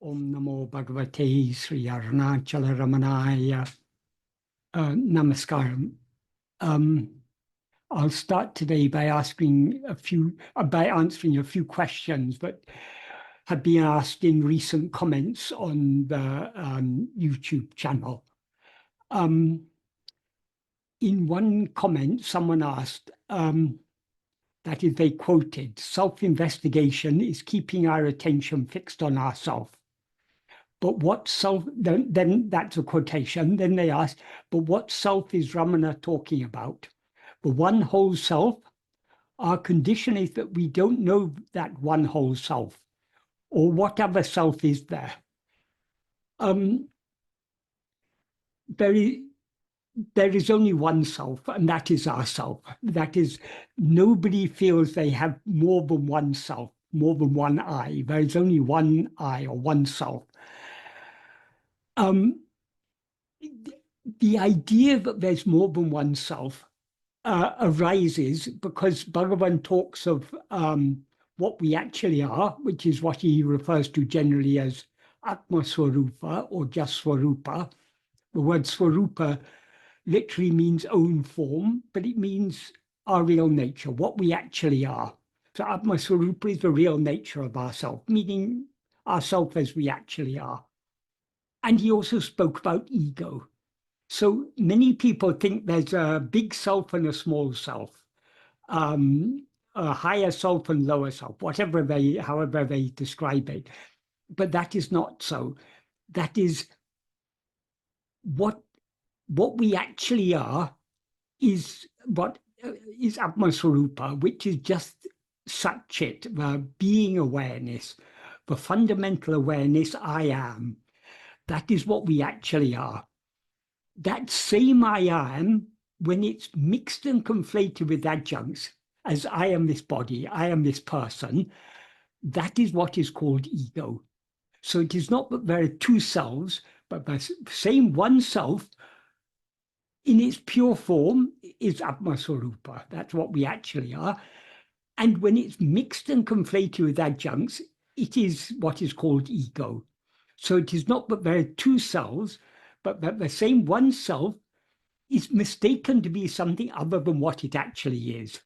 Om Namo Bhagavate Sri Arunachala Ramanaya. Namaskaram. I'll start today by answering a few questions that have been asked in recent comments on the YouTube channel. In one comment, someone asked, that is, they quoted, "Self-investigation is keeping our attention fixed on ourself." But what self, then that's a quotation. Then they ask, but what self is Ramana talking about? The one whole self? Our condition is that we don't know that one whole self, or what other self is there? There is only one self, and that is ourself. That is, nobody feels they have more than one self, more than one I. There is only one I, or one self. The idea that there's more than one self arises because Bhagavan talks of what we actually are, which is what he refers to generally as Atma-swarupa or just Swarupa. The word Swarupa literally means own form, but it means our real nature, what we actually are. So Atma-swarupa is the real nature of ourself, meaning ourself as we actually are. And he also spoke about ego. So many people think there's a big self and a small self, a higher self and lower self, however they describe it. But that is not so. That is what we actually are is what is Atma-swarupa, which is just Satchit, the being awareness, the fundamental awareness I am. That is what we actually are. That same I am, when it's mixed and conflated with adjuncts, as I am this body, I am this person, that is what is called ego. So it is not that there are two selves, but the same one self in its pure form is Atma-swarupa. That's what we actually are. And when it's mixed and conflated with adjuncts, it is what is called ego. So it is not that there are two selves, but that the same one self is mistaken to be something other than what it actually is.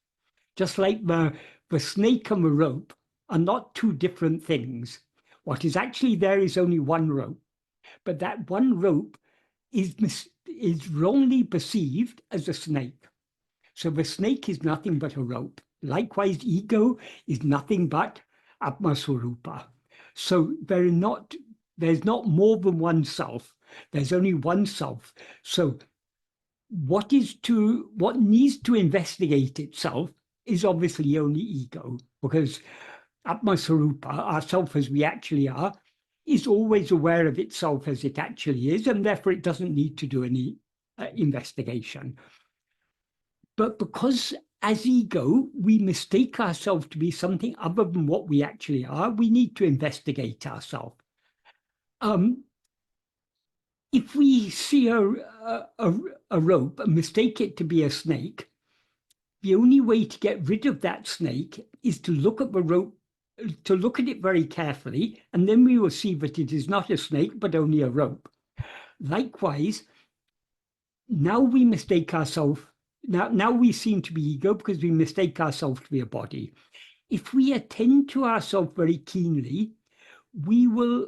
Just like the snake and the rope are not two different things. What is actually there is only one rope, but that one rope is wrongly perceived as a snake. So the snake is nothing but a rope. Likewise, ego is nothing but Atma-swarupa. So there's not more than one self. There's only one self. So what needs to investigate itself is obviously only ego, because Atma-swarupa, ourself as we actually are, is always aware of itself as it actually is, and therefore it doesn't need to do any investigation. But because as ego, we mistake ourselves to be something other than what we actually are, we need to investigate ourselves. If we see a rope and mistake it to be a snake, the only way to get rid of that snake is to look at the rope, to look at it very carefully, and then we will see that it is not a snake, but only a rope. Likewise, now we mistake ourselves, now we seem to be ego because we mistake ourselves to be a body. If we attend to ourselves very keenly, we will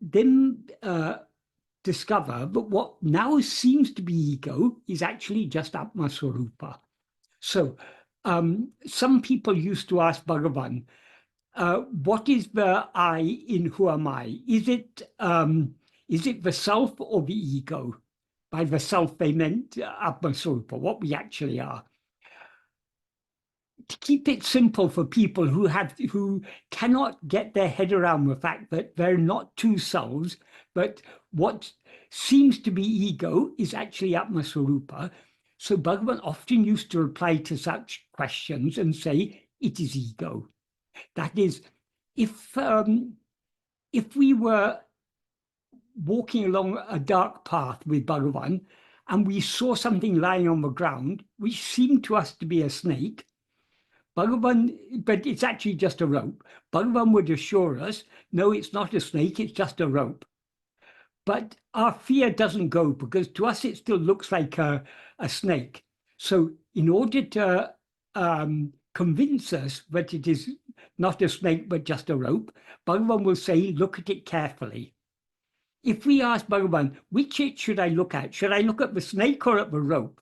then discover that what now seems to be ego is actually just Atma-swarupa. So some people used to ask Bhagavan, what is the I in who am I? Is it the self or the ego? By the self, they meant Atma-swarupa, what we actually are. To keep it simple for people who cannot get their head around the fact that they're not two selves, but what seems to be ego is actually Atma-swarupa. So Bhagavan often used to reply to such questions and say, it is ego. That is, if we were walking along a dark path with Bhagavan and we saw something lying on the ground, which seemed to us to be a snake, Bhagavan, but it's actually just a rope. Bhagavan would assure us, no, it's not a snake, it's just a rope. But our fear doesn't go because to us it still looks like a snake. So in order to convince us that it is not a snake but just a rope, Bhagavan will say, look at it carefully. If we ask Bhagavan, which it should I look at? Should I look at the snake or at the rope?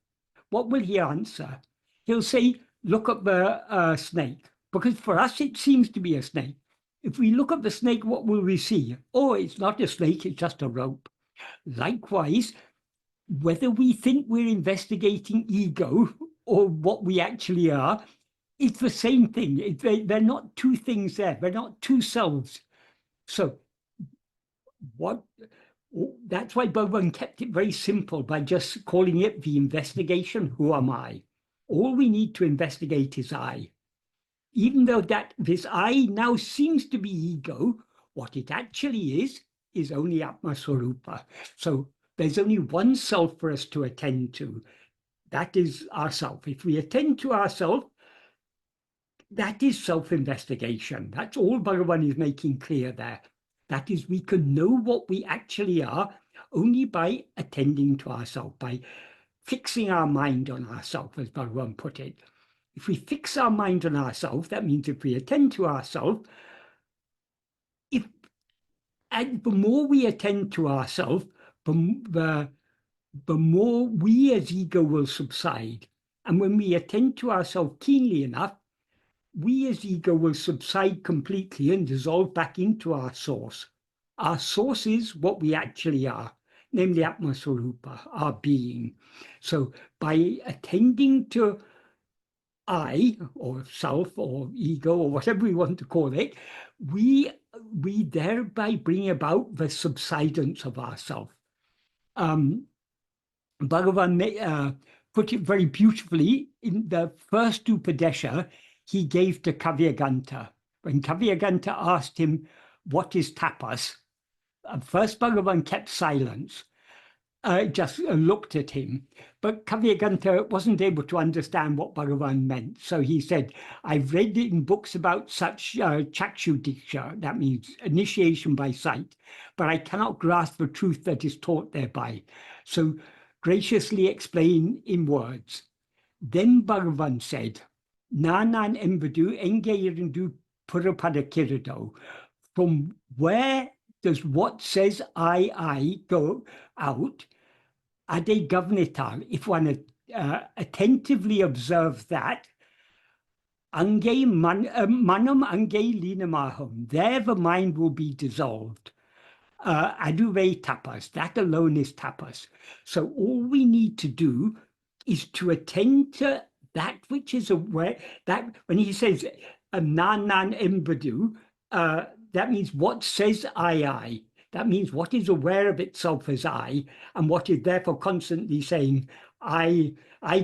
What will he answer? He'll say, look at the snake, because for us it seems to be a snake. If we look at the snake, what will we see? Oh, it's not a snake, it's just a rope. Likewise, whether we think we're investigating ego or what we actually are, it's the same thing. They're not two things there. They're not two selves. So that's why Bhagavan kept it very simple by just calling it the investigation, who am I? All we need to investigate is I. Even though that this I now seems to be ego, what it actually is only Atma-swarupa. So there's only one self for us to attend to. That is ourself. If we attend to ourself, that is self-investigation. That's all Bhagavan is making clear there. That is, we can know what we actually are only by attending to ourselves, by fixing our mind on ourselves, as Bhagavan put it. If we fix our mind on ourselves, that means if we attend to ourselves, and the more we attend to ourselves, the more we as ego will subside. And when we attend to ourselves keenly enough, we as ego will subside completely and dissolve back into our source. Our source is what we actually are, namely Atma-swarupa, our being. So by attending to I, or self, or ego, or whatever we want to call it, we thereby bring about the subsidence of ourself. Bhagavan put it very beautifully in the first Upadesha he gave to Kavyaganta. When Kavyaganta asked him, what is tapas? First Bhagavan kept silence, just looked at him. But Kavyaganta wasn't able to understand what Bhagavan meant. So he said, I've read it in books about such chakshu diksha, that means initiation by sight, but I cannot grasp the truth that is taught thereby. So graciously explain in words. Then Bhagavan said, Nanan embadu engeirindu purapada kirado. From where does what says I go out? Ade govnital. If one attentively observes that, ange manam ange linamaham, there the mind will be dissolved. Aduve tapas, that alone is tapas. So all we need to do is to attend to that which is aware, that when he says nan embadu, that means what says I. That means what is aware of itself as I, and what is therefore constantly saying, I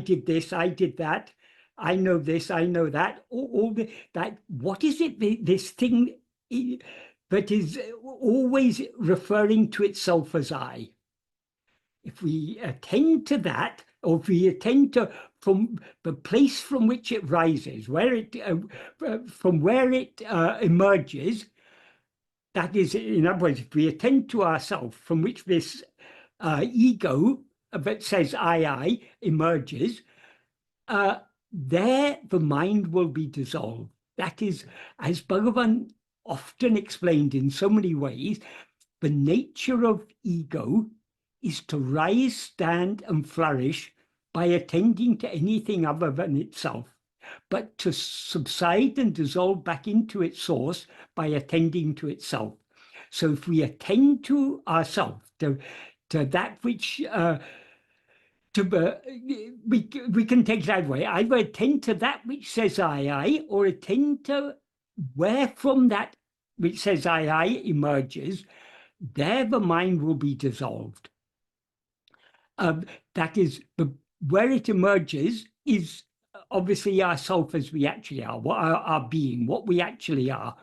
did this, I did that, I know this, I know that, that, what is it, this thing that is always referring to itself as I? If we attend to that, or if we attend to from the place from which it rises, where it from where it emerges, that is, in other words, if we attend to ourself from which this ego that says I emerges, there the mind will be dissolved. That is, as Bhagavan often explained in so many ways, the nature of ego is to rise, stand, and flourish by attending to anything other than itself, but to subside and dissolve back into its source by attending to itself. So if we attend to ourselves, to that which, we can take that way, either attend to that which says I, or attend to where from that which says I emerges, there the mind will be dissolved. That is, where it emerges is obviously ourself as we actually are, our being, what we actually are.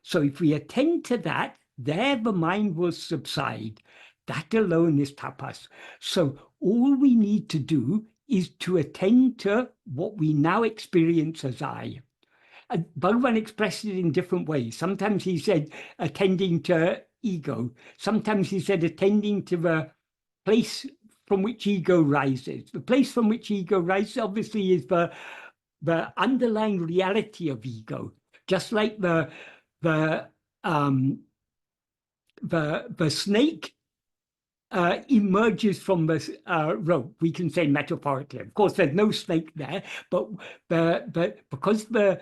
So if we attend to that, there the mind will subside. That alone is tapas. So all we need to do is to attend to what we now experience as I. And Bhagavan expresses it in different ways. Sometimes he said attending to ego. Sometimes he said attending to the place from which ego rises. The place from which ego rises obviously is the underlying reality of ego, just like the snake emerges from the rope. We can say metaphorically. Of course, there's no snake there, but because the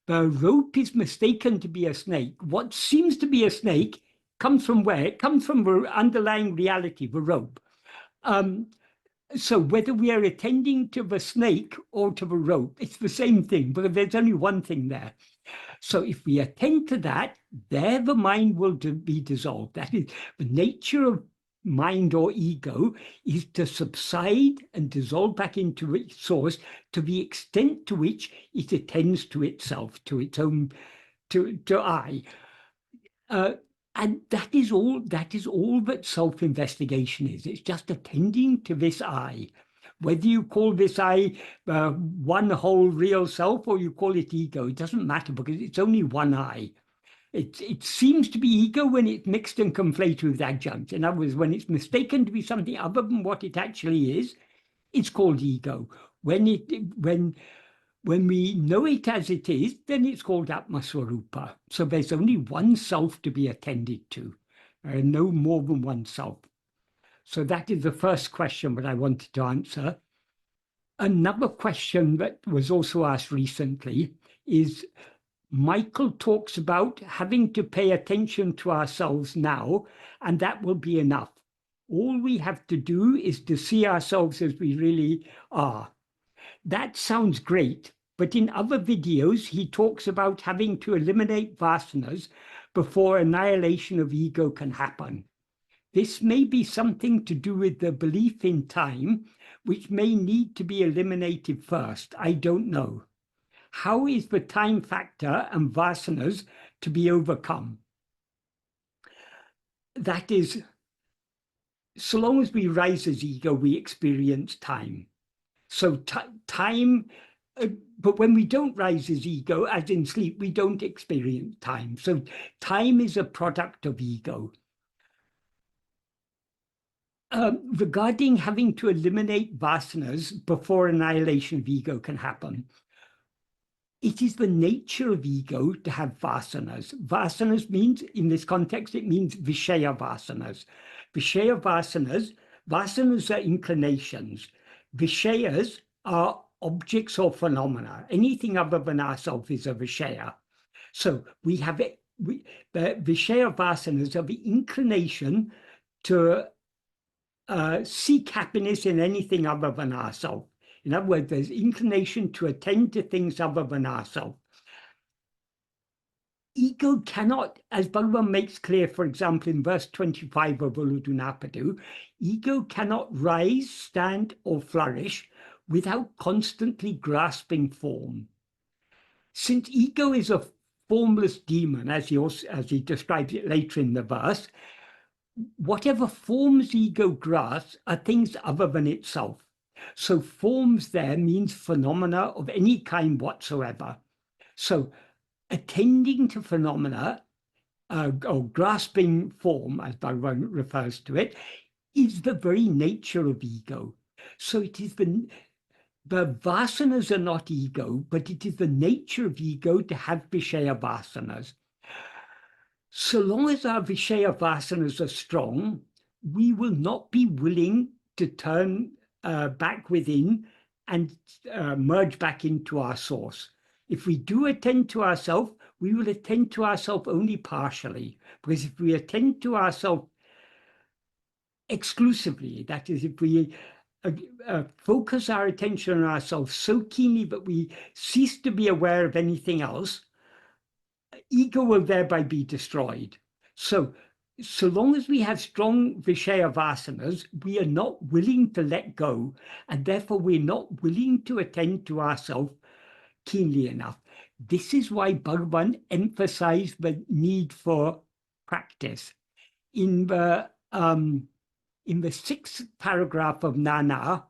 rope is mistaken to be a snake, what seems to be a snake comes from where? It comes from the underlying reality, the rope. So whether we are attending to the snake or to the rope, it's the same thing, but there's only one thing there. So if we attend to that, there the mind will be dissolved. That is, the nature of mind or ego is to subside and dissolve back into its source to the extent to which it attends to itself, to its own, to I. And that is all that self-investigation is. It's just attending to this I. Whether you call this I one whole real self or you call it ego, it doesn't matter because it's only one I. It seems to be ego when it's mixed and conflated with adjuncts. In other words, when it's mistaken to be something other than what it actually is, it's called ego. When we know it as it is, then it's called Atma-swarupa. So there's only one self to be attended to, no more than one self. So that is the first question that I wanted to answer. Another question that was also asked recently is, Michael talks about having to pay attention to ourselves now, and that will be enough. All we have to do is to see ourselves as we really are. That sounds great, but in other videos, he talks about having to eliminate vasanas before annihilation of ego can happen. This may be something to do with the belief in time, which may need to be eliminated first. I don't know. How is the time factor and vasanas to be overcome? That is, so long as we rise as ego, we experience time. So time, but when we don't rise as ego, as in sleep, we don't experience time. So time is a product of ego. Regarding having to eliminate vasanas before annihilation of ego can happen, it is the nature of ego to have vasanas. Vasanas means, in this context, it means Vishaya vasanas. Vishaya vasanas are inclinations. Vishayas are objects or phenomena. Anything other than ourselves is a Vishaya. So we have the Vishaya vasanas are the inclination to seek happiness in anything other than ourselves. In other words, there's inclination to attend to things other than ourselves. Ego cannot, as Bhagavan makes clear, for example, in verse 25 of Uludunapadu, ego cannot rise, stand, or flourish without constantly grasping form. Since ego is a formless demon, as he describes it later in the verse, whatever forms ego grasps are things other than itself. So forms there means phenomena of any kind whatsoever. So attending to phenomena or grasping form, as Bhagavan refers to it, is the very nature of ego. So it is the vasanas are not ego, but it is the nature of ego to have Vishaya vasanas. So long as our Vishaya vasanas are strong, we will not be willing to turn back within and merge back into our source. If we do attend to ourselves, we will attend to ourselves only partially, because if we attend to ourselves exclusively, that is, if we focus our attention on ourselves so keenly that we cease to be aware of anything else, ego will thereby be destroyed. So long as we have strong Vishaya vasanas, we are not willing to let go, and therefore we're not willing to attend to ourselves keenly enough. This is why Bhagavan emphasized the need for practice. In the 6th paragraph of Nana,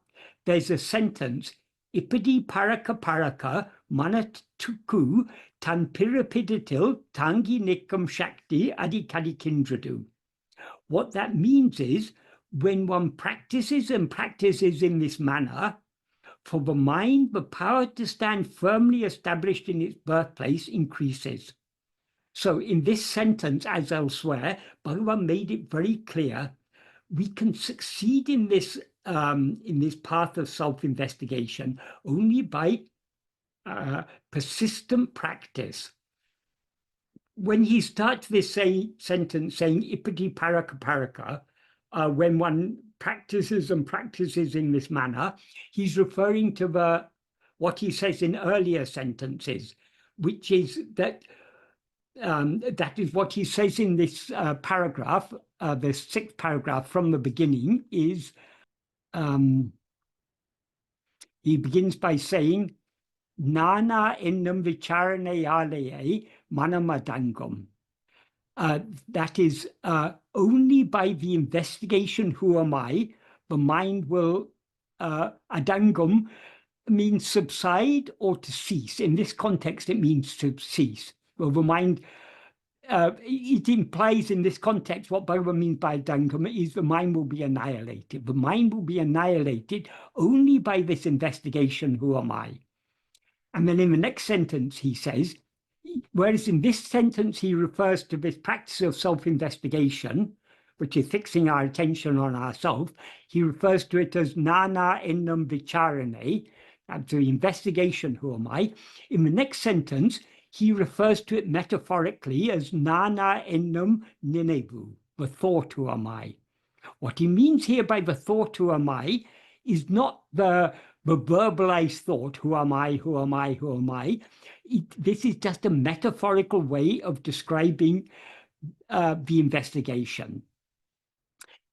there's a sentence, Ipadi paraka paraka manatuku tan pirapidatil tangi nikam shakti adikadikindradu. What that means is, when one practices and practices in this manner, for the mind, the power to stand firmly established in its birthplace increases. So in this sentence, as elsewhere, Bhagavan made it very clear, we can succeed in this path of self-investigation only by persistent practice. When he starts this sentence saying ipati paraka paraka, when one practices and practices in this manner, he's referring to what he says in earlier sentences, which is that that is what he says in this paragraph, the sixth paragraph from the beginning is, he begins by saying, Nana ennam vicharanayalaya manamadangam. That is, only by the investigation, who am I, the mind will, adangam means subside or to cease. In this context, it means to cease. Well, the mind, it implies in this context, what Bhagavan means by adangam is the mind will be annihilated. The mind will be annihilated only by this investigation, who am I? And then in the next sentence, he says, whereas in this sentence, he refers to this practice of self-investigation, which is fixing our attention on ourselves, he refers to it as nana ennam vicharane, the investigation, who am I? In the next sentence, he refers to it metaphorically as nana ennam ninevu, the thought, who am I? What he means here by the thought, who am I, is not the verbalized thought, who am I, who am I, who am I? This is just a metaphorical way of describing the investigation.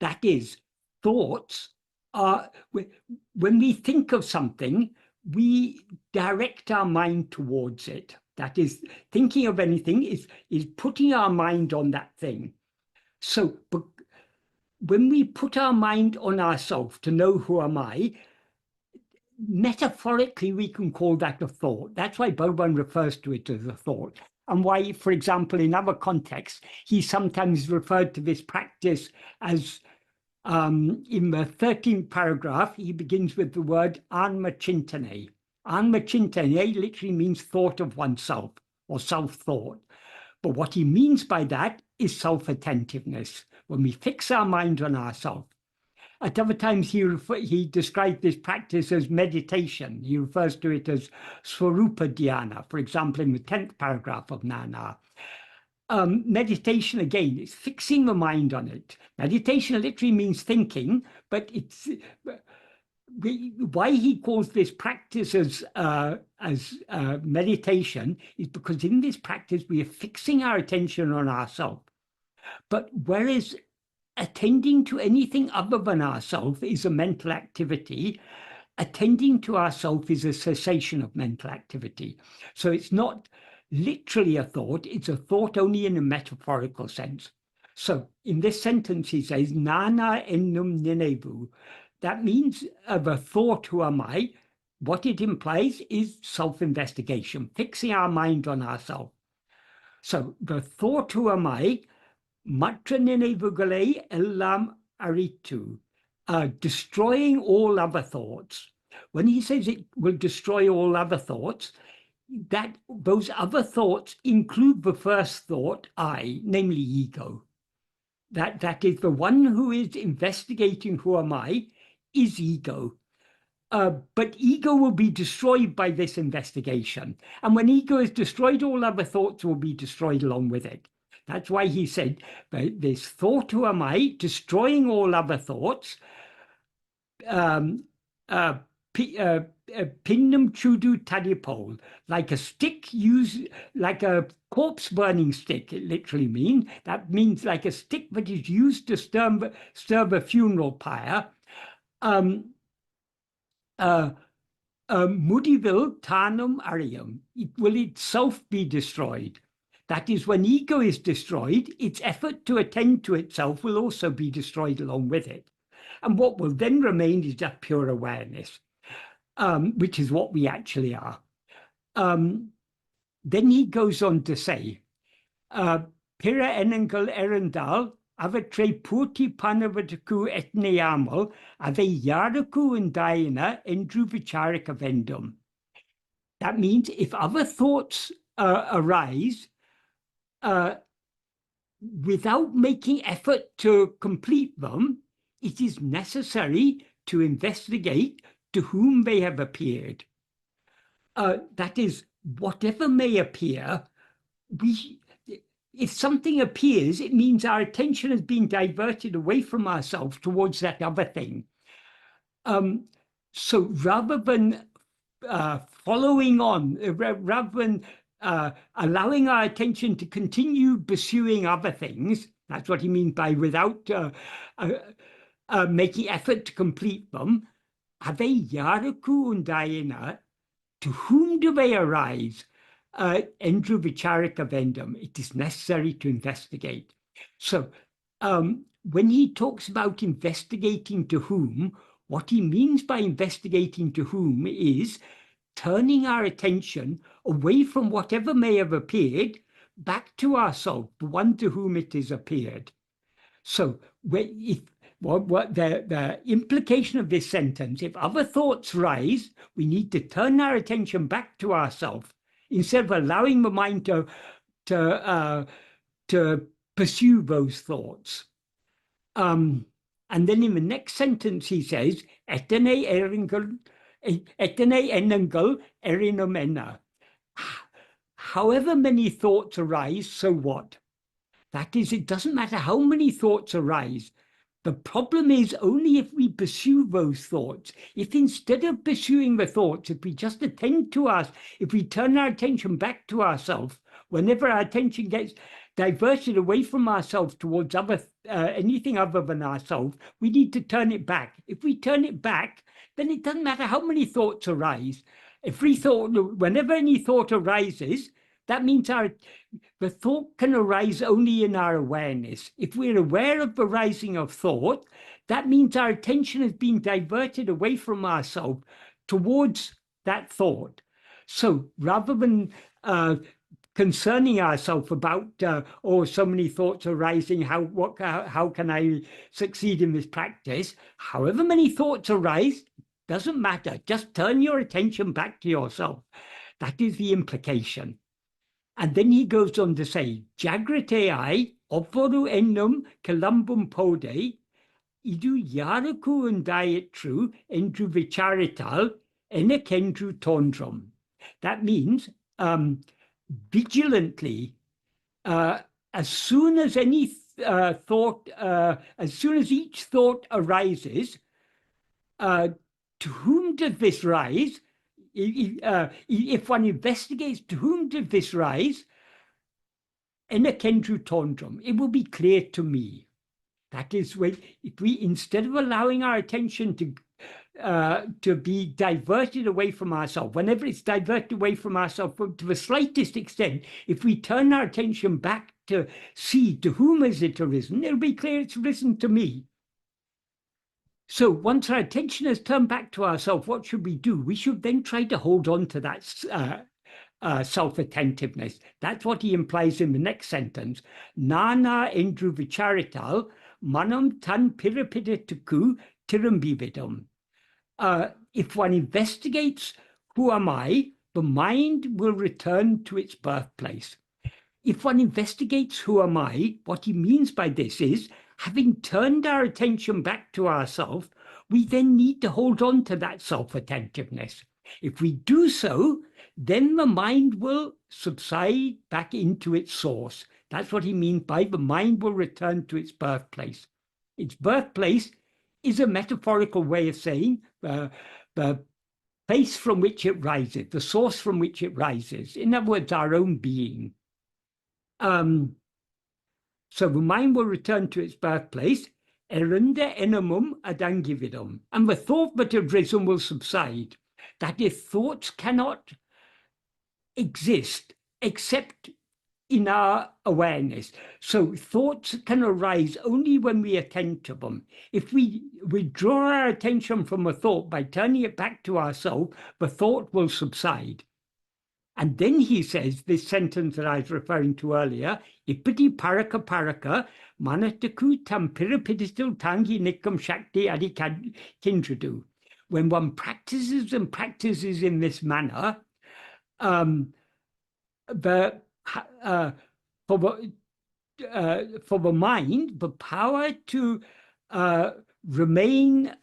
That is, thoughts are, when we think of something, we direct our mind towards it. That is, thinking of anything is putting our mind on that thing. So when we put our mind on ourselves to know who am I, metaphorically, we can call that a thought. That's why Bhagavan refers to it as a thought. And why, for example, in other contexts, he sometimes referred to this practice as, in the 13th paragraph, he begins with the word anmachintane. Anmachintane literally means thought of oneself or self-thought. But what he means by that is self-attentiveness, when we fix our mind on ourselves. At other times, he described this practice as meditation. He refers to it as Swarupa Dhyana, for example, in the 10th paragraph of Nana. Meditation, again, is fixing the mind on it. Meditation literally means thinking, but it's why he calls this practice as meditation is because in this practice, we are fixing our attention on ourselves. But whereas attending to anything other than ourself is a mental activity, attending to ourself is a cessation of mental activity. So it's not literally a thought, it's a thought only in a metaphorical sense. So in this sentence, he says, Nana ennum ninevu. That means of a thought, who am I? What it implies is self-investigation, fixing our mind on ourselves. So the thought, who am I? Matra ninevugale ellam aritu, destroying all other thoughts. When he says it will destroy all other thoughts, that those other thoughts include the first thought, I, namely ego. That is the one who is investigating who am I, is ego. But ego will be destroyed by this investigation. And when ego is destroyed, all other thoughts will be destroyed along with it. That's why he said, this thought, who am I, destroying all other thoughts, pinnam chudu tadipole, like a stick used, like a corpse burning stick, it literally means. That means like a stick that is used to stir a funeral pyre. Mudivil tanum arium, it will itself be destroyed. That is, when ego is destroyed, its effort to attend to itself will also be destroyed along with it. And what will then remain is just pure awareness, which is what we actually are. Then he goes on to say, Pira enangal erandal, avatre puti panavataku etneyamal, ave yaraku undayana endru vicharika vendum. That means if other thoughts arise, without making effort to complete them, it is necessary to investigate to whom they have appeared. That is, whatever may appear, if something appears, it means our attention has been diverted away from ourselves towards that other thing. So rather than following on, rather than allowing our attention to continue pursuing other things, that's what he means by without making effort to complete them, ave yaraku undayana, to whom do they arise? Endru vicharika vendum, it is necessary to investigate. So when he talks about investigating to whom, what he means by investigating to whom is turning our attention away from whatever may have appeared back to ourselves, the one to whom it has appeared. So if the implication of this sentence, if other thoughts rise, we need to turn our attention back to ourselves instead of allowing the mind to pursue those thoughts. And then in the next sentence he says, etene enangal erinomena. However many thoughts arise, so what? That is, it doesn't matter how many thoughts arise. The problem is only if we pursue those thoughts. If instead of pursuing the thoughts, if we just attend to us, if we turn our attention back to ourselves, whenever our attention gets diverted away from ourselves towards anything other than ourselves, we need to turn it back. If we turn it back, then it doesn't matter how many thoughts arise. Whenever any thought arises, that means the thought can arise only in our awareness. If we're aware of the rising of thought, that means our attention has been diverted away from ourselves towards that thought. So rather than concerning ourselves about, so many thoughts arising, how can I succeed in this practice? However many thoughts arise, doesn't matter. Just turn your attention back to yourself. That is the implication. And then he goes on to say, Jagrate ai, obvoru ennum kalambum pode, idu yaraku undayatru endru vicharital, enekendru tondrum. That means vigilantly, as soon as any thought, as soon as each thought arises, to whom does this rise? If one investigates to whom did this rise, enekendru tondrum, it will be clear to me. That is, if we, instead of allowing our attention to be diverted away from ourselves, whenever it's diverted away from ourselves to the slightest extent, if we turn our attention back to see to whom has it arisen, it'll be clear it's risen to me. So once our attention has turned back to ourselves, what should we do? We should then try to hold on to that self-attentiveness. That's what he implies in the next sentence. Nana endru vicharital, manam tan pirapidituku tirambividum. If one investigates who am I, the mind will return to its birthplace. If one investigates who am I, what he means by this is, having turned our attention back to ourselves, we then need to hold on to that self-attentiveness. If we do so, then the mind will subside back into its source. That's what he means by the mind will return to its birthplace. Its birthplace is a metaphorical way of saying the place from which it rises, the source from which it rises. In other words, our own being. So the mind will return to its birthplace, erunda enamum adangividum, and the thought that had risen will subside. That if thoughts cannot exist except in our awareness. So thoughts can arise only when we attend to them. If we withdraw our attention from a thought by turning it back to ourselves, the thought will subside. And then he says this sentence that I was referring to earlier, Ipati paraka paraka, manataku tam pirapiditil tangi nikam shakti adi kindradu. When one practices and practices in this manner, the for the mind, the power to remain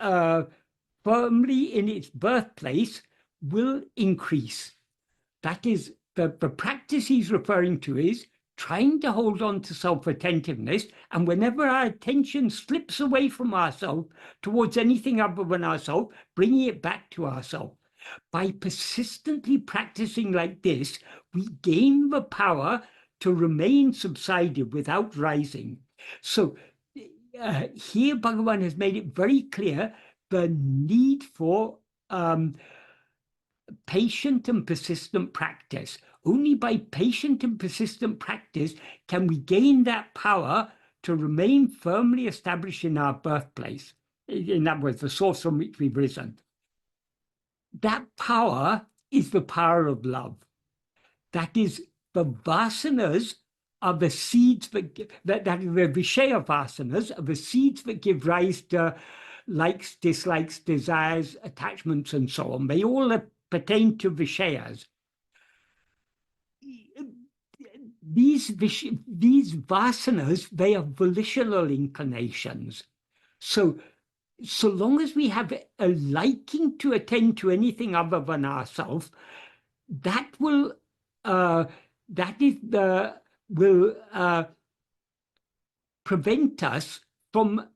firmly in its birthplace will increase. That is, the practice he's referring to is trying to hold on to self-attentiveness, and whenever our attention slips away from ourselves towards anything other than ourselves, bringing it back to ourselves. By persistently practicing like this, we gain the power to remain subsided without rising. So here Bhagavan has made it very clear the need for patient and persistent practice. Only by patient and persistent practice can we gain that power to remain firmly established in our birthplace. In other words, the source from which we've risen. That power is the power of love. That is, the vasanas are the seeds that the Vishaya vasanas are the seeds that give rise to likes, dislikes, desires, attachments, and so on. They all pertain to Vishayas. These vasanas, they are volitional inclinations. So long as we have a liking to attend to anything other than ourselves, that will prevent us from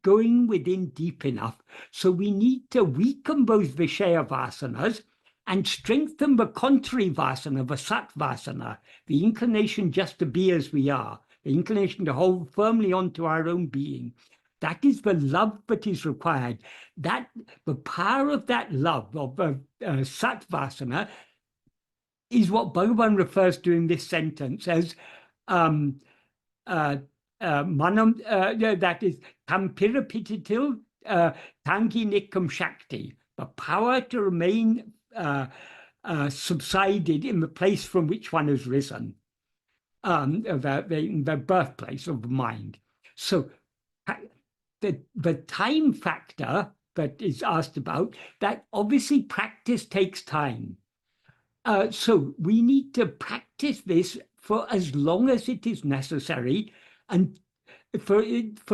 going within deep enough. So we need to weaken both Vishaya vasanas and strengthen the contrary vasana, the Sat vasana, the inclination just to be as we are, the inclination to hold firmly onto our own being. That is the love that is required. That the power of that love, of Sat vasana, is what Bhagavan refers to in this sentence as manam, that is tampirapititil tangi nikam shakti, the power to remain subsided in the place from which one has risen, the birthplace of the mind. So the time factor that is asked about, that obviously practice takes time. So we need to practice this for as long as it is necessary, and for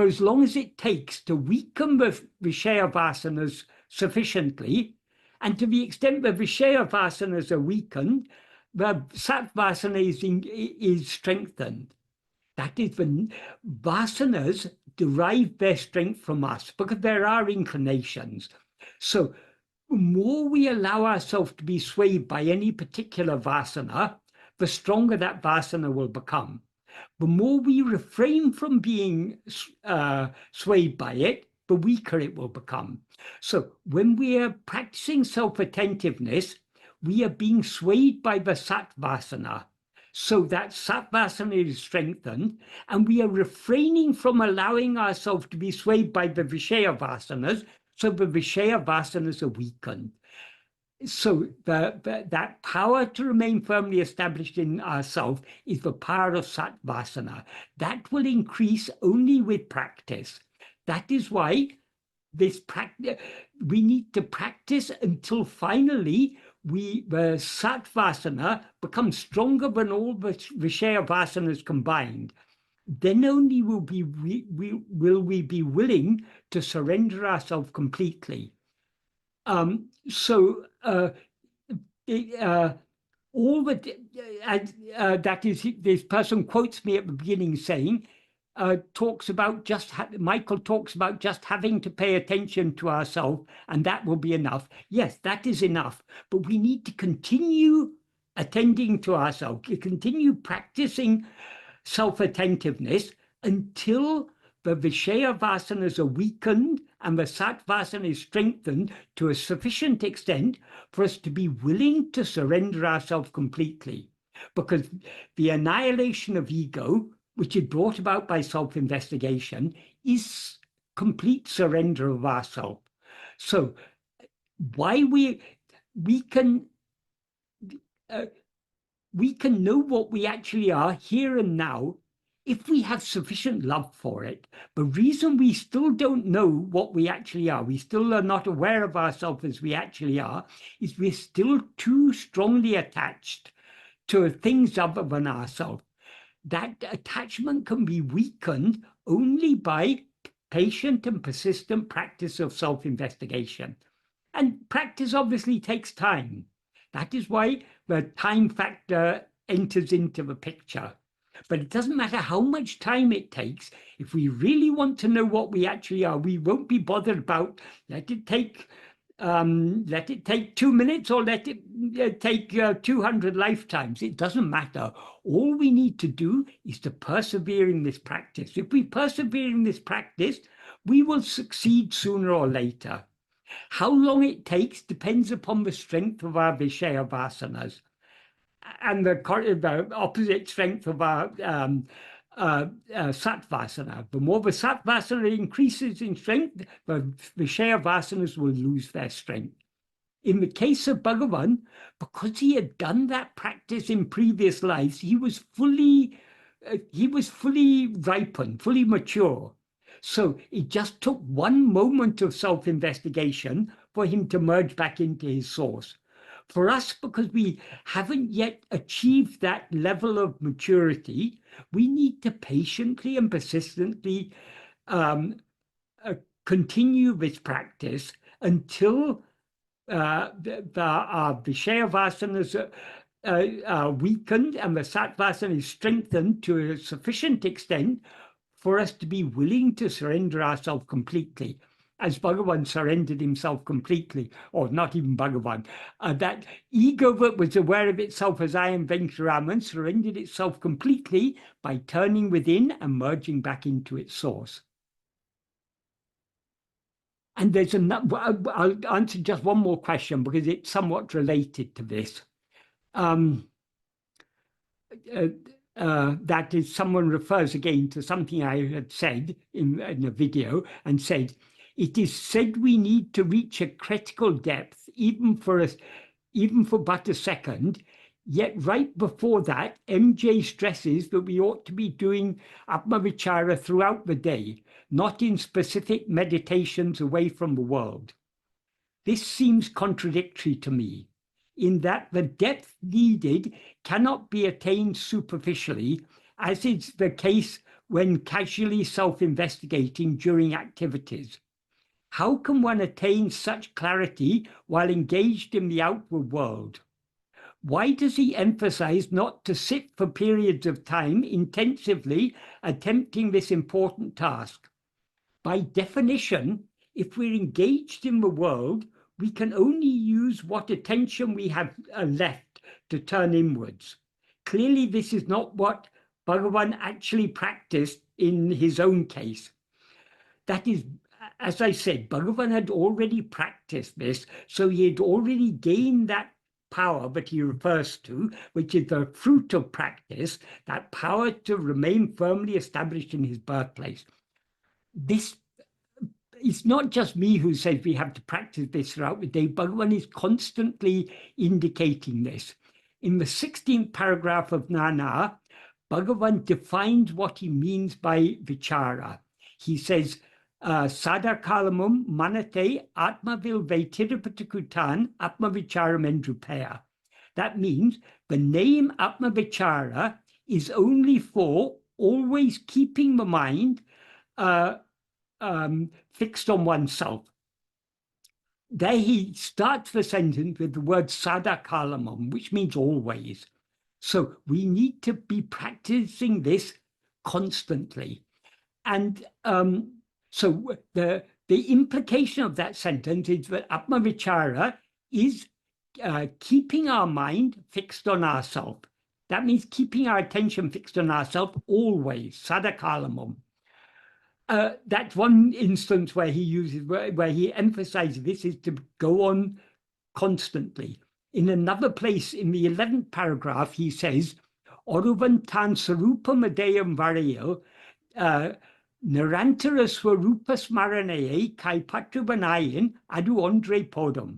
as long as it takes to weaken the Vishaya vasanas sufficiently, and to the extent the Vishaya vasanas are weakened, the Sat vasana is strengthened. That is, the vasanas derive their strength from us because there are inclinations. So the more we allow ourselves to be swayed by any particular vasana, the stronger that vasana will become. The more we refrain from being swayed by it, the weaker it will become. So when we are practicing self-attentiveness, we are being swayed by the Sat vasana. So that Sat vasana is strengthened, and we are refraining from allowing ourselves to be swayed by the Vishaya vasanas, so the Vishaya vasanas are weakened. So that power to remain firmly established in ourselves is the power of Sat vasana. That will increase only with practice. That is why we need to practice until finally the Sat vasana becomes stronger than all the Vishaya vasanas combined. Then only will we be willing to surrender ourselves completely. All that is, this person quotes me at the beginning saying, Michael talks about just having to pay attention to ourselves, and that will be enough. Yes, that is enough, but we need to continue attending to ourselves, to continue practicing self-attentiveness until the Vishaya vasanas are weakened and the Sat vasana is strengthened to a sufficient extent for us to be willing to surrender ourselves completely. because the annihilation of ego, which is brought about by self-investigation, is complete surrender of ourself. So why we can know what we actually are here and now if we have sufficient love for it. The reason we still don't know what we actually are, we still are not aware of ourselves as we actually are, is we're still too strongly attached to things other than ourselves. That attachment can be weakened only by patient and persistent practice of self-investigation. And practice obviously takes time. That is why the time factor enters into the picture. But it doesn't matter how much time it takes. If we really want to know what we actually are, we won't be bothered about let it take 2 minutes or let it take 200 lifetimes. It doesn't matter. All we need to do is to persevere in this practice. If we persevere in this practice, we will succeed sooner or later. How long it takes depends upon the strength of our vasanas and the opposite strength of our satvasana. The more the satvasana increases in strength, the vasanas will lose their strength. In the case of Bhagavan, because he had done that practice in previous lives, he was fully ripened, fully mature. So it just took one moment of self-investigation for him to merge back into his source. For us, because we haven't yet achieved that level of maturity, we need to patiently and persistently continue this practice until our Vishaya vasanas are weakened and the Sattvasana is strengthened to a sufficient extent for us to be willing to surrender ourselves completely, as Bhagavan surrendered himself completely, or not even Bhagavan. That ego that was aware of itself as I am Venkataraman surrendered itself completely by turning within and merging back into its source. And there's another, I'll answer just one more question because it's somewhat related to this. That is, someone refers again to something I had said in a video and said, it is said we need to reach a critical depth, even for but a second. Yet right before that, MJ stresses that we ought to be doing Atma-vichara throughout the day, not in specific meditations away from the world. This seems contradictory to me, in that the depth needed cannot be attained superficially, as is the case when casually self-investigating during activities. How can one attain such clarity while engaged in the outward world? Why does he emphasize not to sit for periods of time intensively attempting this important task? By definition, if we're engaged in the world, we can only use what attention we have left to turn inwards. Clearly, this is not what Bhagavan actually practiced in his own case. That is, as I said, Bhagavan had already practiced this, so he had already gained that power that he refers to, which is the fruit of practice, that power to remain firmly established in his birthplace. This it's not just me who says we have to practice this throughout the day. Bhagavan is constantly indicating this. In the 16th paragraph of Nana, Bhagavan defines what he means by vichara. He says, Sadakalamum manate atmavil vetirapatakutan atma-vichara mendrupaya. That means the name Atma-vichara is only for always keeping the mind fixed on oneself. There he starts the sentence with the word sadakalamam, which means always. So we need to be practicing this constantly. And so the implication of that sentence is that Atma-vichara is keeping our mind fixed on ourselves. That means keeping our attention fixed on ourselves always, sadakalamam. That's one instance where he emphasizes this is to go on constantly. In another place, in the 11th paragraph, he says, Oruvan tan sarupam adeyam varayil, Narantara swarupa smaranaye kai patrubanayin adu andre podam.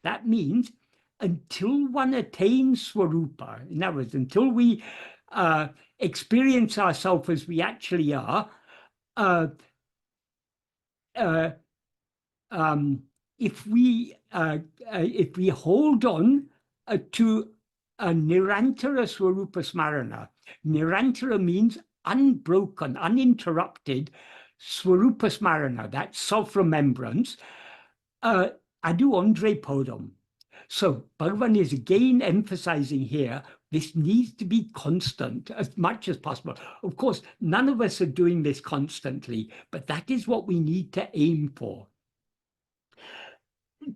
That means until one attains swarupa, in other words, until we experience ourselves as we actually are, uh, uh, if we hold on to a nirantara swarupa smarana, nirantara means unbroken, uninterrupted swarupa smarana, that self-remembrance, adu andre podam. So Bhagavan is again emphasizing here, this needs to be constant as much as possible. Of course, none of us are doing this constantly, but that is what we need to aim for.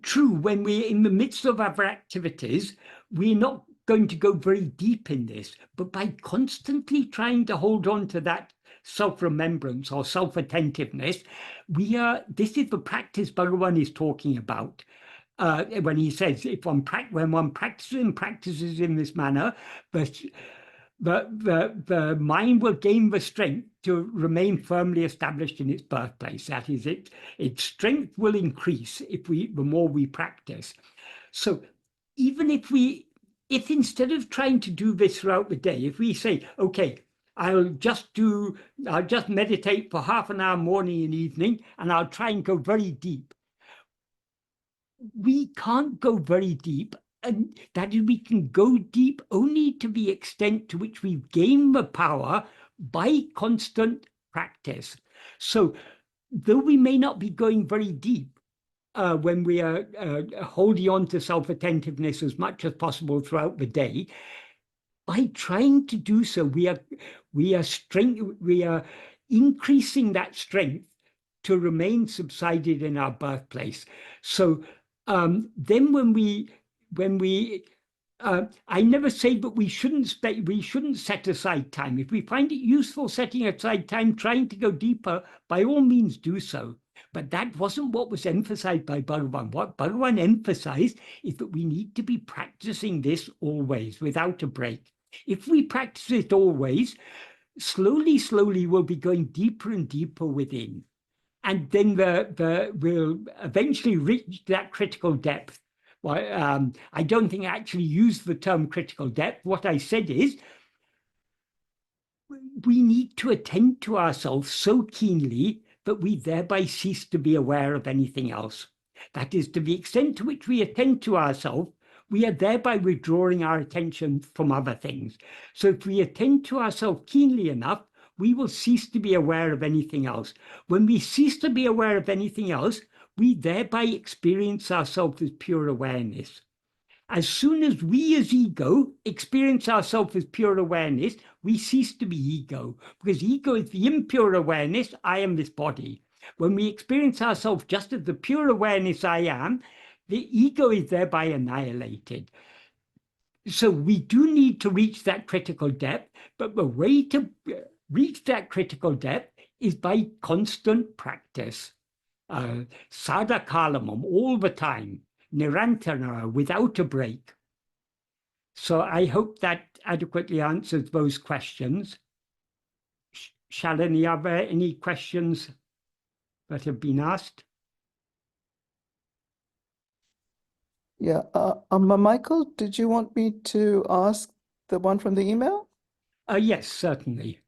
True, when we're in the midst of our activities, we're not going to go very deep in this, but by constantly trying to hold on to that self-remembrance or self-attentiveness, this is the practice Bhagavan is talking about. When he says, when one practices in this manner, the mind will gain the strength to remain firmly established in its birthplace. That is, its strength will increase the more we practice. So even if instead of trying to do this throughout the day, if we say, okay, I'll just meditate for half an hour morning and evening, and I'll try and go very deep. We can't go very deep, and that is, we can go deep only to the extent to which we've gained the power by constant practice. So though we may not be going very deep when we are holding on to self-attentiveness as much as possible throughout the day, by trying to do so, we are increasing that strength to remain subsided in our birthplace. So then I never say that we shouldn't set aside time. If we find it useful setting aside time, trying to go deeper, by all means do so. But that wasn't what was emphasized by Bhagavan. What Bhagavan emphasized is that we need to be practicing this always, without a break. If we practice it always, slowly, we'll be going deeper and deeper within. And then we'll eventually reach that critical depth. Well, I don't think I actually used the term critical depth. What I said is, we need to attend to ourselves so keenly that we thereby cease to be aware of anything else. That is, to the extent to which we attend to ourselves, we are thereby withdrawing our attention from other things. So if we attend to ourselves keenly enough, we will cease to be aware of anything else. When we cease to be aware of anything else, we thereby experience ourselves as pure awareness. As soon as we as ego experience ourselves as pure awareness, we cease to be ego, because ego is the impure awareness, I am this body. When we experience ourselves just as the pure awareness I am, the ego is thereby annihilated. So we do need to reach that critical depth, but the way to reach that critical depth is by constant practice. Sadakalamam, all the time, nirantara, without a break. So I hope that adequately answers those questions. Shalini, are there any questions that have been asked? Yeah, Michael, did you want me to ask the one from the email? Yes, certainly.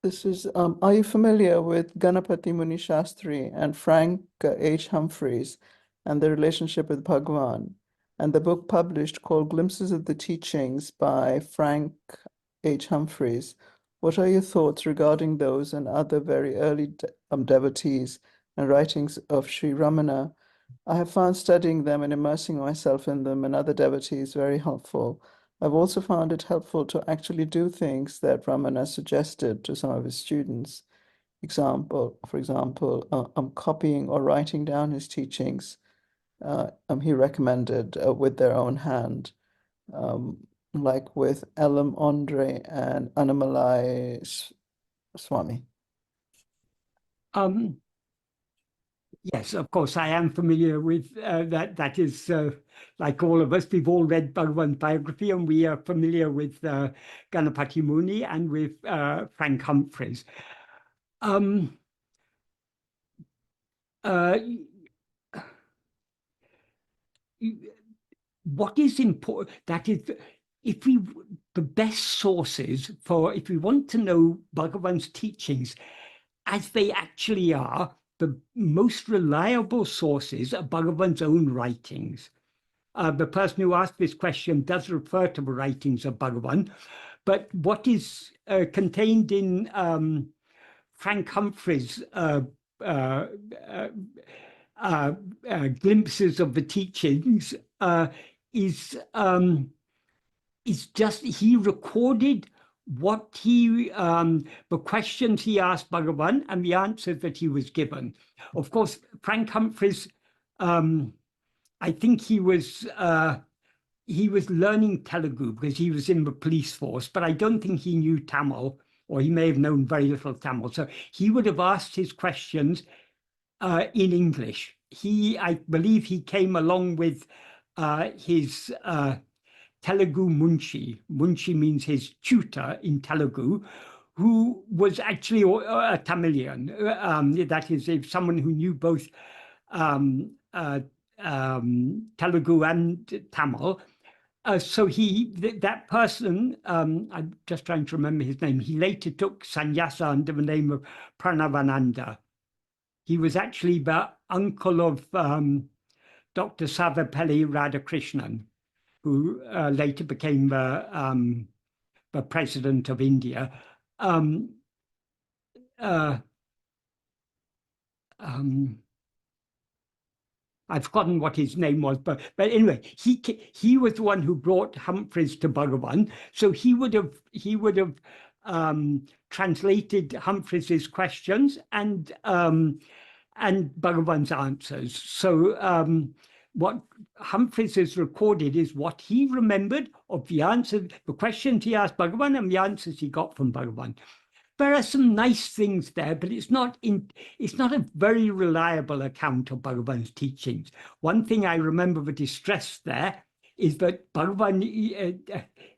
This is, are you familiar with Ganapati Muni Shastri and Frank H. Humphreys and their relationship with Bhagavan, and the book published called Glimpses of the Teachings by Frank H. Humphreys? What are your thoughts regarding those and other very early devotees and writings of Sri Ramana? I have found studying them and immersing myself in them and other devotees very helpful. I've also found it helpful to actually do things that Ramana suggested to some of his students. For example, copying or writing down his teachings. He recommended with their own hand, like with Elam Andre and Annamalai Swami. Yes, of course, I am familiar with that. That is, like all of us, we've all read Bhagavan's biography, and we are familiar with Ganapati Muni and with Frank Humphreys. Um, uh, what is important, that is, if we, the best sources for, if we want to know Bhagavan's teachings as they actually are, the most reliable sources are Bhagavan's own writings. The person who asked this question does refer to the writings of Bhagavan, but what is contained in Frank Humphreys' uh, glimpses of the teachings is just, he recorded what he the questions he asked Bhagavan and the answers that he was given. Of course, Frank Humphreys, I think he was learning Telugu because he was in the police force, but I don't think he knew Tamil, or he may have known very little Tamil. So he would have asked his questions in English. I believe he came along with his Telugu Munshi. Munshi means his tutor in Telugu, who was actually a Tamilian. That is, if someone who knew both Telugu and Tamil. So that person, I'm just trying to remember his name, he later took sannyasa under the name of Pranavananda. He was actually the uncle of Dr. Sarvepalli Radhakrishnan, who later became the president of India. I've forgotten what his name was, but anyway, he was the one who brought Humphreys to Bhagavan. So he would have translated Humphreys's questions and Bhagavan's answers. So what Humphreys has recorded is what he remembered of the answers, the questions he asked Bhagavan and the answers he got from Bhagavan. There are some nice things there, but it's not a very reliable account of Bhagavan's teachings. One thing I remember that is stressed there is that Bhagavan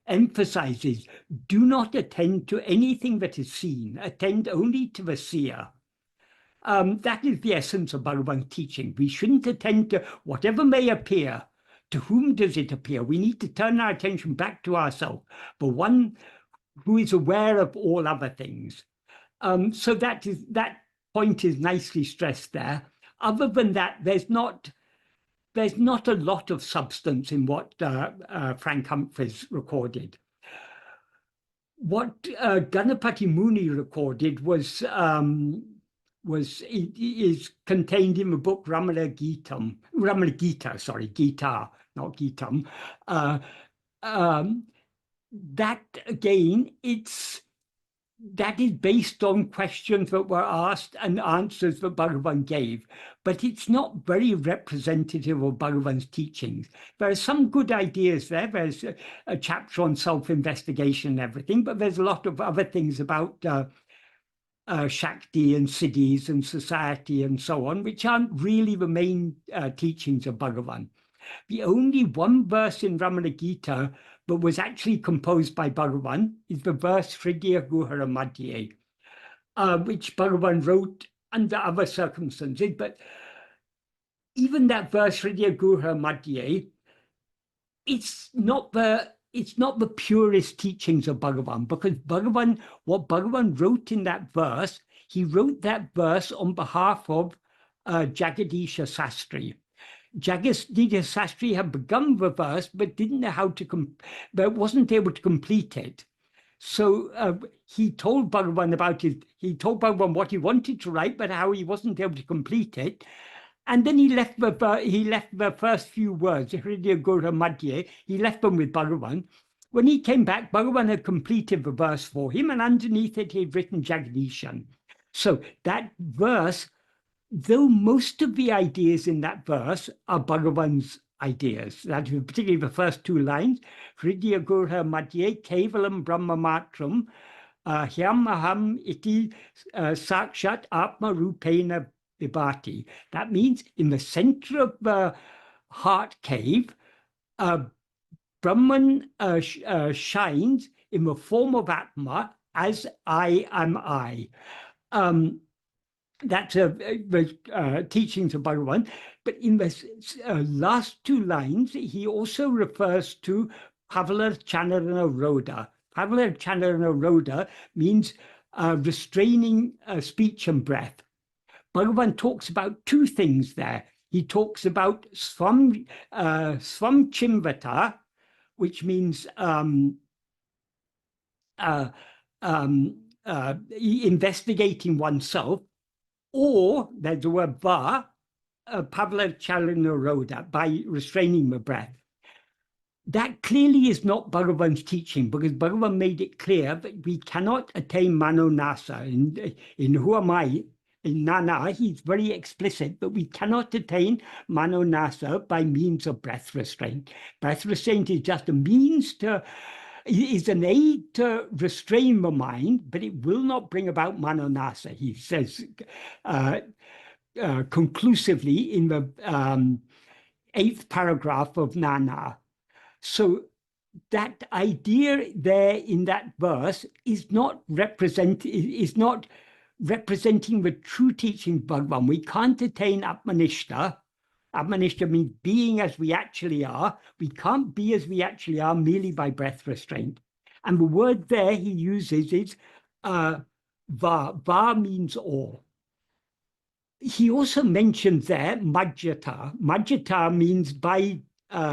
emphasizes, do not attend to anything that is seen, attend only to the seer. That is the essence of Bhagavan's teaching. We shouldn't attend to whatever may appear. To whom does it appear? We need to turn our attention back to ourselves, the one who is aware of all other things. So that point is nicely stressed there. Other than that, there's not a lot of substance in what Frank Humphreys recorded. What Ganapati Muni recorded is contained in the book Ramana Gita, sorry, Gita, not Gitam. That again, that is based on questions that were asked and answers that Bhagavan gave, but it's not very representative of Bhagavan's teachings. There are some good ideas there. There's a chapter on self-investigation and everything, but there's a lot of other things about Shakti and siddhis and society and so on, which aren't really the main teachings of Bhagavan. The only one verse in Ramana Gita that was actually composed by Bhagavan is the verse Hridaya Guhara Madhye, which Bhagavan wrote under other circumstances. But even that verse Hridaya Guhara Madhye, it's not the purest teachings of Bhagavan, because what Bhagavan wrote in that verse, he wrote that verse on behalf of Jagadisha Sastri. Jagadisha Sastri had begun the verse, but didn't know how to, but wasn't able to complete it. So he told Bhagavan he told Bhagavan what he wanted to write, but how he wasn't able to complete it. And then he left the first few words, Hridaya Guhara Madhye, he left them with Bhagavan. When he came back, Bhagavan had completed the verse for him, and underneath it, he'd written Jagadishan. So that verse, though most of the ideas in that verse are Bhagavan's ideas, that is particularly the first two lines, Hridaya Guhara Madhye Kevalam Brahma Matram Hyam Aham Iti Sakshat Atma Rupena vibhati. That means in the center of the heart cave, Brahman shines in the form of Atma as I am I. That's the teachings of Bhagavan. But in the last two lines, he also refers to Pavla Chanarana Roda. Pavla Chanarana Roda means restraining speech and breath. Bhagavan talks about two things there. He talks about Swamchimvata, which means investigating oneself, or there's the word va, Pavla Chalanaroda, by restraining the breath. That clearly is not Bhagavan's teaching, because Bhagavan made it clear that we cannot attain manonasa. In Who Am I? In Nana, he's very explicit that we cannot attain manonasa by means of breath restraint. Breath restraint is just a means to, is an aid to restrain the mind, but it will not bring about manonasa, he says conclusively in the 8th paragraph of Nana. So that idea there in that verse is not representing the true teaching of Bhagavan. We can't attain Atmanishta. Atmanishta means being as we actually are. We can't be as we actually are merely by breath restraint. And the word there he uses is va. Va means all. He also mentions there majjata. Majjata means by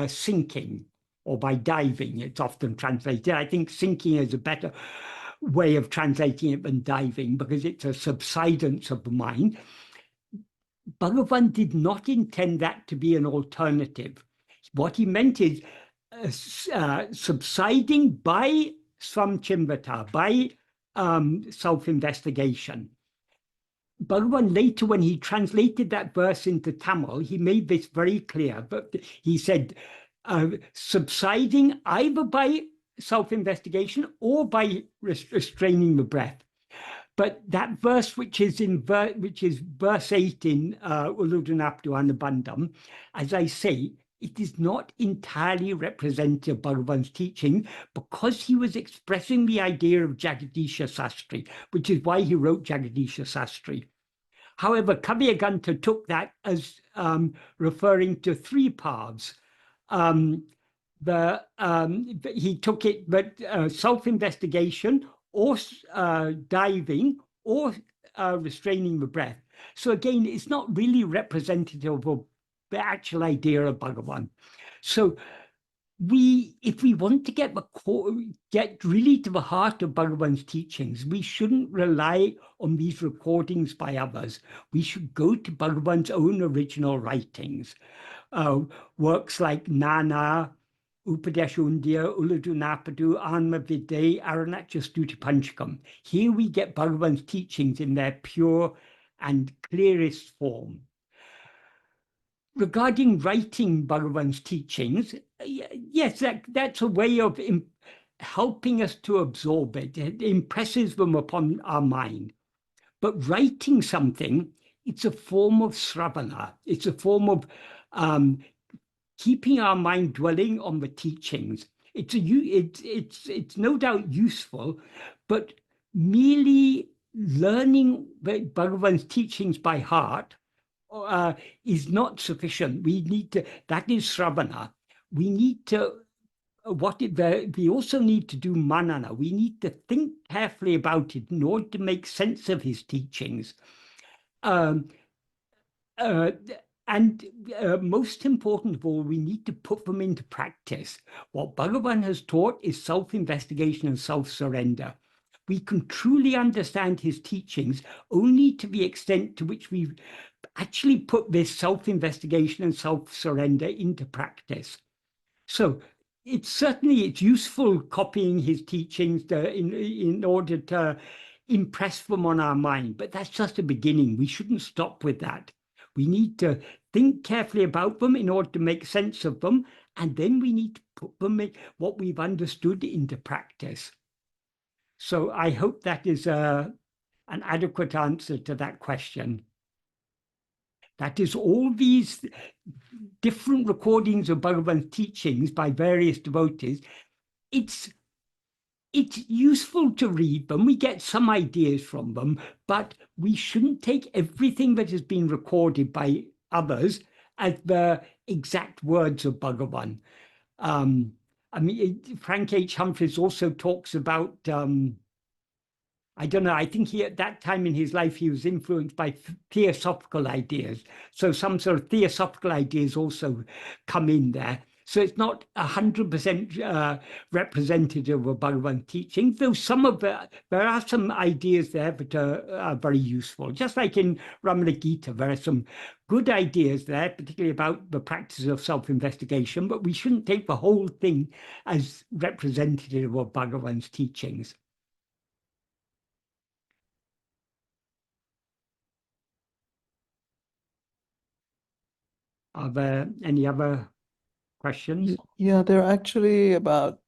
sinking or by diving. It's often translated. I think sinking is a better way of translating it than diving, because it's a subsidence of the mind. Bhagavan did not intend that to be an alternative. What he meant is subsiding by swamchimvata, by self-investigation. Bhagavan later, when he translated that verse into Tamil, he made this very clear. But he said, subsiding either by self-investigation or by restraining the breath. But that verse, which is verse 8 in Uludunaptu Anubandham, as I say, it is not entirely representative of Bhagavan's teaching, because he was expressing the idea of Jagadisha Sastri, which is why he wrote Jagadisha Sastri. However, Kavyaganta took that as referring to three paths. He took it, but self-investigation, or diving, or restraining the breath. So again, it's not really representative of the actual idea of Bhagavan. So if we want to get really to the heart of Bhagavan's teachings, we shouldn't rely on these recordings by others. We should go to Bhagavan's own original writings. Works like Nana, Upadeshundya, Uladunapadu, Anma-vidya, Aranachastuti Panchakam. Here we get Bhagavan's teachings in their pure and clearest form. Regarding writing Bhagavan's teachings, yes, that's a way of helping us to absorb it. It impresses them upon our mind. But writing something, it's a form of sravana. It's a form of keeping our mind dwelling on the teachings. It's no doubt useful, but merely learning Bhagavan's teachings by heart is not sufficient. We need to, that is sravana. We need to, we also need to do manana. We need to think carefully about it in order to make sense of his teachings. And most important of all, we need to put them into practice. What Bhagavan has taught is self-investigation and self-surrender. We can truly understand his teachings only to the extent to which we actually put this self-investigation and self-surrender into practice. So it's useful copying his teachings in order to impress them on our mind, but that's just a beginning. We shouldn't stop with that. We need to think carefully about them in order to make sense of them, and then we need to put them, what we've understood, into practice. So I hope that is an adequate answer to that question. That is, all these different recordings of Bhagavan's teachings by various devotees, it's useful to read them. We get some ideas from them, but we shouldn't take everything that has been recorded by others as the exact words of Bhagavan. I mean, Frank H. Humphreys also talks about, I don't know, I think he, at that time in his life, he was influenced by theosophical ideas. So some sort of theosophical ideas also come in there. So it's not 100% representative of Bhagavan teaching, though there are some ideas there that are very useful. Just like in Ramana Gita, there are some good ideas there, particularly about the practice of self-investigation, but we shouldn't take the whole thing as representative of Bhagavan's teachings. Are there any other questions? Yeah, there are actually about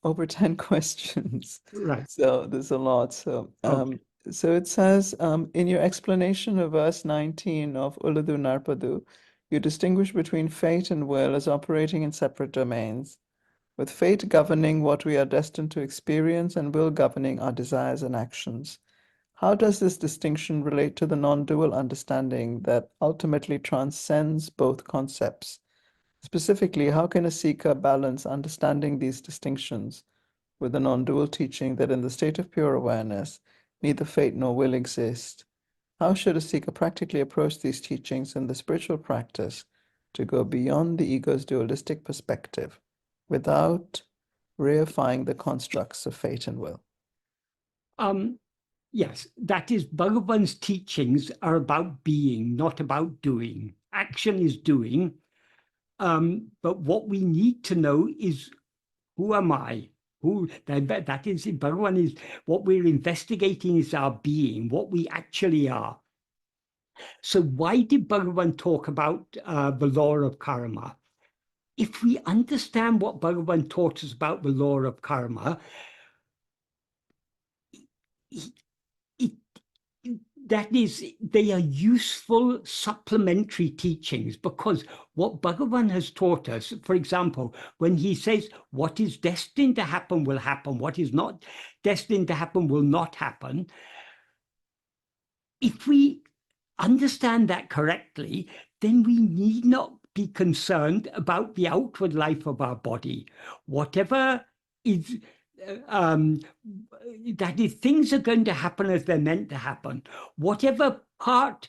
over 10 questions. Right. So there's a lot. So Okay. so it says, in your explanation of verse 19 of Uladu Narpadu, you distinguish between fate and will as operating in separate domains, with fate governing what we are destined to experience and will governing our desires and actions. How does this distinction relate to the non-dual understanding that ultimately transcends both concepts? Specifically, how can a seeker balance understanding these distinctions with the non-dual teaching that in the state of pure awareness, neither fate nor will exist? How should a seeker practically approach these teachings in the spiritual practice to go beyond the ego's dualistic perspective without reifying the constructs of fate and will? Yes, that is, Bhagavan's teachings are about being, not about doing. Action is doing. But what we need to know is, who am I? That is, Bhagavan is, what we're investigating is our being, what we actually are. So why did Bhagavan talk about the law of karma? If we understand what Bhagavan taught us about the law of karma, that is, they are useful supplementary teachings, because what Bhagavan has taught us, for example, when he says what is destined to happen will happen, what is not destined to happen will not happen, if we understand that correctly, then we need not be concerned about the outward life of our body. Whatever is that is, things are going to happen as they're meant to happen. Whatever part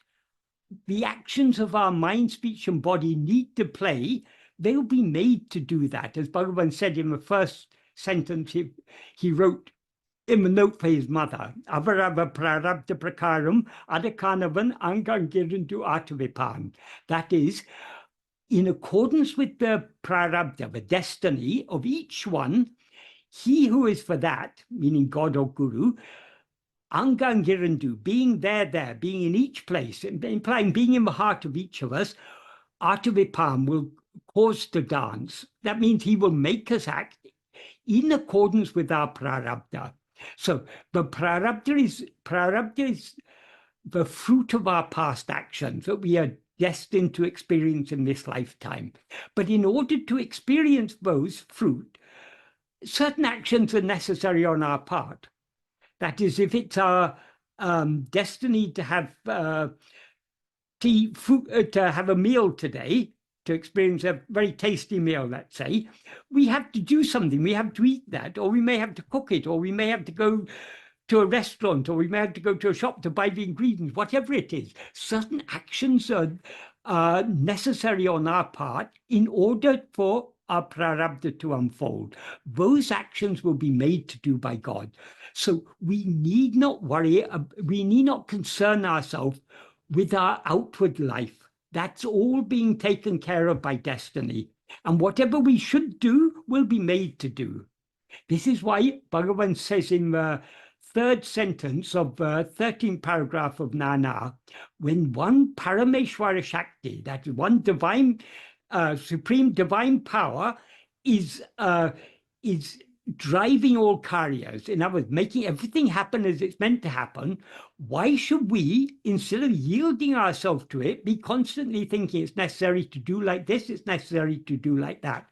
the actions of our mind, speech, and body need to play, they'll be made to do that. As Bhagavan said in the first sentence he wrote in the note for his mother, Avarava prarabdha prakaram adakanavan angangirindu atavipan. That is, in accordance with the prarabdha, the destiny of each one, he who is for that, meaning God or Guru, Angangirandu, being there, being in each place, implying being in the heart of each of us, Atma-vichara will cause to dance. That means he will make us act in accordance with our prarabdha. So the prarabdha is the fruit of our past actions that we are destined to experience in this lifetime. But in order to experience those fruit, certain actions are necessary on our part. That is, if it's our destiny to have to have a meal today, to experience a very tasty meal, let's say, we have to do something. We have to eat that, or we may have to cook it, or we may have to go to a restaurant, or we may have to go to a shop to buy the ingredients, whatever it is. Certain actions are necessary on our part in order for our prarabdha to unfold. Those actions will be made to do by God. So we need not worry, we need not concern ourselves with our outward life. That's all being taken care of by destiny. And whatever we should do will be made to do. This is why Bhagavan says in the third sentence of the 13th paragraph of Nana, when one Parameshwara Shakti, that is one divine, supreme divine power, is driving all carriers, in other words, making everything happen as it's meant to happen, why should we, instead of yielding ourselves to it, be constantly thinking it's necessary to do like this, it's necessary to do like that?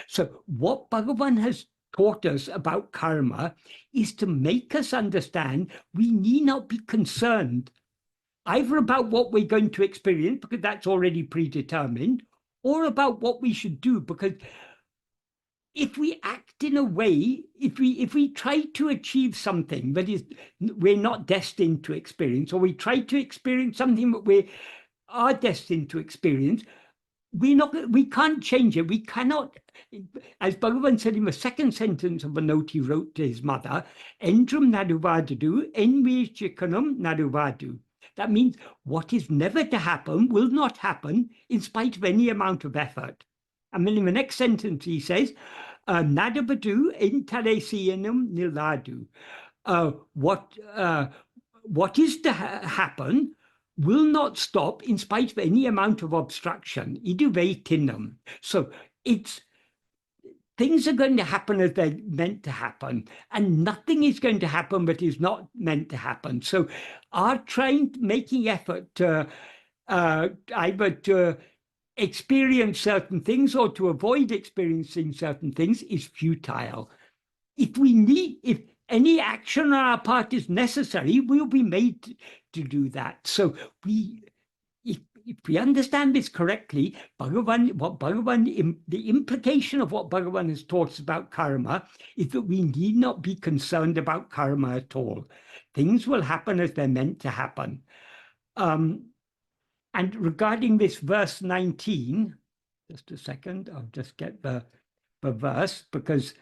So what Bhagavan has taught us about karma is to make us understand we need not be concerned either about what we're going to experience, because that's already predetermined, or about what we should do, because if we act in a way, if we try to achieve something that is we're not destined to experience, or we try to experience something that we are destined to experience, we can't change it. We cannot, as Bhagavan said in the second sentence of a note he wrote to his mother, Endrum naduvadu, envichikanum naduvadu. That means what is never to happen will not happen in spite of any amount of effort. And then in the next sentence he says, Nadabadu intalesianum niladu. What is to happen will not stop in spite of any amount of obstruction. Iduveitinam. So things are going to happen as they're meant to happen, and nothing is going to happen that is not meant to happen. So our making effort to either to experience certain things or to avoid experiencing certain things is futile. If any action on our part is necessary, we'll be made to do that. So if we understand this correctly, the implication of what Bhagavan has taught us about karma is that we need not be concerned about karma at all. Things will happen as they're meant to happen. And regarding this verse 19, just a second, I'll just get the verse, because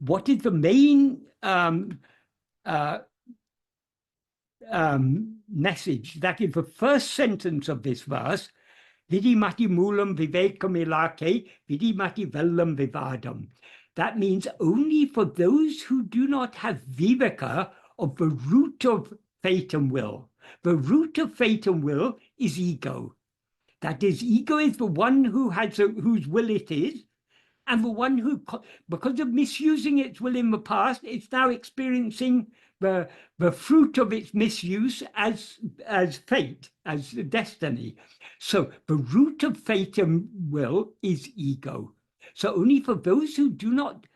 what is the main message? That is the first sentence of this verse, Vidimati moolam vivekam vidimati vellam vivadam. That means only for those who do not have viveka of the root of fate and will. The root of fate and will is ego. That is, ego is the one whose will it is, and the one who, because of misusing its will in the past, it's now experiencing the fruit of its misuse as fate, as destiny. So the root of fate and will is ego. So only for those who do not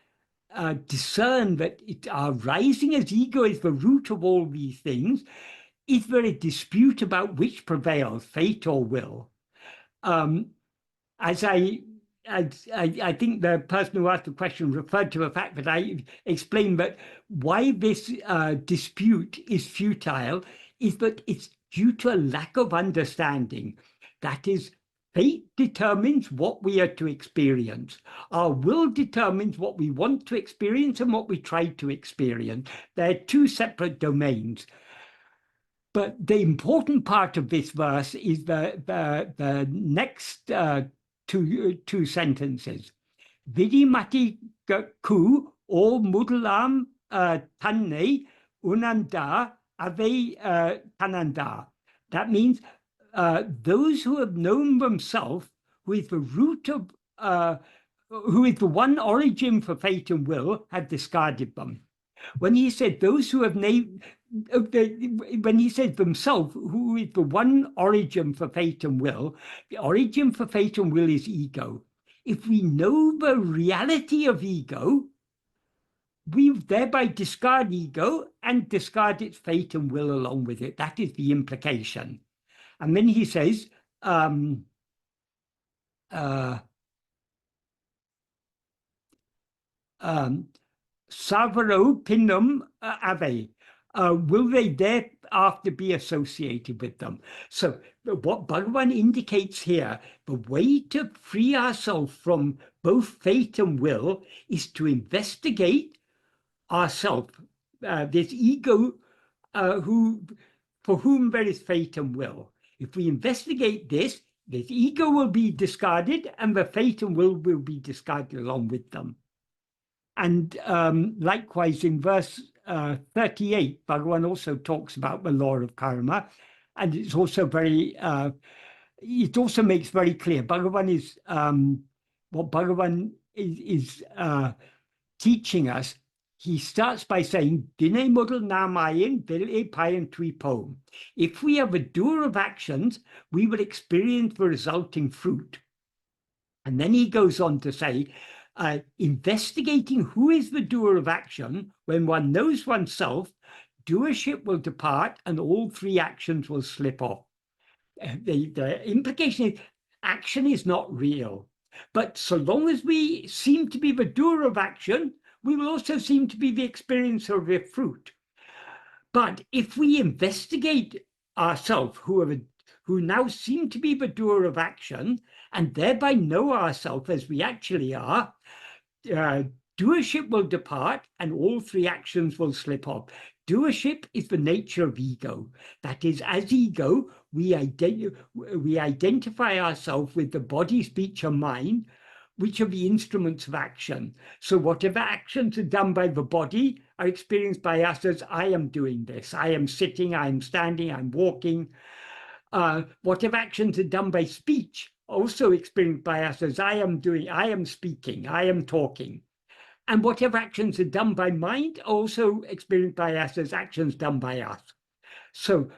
discern that our rising as ego is the root of all these things, is there a dispute about which prevails, fate or will? As I think the person who asked the question referred to the fact that I explained that why this dispute is futile is that it's due to a lack of understanding. That is, fate determines what we are to experience. Our will determines what we want to experience and what we try to experience. They're two separate domains. But the important part of this verse is the next two sentences. Vidimati ku o mudalam tanne unanda ave tananda. That means those who have known themselves, who is the root of, who is the one origin for fate and will, have discarded them. When he said those who have when he says themselves, who is the one origin for fate and will, the origin for fate and will is ego. If we know the reality of ego, we thereby discard ego and discard its fate and will along with it. That is the implication. And then he says, Savaro pinum ave. Will they thereafter be associated with them? So what Bhagavan indicates here, the way to free ourselves from both fate and will is to investigate ourselves, this ego for whom there is fate and will. If we investigate this ego will be discarded and the fate and will be discarded along with them. And likewise in verse 38, Bhagavan also talks about the law of karma, and it's also very, it also makes very clear, Bhagavan is what Bhagavan is teaching us, he starts by saying, Dine modal namayin vil e payan twipo. If we are the doer of actions, we will experience the resulting fruit. And then he goes on to say, investigating who is the doer of action, when one knows oneself, doership will depart and all three actions will slip off. The implication is action is not real. But so long as we seem to be the doer of action, we will also seem to be the experiencer of the fruit. But if we investigate ourselves, who now seem to be the doer of action, and thereby know ourselves as we actually are, doership will depart and all three actions will slip off. Doership is the nature of ego. That is, as ego, we identify ourselves with the body, speech, and mind, which are the instruments of action. So whatever actions are done by the body are experienced by us as I am doing this. I am sitting, I am standing, I'm walking. Whatever actions are done by speech, also experienced by us as I am doing, I am speaking, I am talking. And whatever actions are done by mind, also experienced by us as actions done by us. So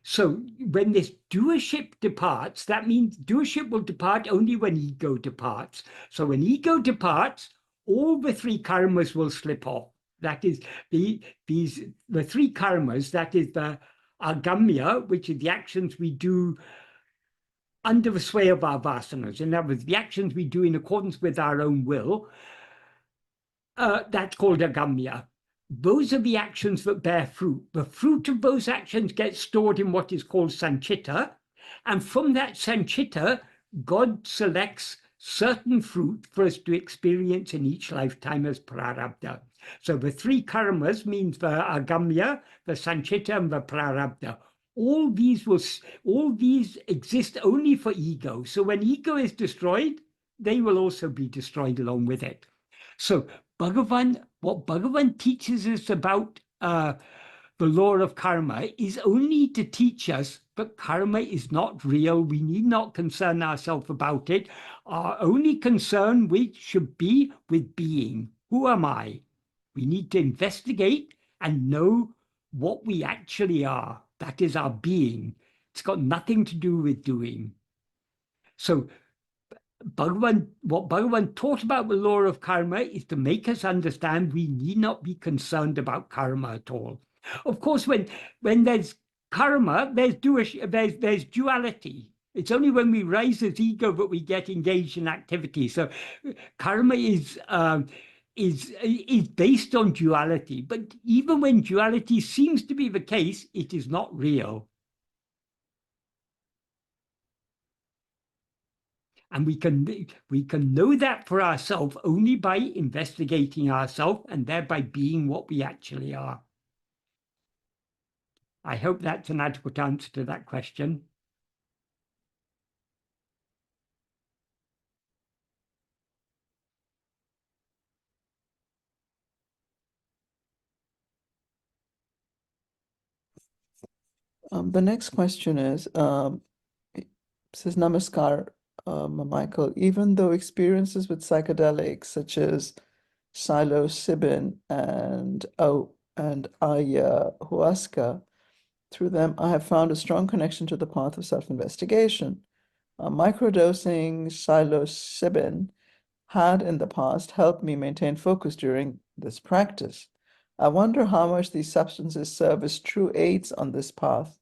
so when this doership departs, that means doership will depart only when ego departs. So when ego departs, all the three karmas will slip off. That is the three karmas, that is the agamya, which is the actions we do under the sway of our vasanas. In other words, the actions we do in accordance with our own will, that's called agamya. Those are the actions that bear fruit. The fruit of those actions gets stored in what is called sanchita. And from that sanchita, God selects certain fruit for us to experience in each lifetime as prarabdha. So the three karmas means the agamya, the sanchita, and the prarabdha. All these exist only for ego. So when ego is destroyed, they will also be destroyed along with it. So what Bhagavan teaches us about the law of karma is only to teach us that karma is not real. We need not concern ourselves about it. Our only concern should be with being. Who am I? We need to investigate and know what we actually are. That is our being. It's got nothing to do with doing. So what Bhagavan taught about the law of karma is to make us understand we need not be concerned about karma at all. Of course, when there's karma, there's duality. It's only when we rise as ego that we get engaged in activity. So karma is based on duality. But even when duality seems to be the case, it is not real. And we can know that for ourselves only by investigating ourselves and thereby being what we actually are. I hope that's an adequate answer to that question. The next question is, says Namaskar, Michael. Even though experiences with psychedelics such as psilocybin and ayahuasca, through them I have found a strong connection to the path of self-investigation. Microdosing psilocybin had in the past helped me maintain focus during this practice. I wonder how much these substances serve as true aids on this path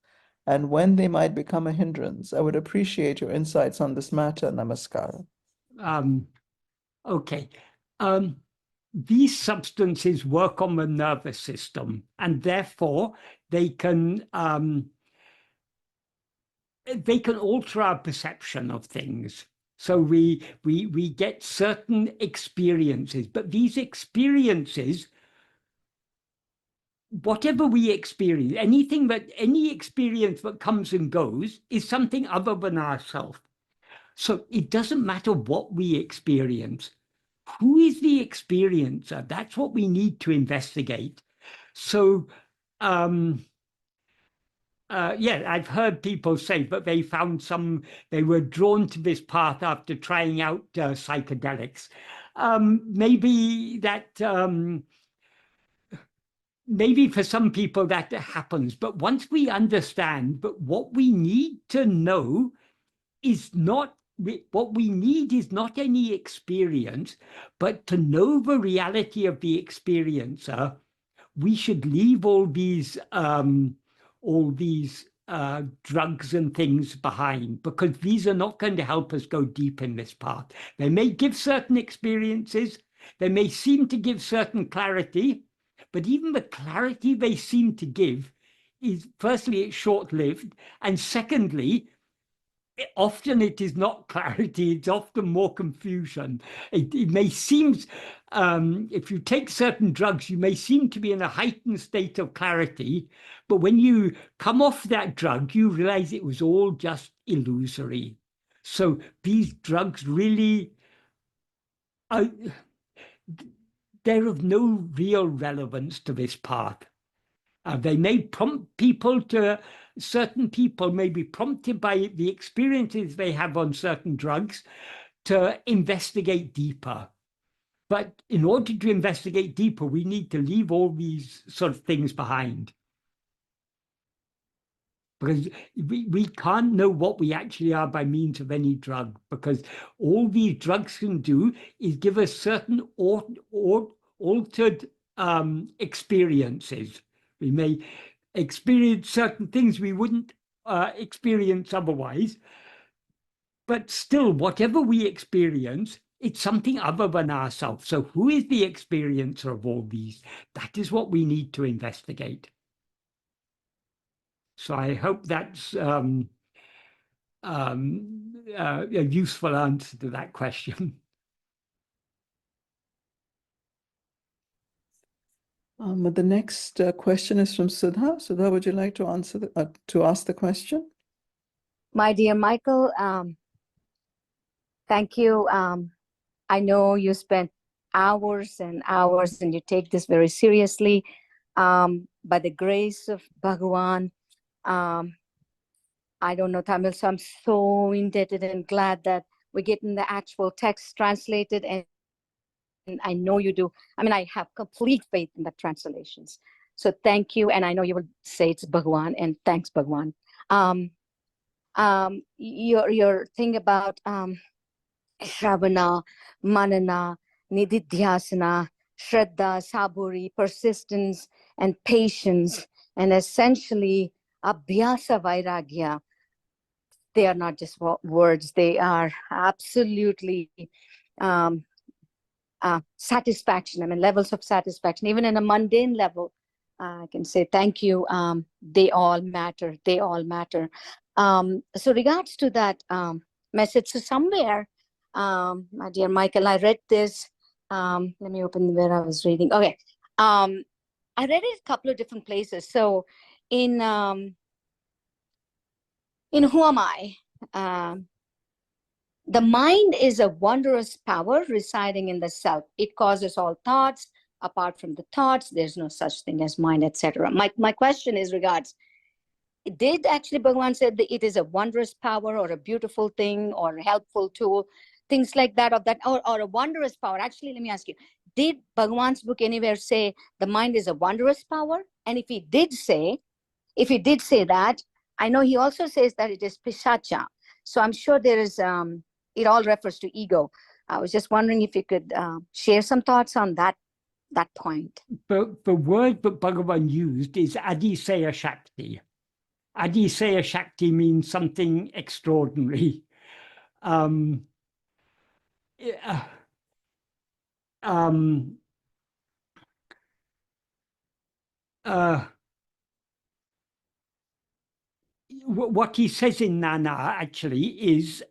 and when they might become a hindrance. I would appreciate your insights on this matter. Namaskar. Okay. These substances work on the nervous system, and therefore they can alter our perception of things. So we get certain experiences, but these experiences, whatever we experience, any experience that comes and goes is something other than ourselves. So it doesn't matter what we experience. Who is the experiencer? That's what we need to investigate. So Yeah, I've heard people say that they found they were drawn to this path after trying out psychedelics. Maybe that, maybe for some people that happens, but once we understand, but what we need to know is not, what we need is not any experience, but to know the reality of the experiencer. We should leave all these drugs and things behind, because these are not going to help us go deep in this path. They may give certain experiences, they may seem to give certain clarity, but even the clarity they seem to give is, firstly, it's short-lived, and secondly, often it is not clarity, it's often more confusion. It may seem, if you take certain drugs, you may seem to be in a heightened state of clarity, but when you come off that drug, you realize it was all just illusory. So these drugs really are, they're of no real relevance to this path. They may prompt people to, certain people may be prompted by the experiences they have on certain drugs to investigate deeper. But in order to investigate deeper, we need to leave all these sort of things behind. Because we can't know what we actually are by means of any drug, because all these drugs can do is give us certain altered experiences. We may experience certain things we wouldn't experience otherwise, but still, whatever we experience, it's something other than ourselves. So who is the experiencer of all these? That is what we need to investigate. So I hope that's a useful answer to that question. The next question is from Sudha. Sudha, would you like to answer to ask the question? My dear Michael, thank you. I know you spent hours and hours and you take this very seriously. By the grace of Bhagavan, I don't know Tamil, so I'm so indebted and glad that we're getting the actual text translated, and I know you do. I mean, I have complete faith in the translations. So thank you, and I know you will say it's Bhagavan, and thanks, Bhagavan. Your thing about Shravana, Manana, Nididhyasana, Shraddha, Saburi, persistence, and patience, and essentially Abhyasa Vairagya. They are not just words, they are absolutely satisfaction. I mean, levels of satisfaction, even in a mundane level. I can say thank you. They all matter. They all matter. So regards to that message, so somewhere, my dear Michael, I read this. Let me open where I was reading. Okay. I read it a couple of different places. So in Who Am I? The mind is a wondrous power residing in the self. It causes all thoughts. Apart from the thoughts, there's no such thing as mind, etc. My question is regards, did actually Bhagavan said that it is a wondrous power or a beautiful thing or a helpful tool, things like that, or a wondrous power? Actually, let me ask you, did Bhagavan's book anywhere say the mind is a wondrous power? And if he did say that, I know he also says that it is pisacha. So I'm sure there is, it all refers to ego. I was just wondering if you could share some thoughts on that point. The word that Bhagavan used is Adiseya Shakti. Adiseya Shakti means something extraordinary. What he says in Nana actually is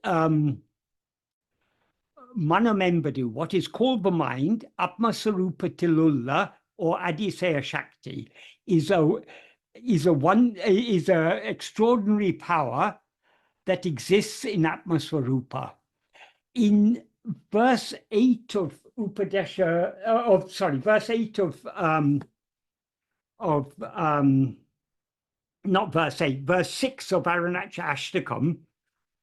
Manamembadu, what is called the mind, Atma-sarupa Tilulla, or Adiseya Shakti, is a extraordinary power that exists in Atma-swarupa. In verse 8 of Upadesha, verse 8 of not verse 8, verse 6 of Arunachal Ashtakam,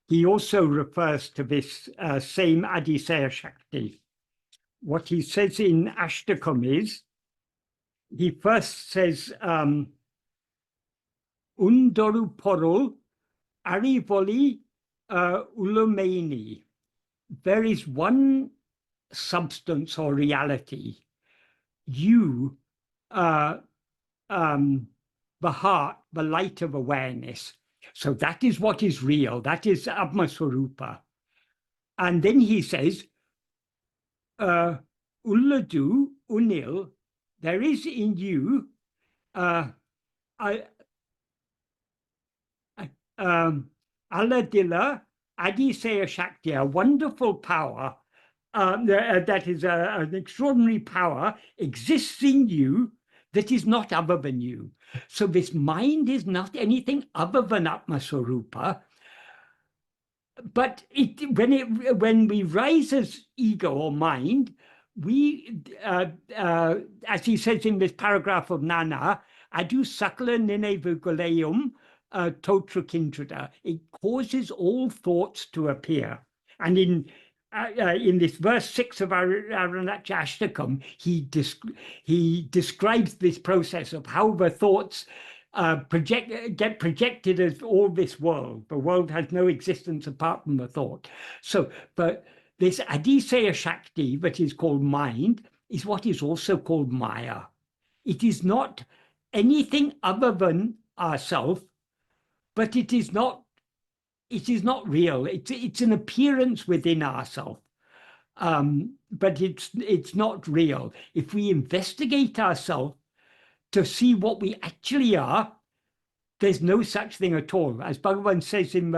he also refers to this same Adiseya Shakti. What he says in Ashtakam is, he first says, Undoru porul arivoli ulumeni. There is one substance or reality, you, the heart, the light of awareness. So that is what is real. That is Atma-swarupa. And then he says, Ulladu unil, there is in you Aladila Adiseya Shakti, a wonderful power, that is an extraordinary power, exists in you that is not other than you. So this mind is not anything other than Atma-swarupa. But when we rise as ego or mind, we, as he says in this paragraph of Nana, adu sakala ninevugulayum totrakintrada. It causes all thoughts to appear. And in this verse 6 of Arunachal Ashtakam, he describes this process of how the thoughts get projected as all this world. The world has no existence apart from the thought. So, but this Adiseya Shakti that is called mind is what is also called Maya. It is not anything other than ourself, but it is not real. It's an appearance within ourselves. But it's not real. If we investigate ourselves to see what we actually are, there's no such thing at all. As Bhagavan says in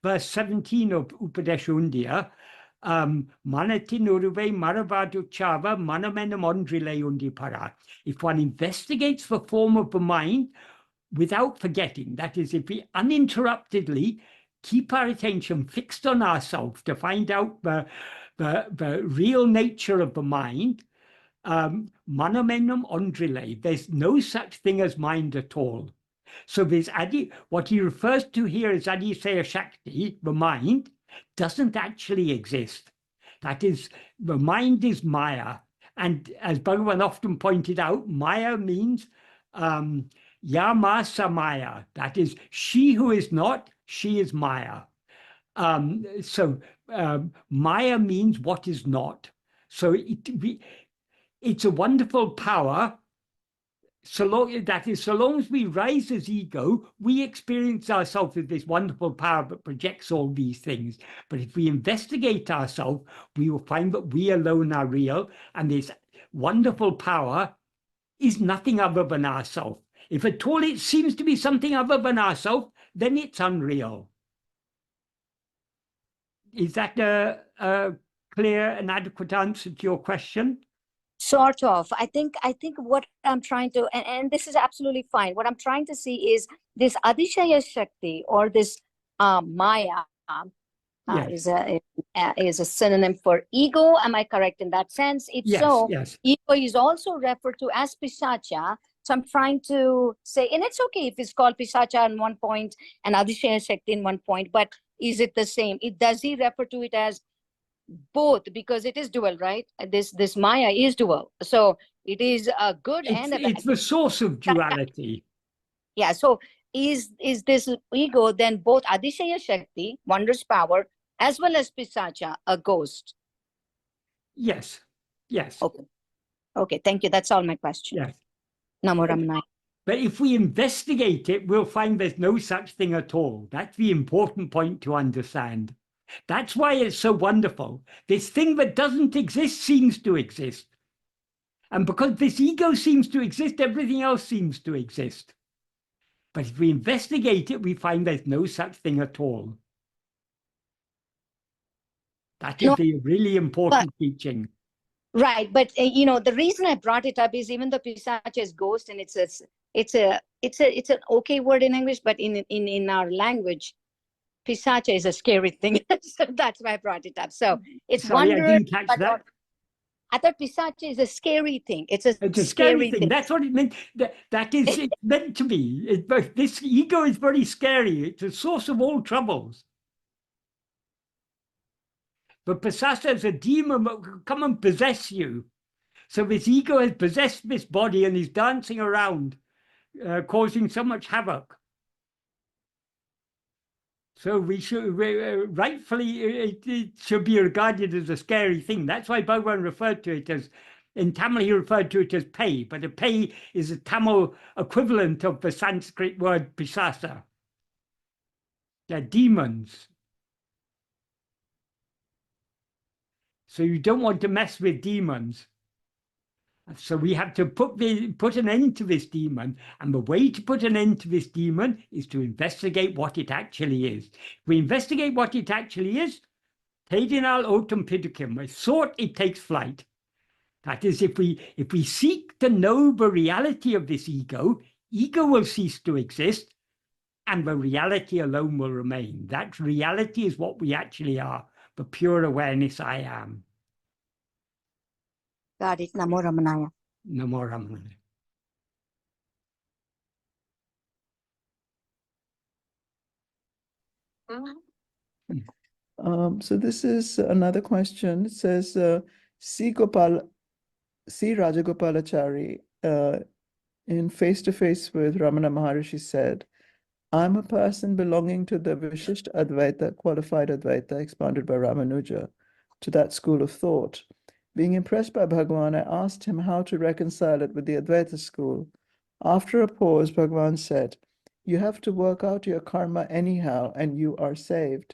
verse 17 of Upadesha Manatin uruve maravadu chava manamenam ondrile undi para. If one investigates the form of the mind without forgetting, that is, if we uninterruptedly keep our attention fixed on ourselves to find out the real nature of the mind, manamenam ondrile, there's no such thing as mind at all. So this what he refers to here as Adiseya Shakti, the mind, doesn't actually exist. That is, the mind is Maya. And as Bhagavan often pointed out, Maya means Yamasa Maya. That is, she who is not, she is Maya. Maya means what is not. So it's a wonderful power. So long as we rise as ego, we experience ourselves as this wonderful power that projects all these things. But if we investigate ourselves, we will find that we alone are real, and this wonderful power is nothing other than ourselves. If at all it seems to be something other than ourselves, then it's unreal. Is that a clear and adequate answer to your question? Sort of. I think what I'm trying to, and this is absolutely fine. What I'm trying to see is this Adishaya Shakti, or this Maya, Yes. is a synonym for ego. Am I correct in that sense? If Yes, so, yes. ego is also referred to as Pisacha. So I'm trying to say, and it's okay if it's called Pisacha in one point and Adishaya Shakti in one point, but is it the same? Does he refer to it as both, because it is dual, right? This Maya is dual, so it is a good and a bad. It's the source of duality. Yeah. So is this ego then both Adishaya Shakti, wondrous power, as well as Pisacha, a ghost? Yes. Yes. Okay. Thank you. That's all my question. Yes. Namo Ramana. But if we investigate it, we'll find there's no such thing at all. That's the important point to understand. That's why it's so wonderful. This thing that doesn't exist seems to exist. And because this ego seems to exist, everything else seems to exist. But if we investigate it, we find there's no such thing at all. That is the really important teaching. Right. But, the reason I brought it up is, even though Pisacha is ghost, and it's an okay word in English, but in our language, Pisacha is a scary thing. So that's why I brought it up. So it's Sorry, wondrous. I didn't catch that. I thought pisacha is a scary thing. It's a scary thing. That's what it meant. That is it's meant to be. This ego is very scary. It's a source of all troubles. But Pisasa is a demon that will come and possess you. So this ego has possessed this body and is dancing around, causing so much havoc. So we should, rightfully, it should be regarded as a scary thing. That's why Bhagavan referred to it as, in Tamil, he referred to it as pay, but a pay is a Tamil equivalent of the Sanskrit word pisasa. They're demons. So you don't want to mess with demons. So we have to put an end to this demon. And the way to put an end to this demon is to investigate what it actually is. If we investigate what it actually is, Tedinal autem pidicum, with thought it takes flight. That is, if we seek to know the reality of this ego, ego will cease to exist, and the reality alone will remain. That reality is what we actually are, the pure awareness I am. Got it. Namo Ramanaya. Namo Ramanaya. So this is another question. It says, C. Rajagopalachari, in Face-to-Face with Ramana Maharshi said, I'm a person belonging to the Vishisht Advaita, qualified Advaita, expounded by Ramanuja, to that school of thought. Being impressed by Bhagavan, I asked him how to reconcile it with the Advaita school. After a pause, Bhagavan said, you have to work out your karma anyhow, and you are saved.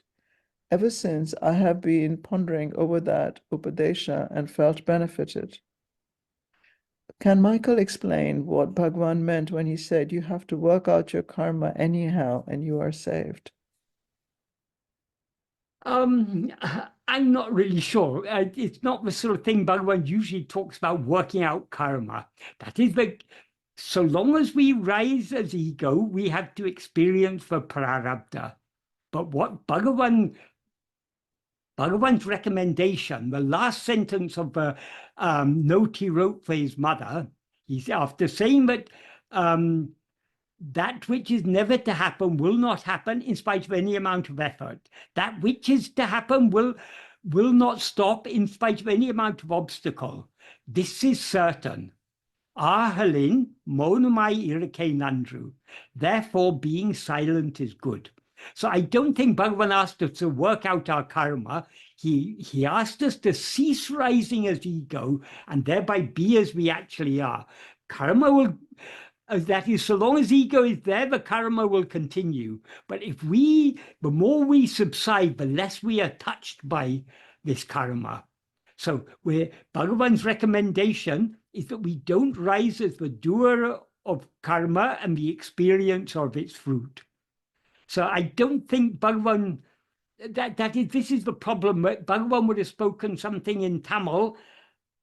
Ever since, I have been pondering over that Upadesha and felt benefited. Can Michael explain what Bhagavan meant when he said you have to work out your karma anyhow and you are saved? I'm not really sure. It's not the sort of thing Bhagavan usually talks about, working out karma. That is like, so long as we rise as ego, we have to experience the prarabdha. But what Bhagavan's recommendation, the last sentence of the note he wrote for his mother, he's after saying that that which is never to happen will not happen in spite of any amount of effort. That which is to happen will not stop in spite of any amount of obstacle. This is certain. Ahalin monumai irake nandru. Therefore, being silent is good. So I don't think Bhagavan asked us to work out our karma. He asked us to cease rising as ego and thereby be as we actually are. Karma will, that is, so long as ego is there, the karma will continue. But the more we subside, the less we are touched by this karma. So Bhagavan's recommendation is that we don't rise as the doer of karma and the experience of its fruit. So I don't think Bhagavan, this is the problem. Bhagavan would have spoken something in Tamil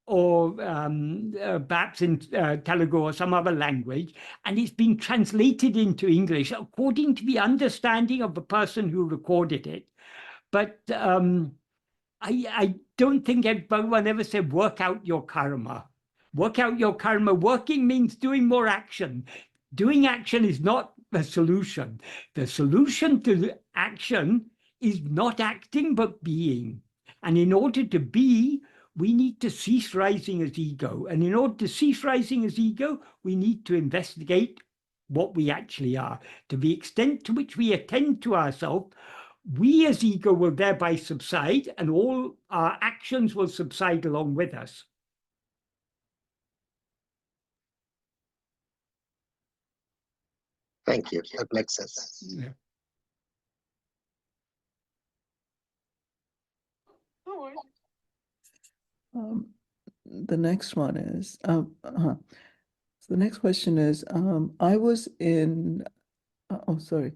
or perhaps in Telugu or some other language, and it's been translated into English according to the understanding of the person who recorded it. But I don't think Bhagavan ever said, work out your karma. Work out your karma. Working means doing more action. Doing action is not the solution. The solution to the action is not acting, but being. And in order to be, we need to cease rising as ego. And in order to cease rising as ego, we need to investigate what we actually are. To the extent to which we attend to ourselves, we as ego will thereby subside, and all our actions will subside along with us. Thank you. That makes sense. Yeah. The next one is, so the next question is, I was in Keval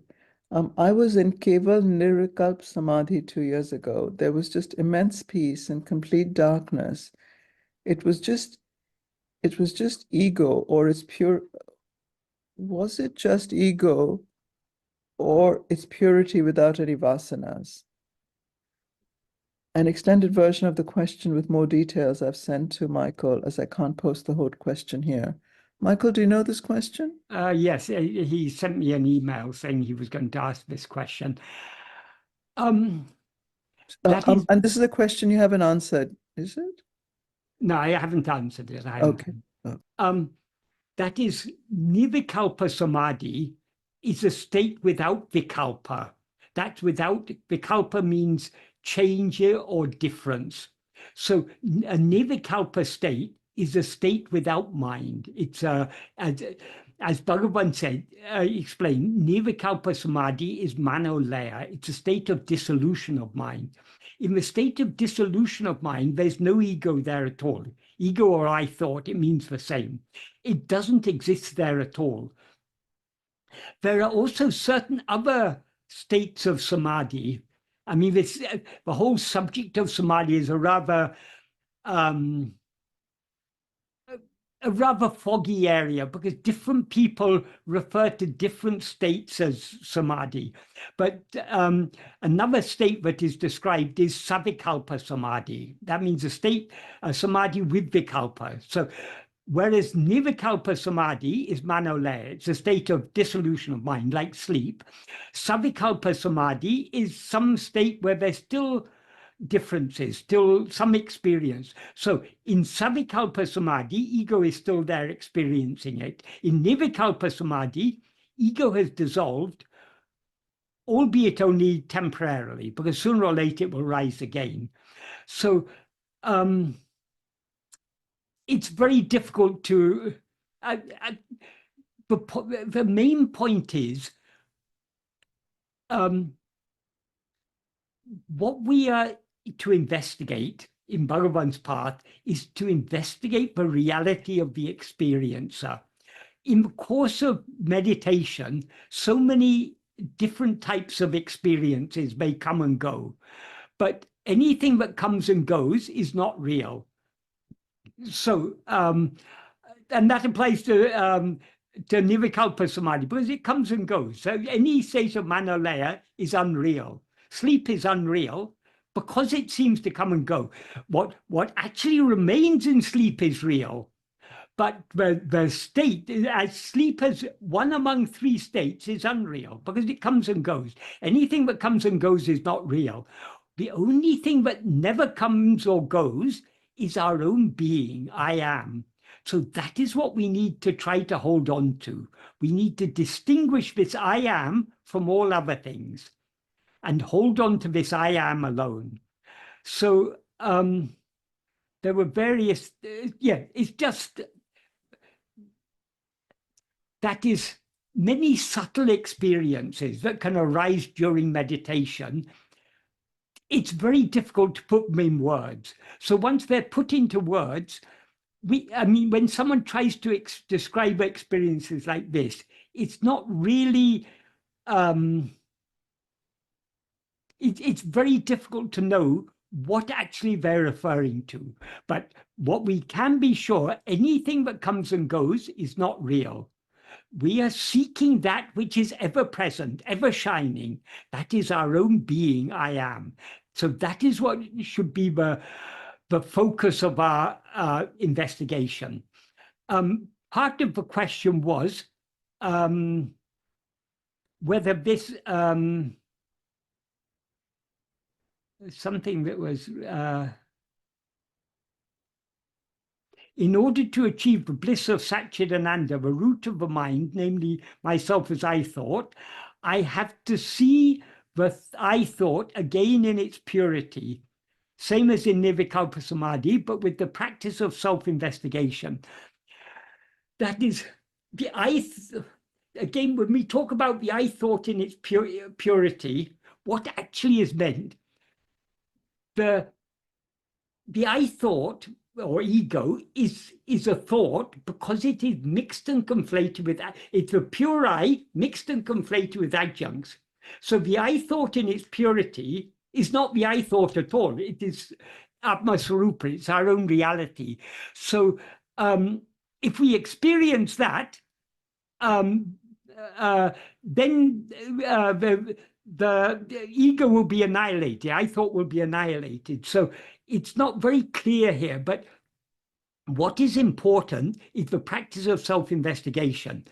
Nirvikalp Samadhi 2 years ago. There was just immense peace and complete darkness. It was just ego, or its pure. Was it just ego, or its purity without any vasanas? An extended version of the question with more details I've sent to Michael, as I can't post the whole question here. Michael, do you know this question? Yes, he sent me an email saying he was going to ask this question. And this is a question you haven't answered, is it? No, I haven't answered it. Okay. That is, nirvikalpa samadhi is a state without vikalpa. That without vikalpa means change or difference. So a nirvikalpa state is a state without mind. It's as Bhagavan said, explained, nirvikalpa samadhi is manolaya. It's a state of dissolution of mind. In the state of dissolution of mind, there's no ego there at all. Ego or I thought, it means the same. It doesn't exist there at all. There are also certain other states of samadhi. I mean, the whole subject of samadhi is a rather foggy area, because different people refer to different states as samadhi. But another state that is described is savikalpa samadhi. That means a state, samadhi with vikalpa. So whereas nirvikalpa samadhi is manolaya, it's a state of dissolution of mind, like sleep. Savikalpa samadhi is some state where there's still differences, still some experience. So in savikalpa samadhi, ego is still there experiencing it. In nirvikalpa samadhi, ego has dissolved, albeit only temporarily, because sooner or later it will rise again. So it's very difficult to... the main point is what we are to investigate in Bhagavan's path is to investigate the reality of the experiencer. In the course of meditation, so many different types of experiences may come and go, but anything that comes and goes is not real. So, and that applies to nirvikalpa samadhi, because it comes and goes. So any state of manolaya is unreal. Sleep is unreal because it seems to come and go. What actually remains in sleep is real. But the state, as sleep as one among three states, is unreal because it comes and goes. Anything that comes and goes is not real. The only thing that never comes or goes is our own being, I am. So that is what we need to try to hold on to. We need to distinguish this I am from all other things and hold on to this I am alone. So there were various, it's just, that is many subtle experiences that can arise during meditation. It's very difficult to put them in words. So once they're put into words, when someone tries to describe experiences like this, it's not really, it's very difficult to know what actually they're referring to. But what we can be sure, anything that comes and goes is not real. We are seeking that which is ever present, ever shining. That is our own being, I am. So that is what should be the focus of our investigation. Part of the question was whether this, something that was, in order to achieve the bliss of Satchidananda, the root of the mind, namely myself as I thought, I have to see the I thought again in its purity, same as in nirvikalpa samadhi, but with the practice of self-investigation. That is, the again, when we talk about the I thought in its purity, what actually is meant? The I thought, or ego, is a thought because it is mixed and conflated with, it's the pure I mixed and conflated with adjuncts. So the I thought in its purity is not the I thought at all. It is Atma-swarupa, it's our own reality. So if we experience that, then the ego will be annihilated. I thought will be annihilated. So it's not very clear here, but what is important is the practice of self-investigation.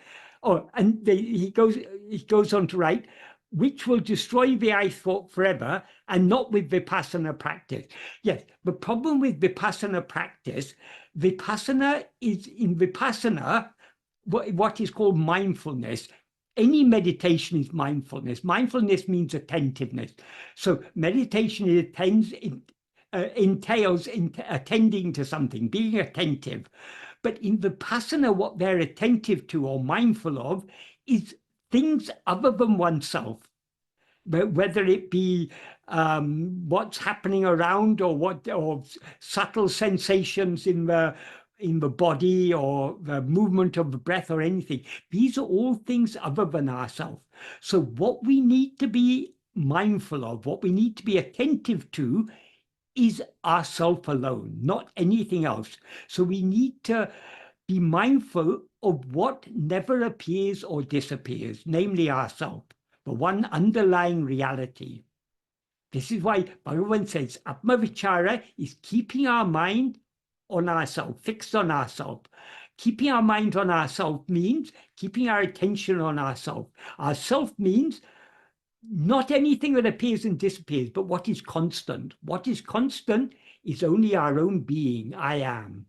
He goes on to write, which will destroy the I thought forever and not with Vipassana practice. Yes, the problem with Vipassana practice, Vipassana is in Vipassana, what is called mindfulness. Any meditation is mindfulness. Mindfulness means attentiveness. So meditation entails attending to something, being attentive. But in Vipassana, what they're attentive to or mindful of is things other than oneself, whether it be what's happening around or subtle sensations in the body or the movement of the breath or anything. These are all things other than ourselves. So what we need to be mindful of, what we need to be attentive to is ourself alone, not anything else. So we need to be mindful of what never appears or disappears, namely ourself, the one underlying reality. This is why Bhagavan says Atma-vichara is keeping our mind on ourself, fixed on ourself. Keeping our mind on ourself means keeping our attention on ourself. Ourself means not anything that appears and disappears, but what is constant. What is constant is only our own being, I am.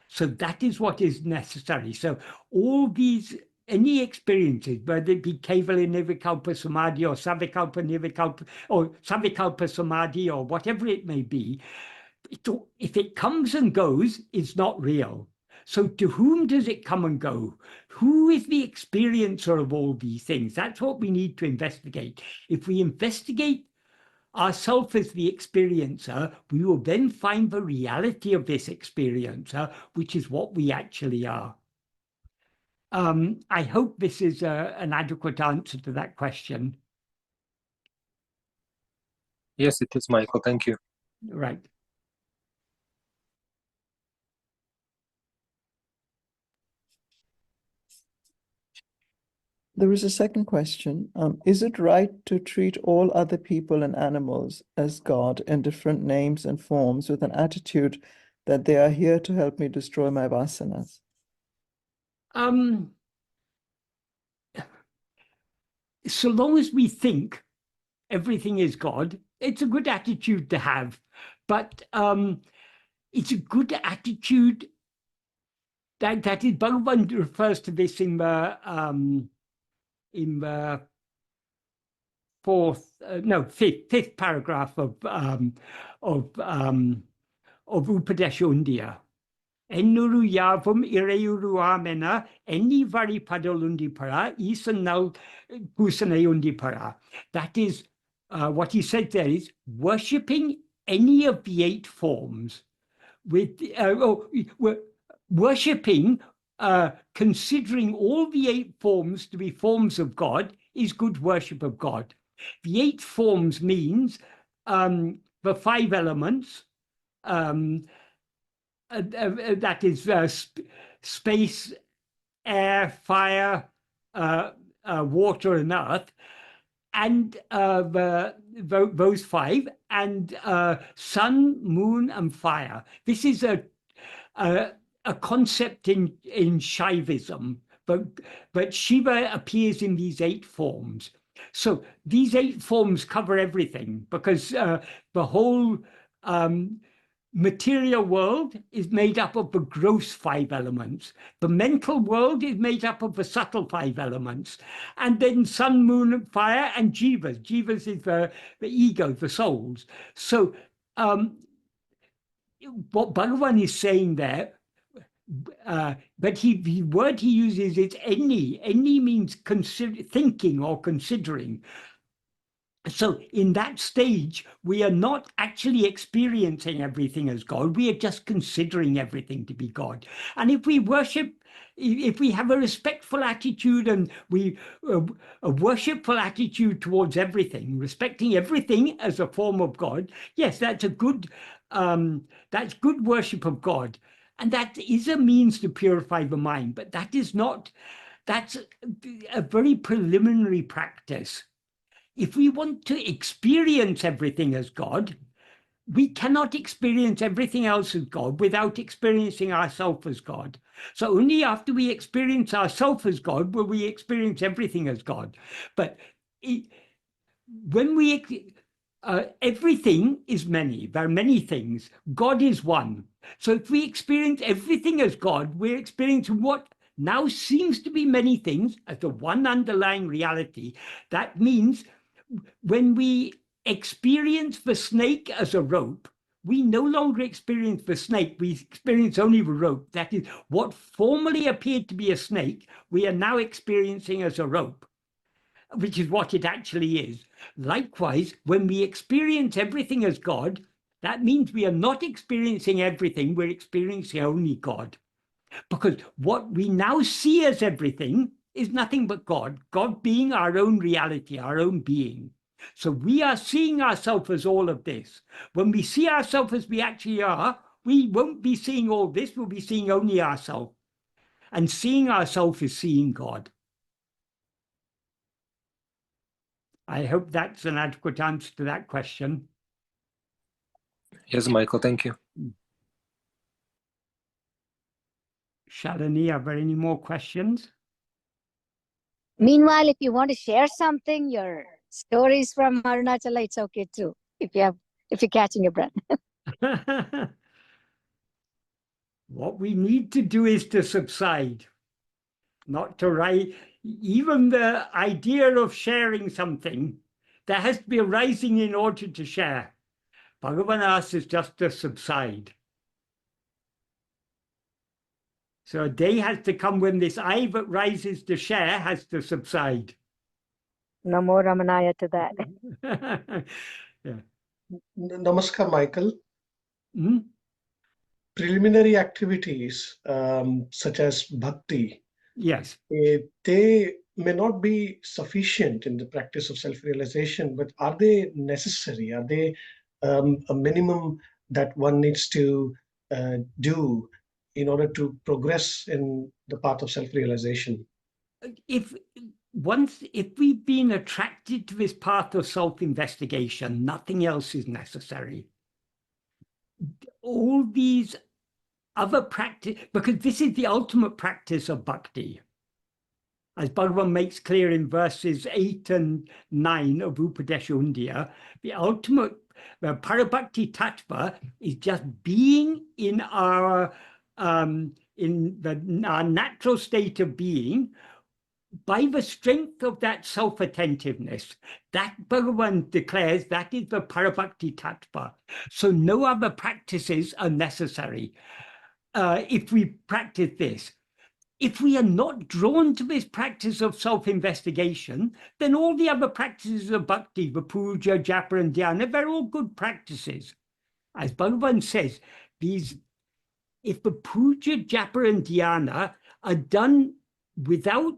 So that is what is necessary. So all these, any experiences, whether it be Kevala Nirvikalpa Samadhi or Savikalpa Nirvikalpa or Savikalpa Samadhi or whatever it may be, if it comes and goes, it's not real. So to whom does it come and go? Who is the experiencer of all these things? That's what we need to investigate. If we investigate ourself as the experiencer, we will then find the reality of this experiencer, which is what we actually are. I hope this is an adequate answer to that question. Yes, it is, Michael. Thank you. Right. There is a second question. Is it right to treat all other people and animals as God in different names and forms with an attitude that they are here to help me destroy my vasanas? So long as we think everything is God, it's a good attitude to have. But it's a good attitude that is, Bhagavan refers to this in the fifth paragraph of Upadesha Undiyya. Ennuru yavam ireyuru amena enni vari padalundi para isanal pusanayundi para. That is what he said there is worshipping any of the 8 forms with worshipping, considering all the 8 forms to be forms of God is good worship of God. The 8 forms means the 5 elements, that is space, air, fire, water, and earth, and those 5, and sun, moon, and fire. This is a concept in Shaivism, but Shiva appears in these 8 forms. So these 8 forms cover everything, because the whole material world is made up of the gross 5 elements. The mental world is made up of the subtle 5 elements. And then sun, moon, fire, and jivas. Jivas is the ego, the souls. So what Bhagavan is saying there, but the word he uses is any. Any means thinking or considering. So in that stage, we are not actually experiencing everything as God. We are just considering everything to be God. And if we worship, if we have a respectful attitude and a worshipful attitude towards everything, respecting everything as a form of God, yes, that's good worship of God. And that is a means to purify the mind, but that's a very preliminary practice. if we want to experience everything as God, we cannot experience everything else as God without experiencing ourselves as God. So only after we experience ourselves as God will we experience everything as God. But when we everything is many, there are many things. God is one. So if we experience everything as God, we're experiencing what now seems to be many things as the one underlying reality. That means when we experience the snake as a rope, we no longer experience the snake, we experience only the rope. That is, what formerly appeared to be a snake, we are now experiencing as a rope, which is what it actually is. Likewise, when we experience everything as God, that means we are not experiencing everything, we're experiencing only God. Because what we now see as everything is nothing but God, God being our own reality, our own being. So we are seeing ourselves as all of this. When we see ourselves as we actually are, we won't be seeing all this, we'll be seeing only ourselves. And seeing ourselves is seeing God. I hope that's an adequate answer to that question. Yes, Michael, thank you. Shalini, are there any more questions? Meanwhile, if you want to share something, your stories from Arunachala, it's okay too. If you're catching your breath. What we need to do is to subside, not to write. Even the idea of sharing something, there has to be a rising in order to share. Bhagavan asks us just to subside. So a day has to come when this I that rises to share has to subside. Namo Ramanaya to that. Yeah. Namaskar, Michael. Hmm? Preliminary activities such as bhakti, Yes. they may not be sufficient in the practice of self-realization, but are they necessary? Are they a minimum that one needs to do in order to progress in the path of self-realization? If we've been attracted to this path of self-investigation, nothing else is necessary. All these other practice, because this is the ultimate practice of bhakti. As Bhagavan makes clear in verses 8 and 9 of Upadesha Undiyar, the ultimate parabhakti tattva is just being in our natural state of being by the strength of that self-attentiveness. That Bhagavan declares that is the parabhakti tattva. So no other practices are necessary if we practice this. If we are not drawn to this practice of self-investigation, then all the other practices of bhakti, the puja, japa, and dhyana, they're all good practices. As Bhagavan says, if the puja, japa, and dhyana are done without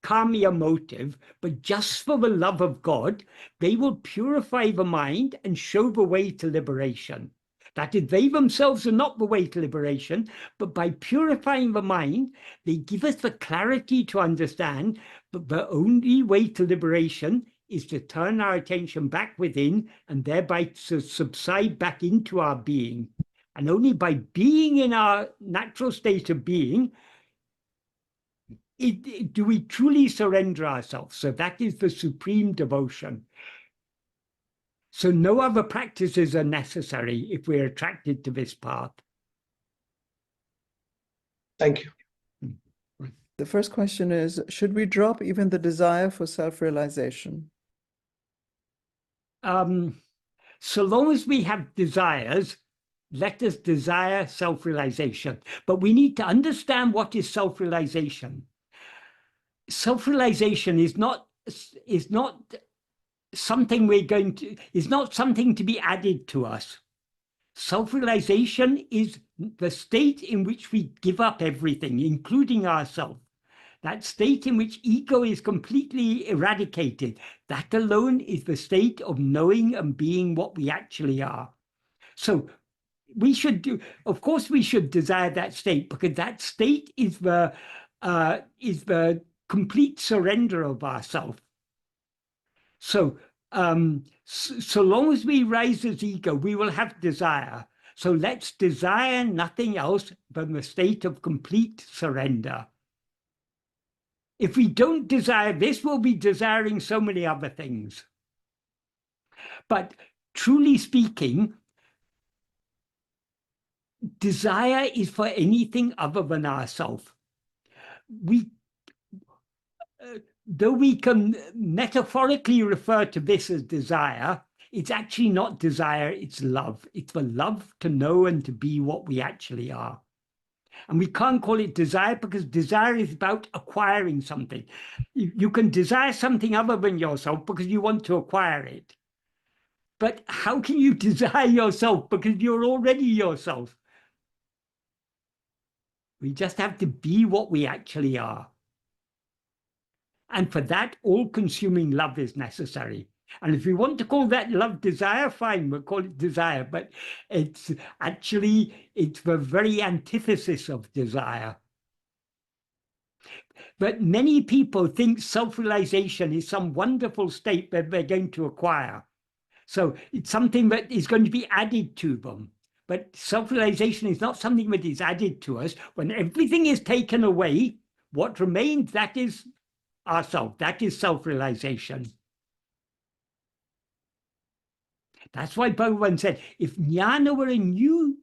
karmiya motive, but just for the love of God, they will purify the mind and show the way to liberation. That is, they themselves are not the way to liberation, but by purifying the mind, they give us the clarity to understand that the only way to liberation is to turn our attention back within and thereby to subside back into our being. And only by being in our natural state of being do we truly surrender ourselves. So that is the supreme devotion. So no other practices are necessary if we're attracted to this path. Thank you. The first question is, should we drop even the desire for self-realization? So long as we have desires, let us desire self-realization. But we need to understand what is self-realization. Self-realization is not something is not something to be added to us. Self-realization is the state in which we give up everything, including ourselves. That state in which ego is completely eradicated. That alone is the state of knowing and being what we actually are. So we should do, of course, we should desire that state, because that state is the complete surrender of ourself. So, so long as we rise as ego, we will have desire. So let's desire nothing else than the state of complete surrender. If we don't desire this, we'll be desiring so many other things. But truly speaking, desire is for anything other than ourself. Though we can metaphorically refer to this as desire, it's actually not desire, it's love. It's the love to know and to be what we actually are. And we can't call it desire because desire is about acquiring something. You can desire something other than yourself because you want to acquire it. But how can you desire yourself because you're already yourself? We just have to be what we actually are. And for that, all-consuming love is necessary. And if we want to call that love desire, fine, we'll call it desire. But it's actually, it's the very antithesis of desire. But many people think self-realization is some wonderful state that they're going to acquire. So it's something that is going to be added to them. But self-realization is not something that is added to us. When everything is taken away, what remains, that is ourself. That is self-realization. That's why Bhagavan said, if jnana were a new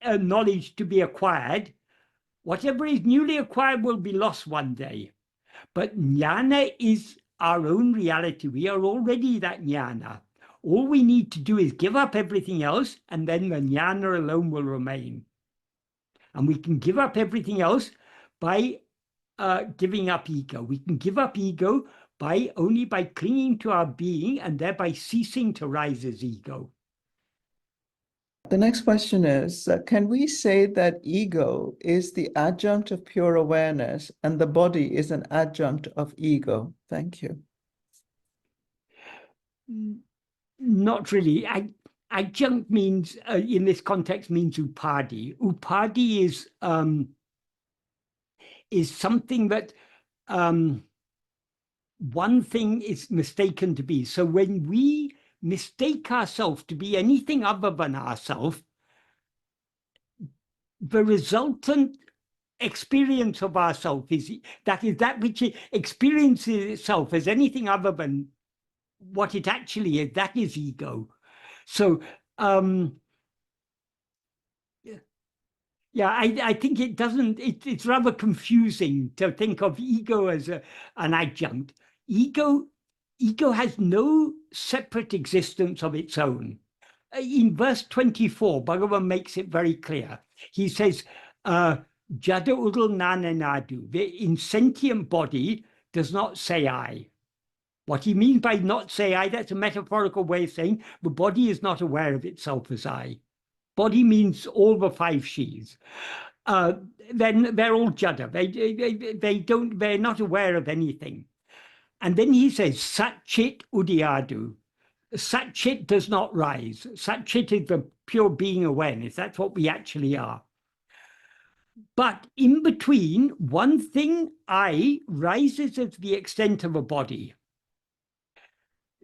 knowledge to be acquired, whatever is newly acquired will be lost one day. But jnana is our own reality. We are already that jnana. All we need to do is give up everything else, and then the jnana alone will remain. And we can give up everything else by giving up ego. We can give up ego only by clinging to our being and thereby ceasing to rise as ego. The next question is, can we say that ego is the adjunct of pure awareness and the body is an adjunct of ego? Thank you. Not really. Adjunct means, in this context, means upadi. Upadi is something that one thing is mistaken to be. So when we mistake ourselves to be anything other than ourselves, the resultant experience of ourself is that which experiences itself as anything other than what it actually is. That is ego. So yeah, I think it doesn't, it's rather confusing to think of ego as an adjunct. Ego has no separate existence of its own. In verse 24, Bhagavan makes it very clear. He says, Jada udal nananadu, the insentient body does not say I. What he means by not say I, that's a metaphorical way of saying the body is not aware of itself as I. Body means all the five she's. Then they're all jada. They're not aware of anything. And then he says, Sat-chit udiyadu. Sat-chit does not rise. Sat-chit is the pure being awareness. That's what we actually are. But in between, one thing, I, rises as the extent of a body.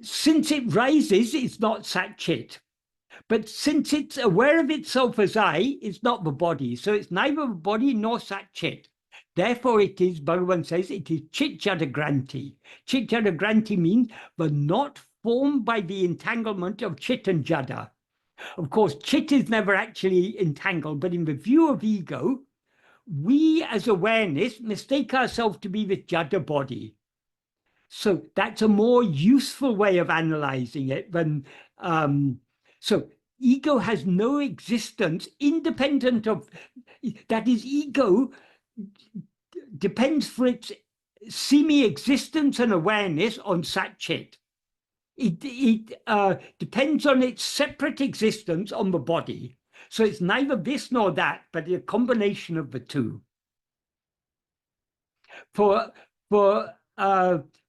Since it rises, it's not Sat-chit. But since it's aware of itself as I, it's not the body. So it's neither the body nor Sat-chit. Therefore it is, Bhagavan says, it is Chit-jada-granti. Chit-jada-granti means the not formed by the entanglement of Chit and Jada. Of course, Chit is never actually entangled, but in the view of ego, we as awareness mistake ourselves to be the Jada body. So that's a more useful way of analyzing it than, so ego has no existence independent of, that is, ego depends for its semi-existence and awareness on Sat-chit. It depends on its separate existence on the body. So it's neither this nor that, but a combination of the two. For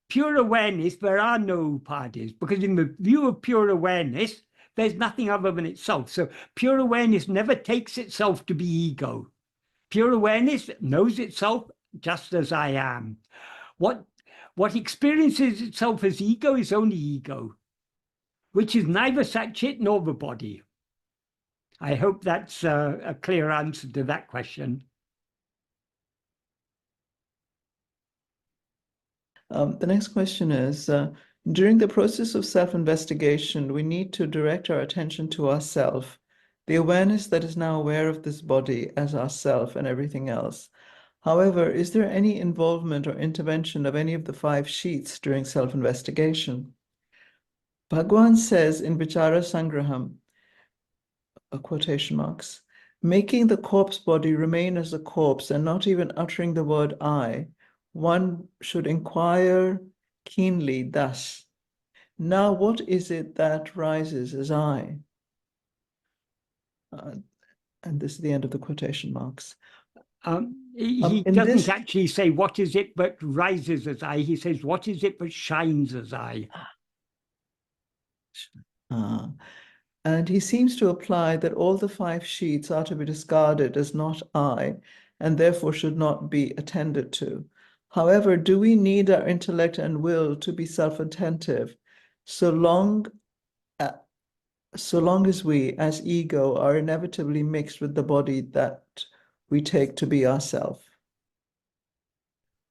pure awareness, there are no upadis, because in the view of pure awareness, there's nothing other than itself. So pure awareness never takes itself to be ego. Pure awareness knows itself just as I am. What What experiences itself as ego is only ego, which is neither Satchit nor the body. I hope that's a clear answer to that question. The next question is, during the process of self-investigation, we need to direct our attention to ourself, the awareness that is now aware of this body as ourself and everything else. However, is there any involvement or intervention of any of the 5 sheets during self-investigation? Bhagavan says in Vichara Sangraham, quotation marks, making the corpse body remain as a corpse and not even uttering the word I, one should inquire keenly thus, now what is it that rises as I? And this is the end of the quotation marks. He doesn't actually say what is it that rises as I. He says what is it that shines as I. And he seems to apply that all the 5 sheets are to be discarded as not I, and therefore should not be attended to. However, do we need our intellect and will to be self-attentive, so long as we, as ego, are inevitably mixed with the body that we take to be ourself?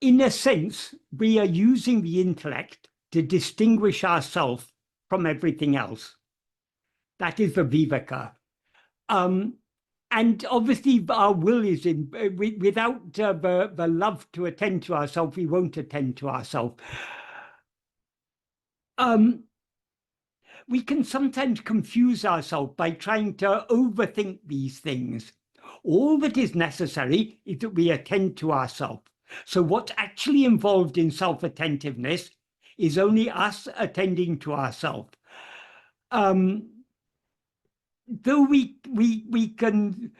In a sense, we are using the intellect to distinguish ourselves from everything else. That is the viveka. And obviously our will is in, without the love to attend to ourselves, we won't attend to ourselves. We can sometimes confuse ourselves by trying to overthink these things. All that is necessary is that we attend to ourselves. So what's actually involved in self-attentiveness is only us attending to ourselves. Though we can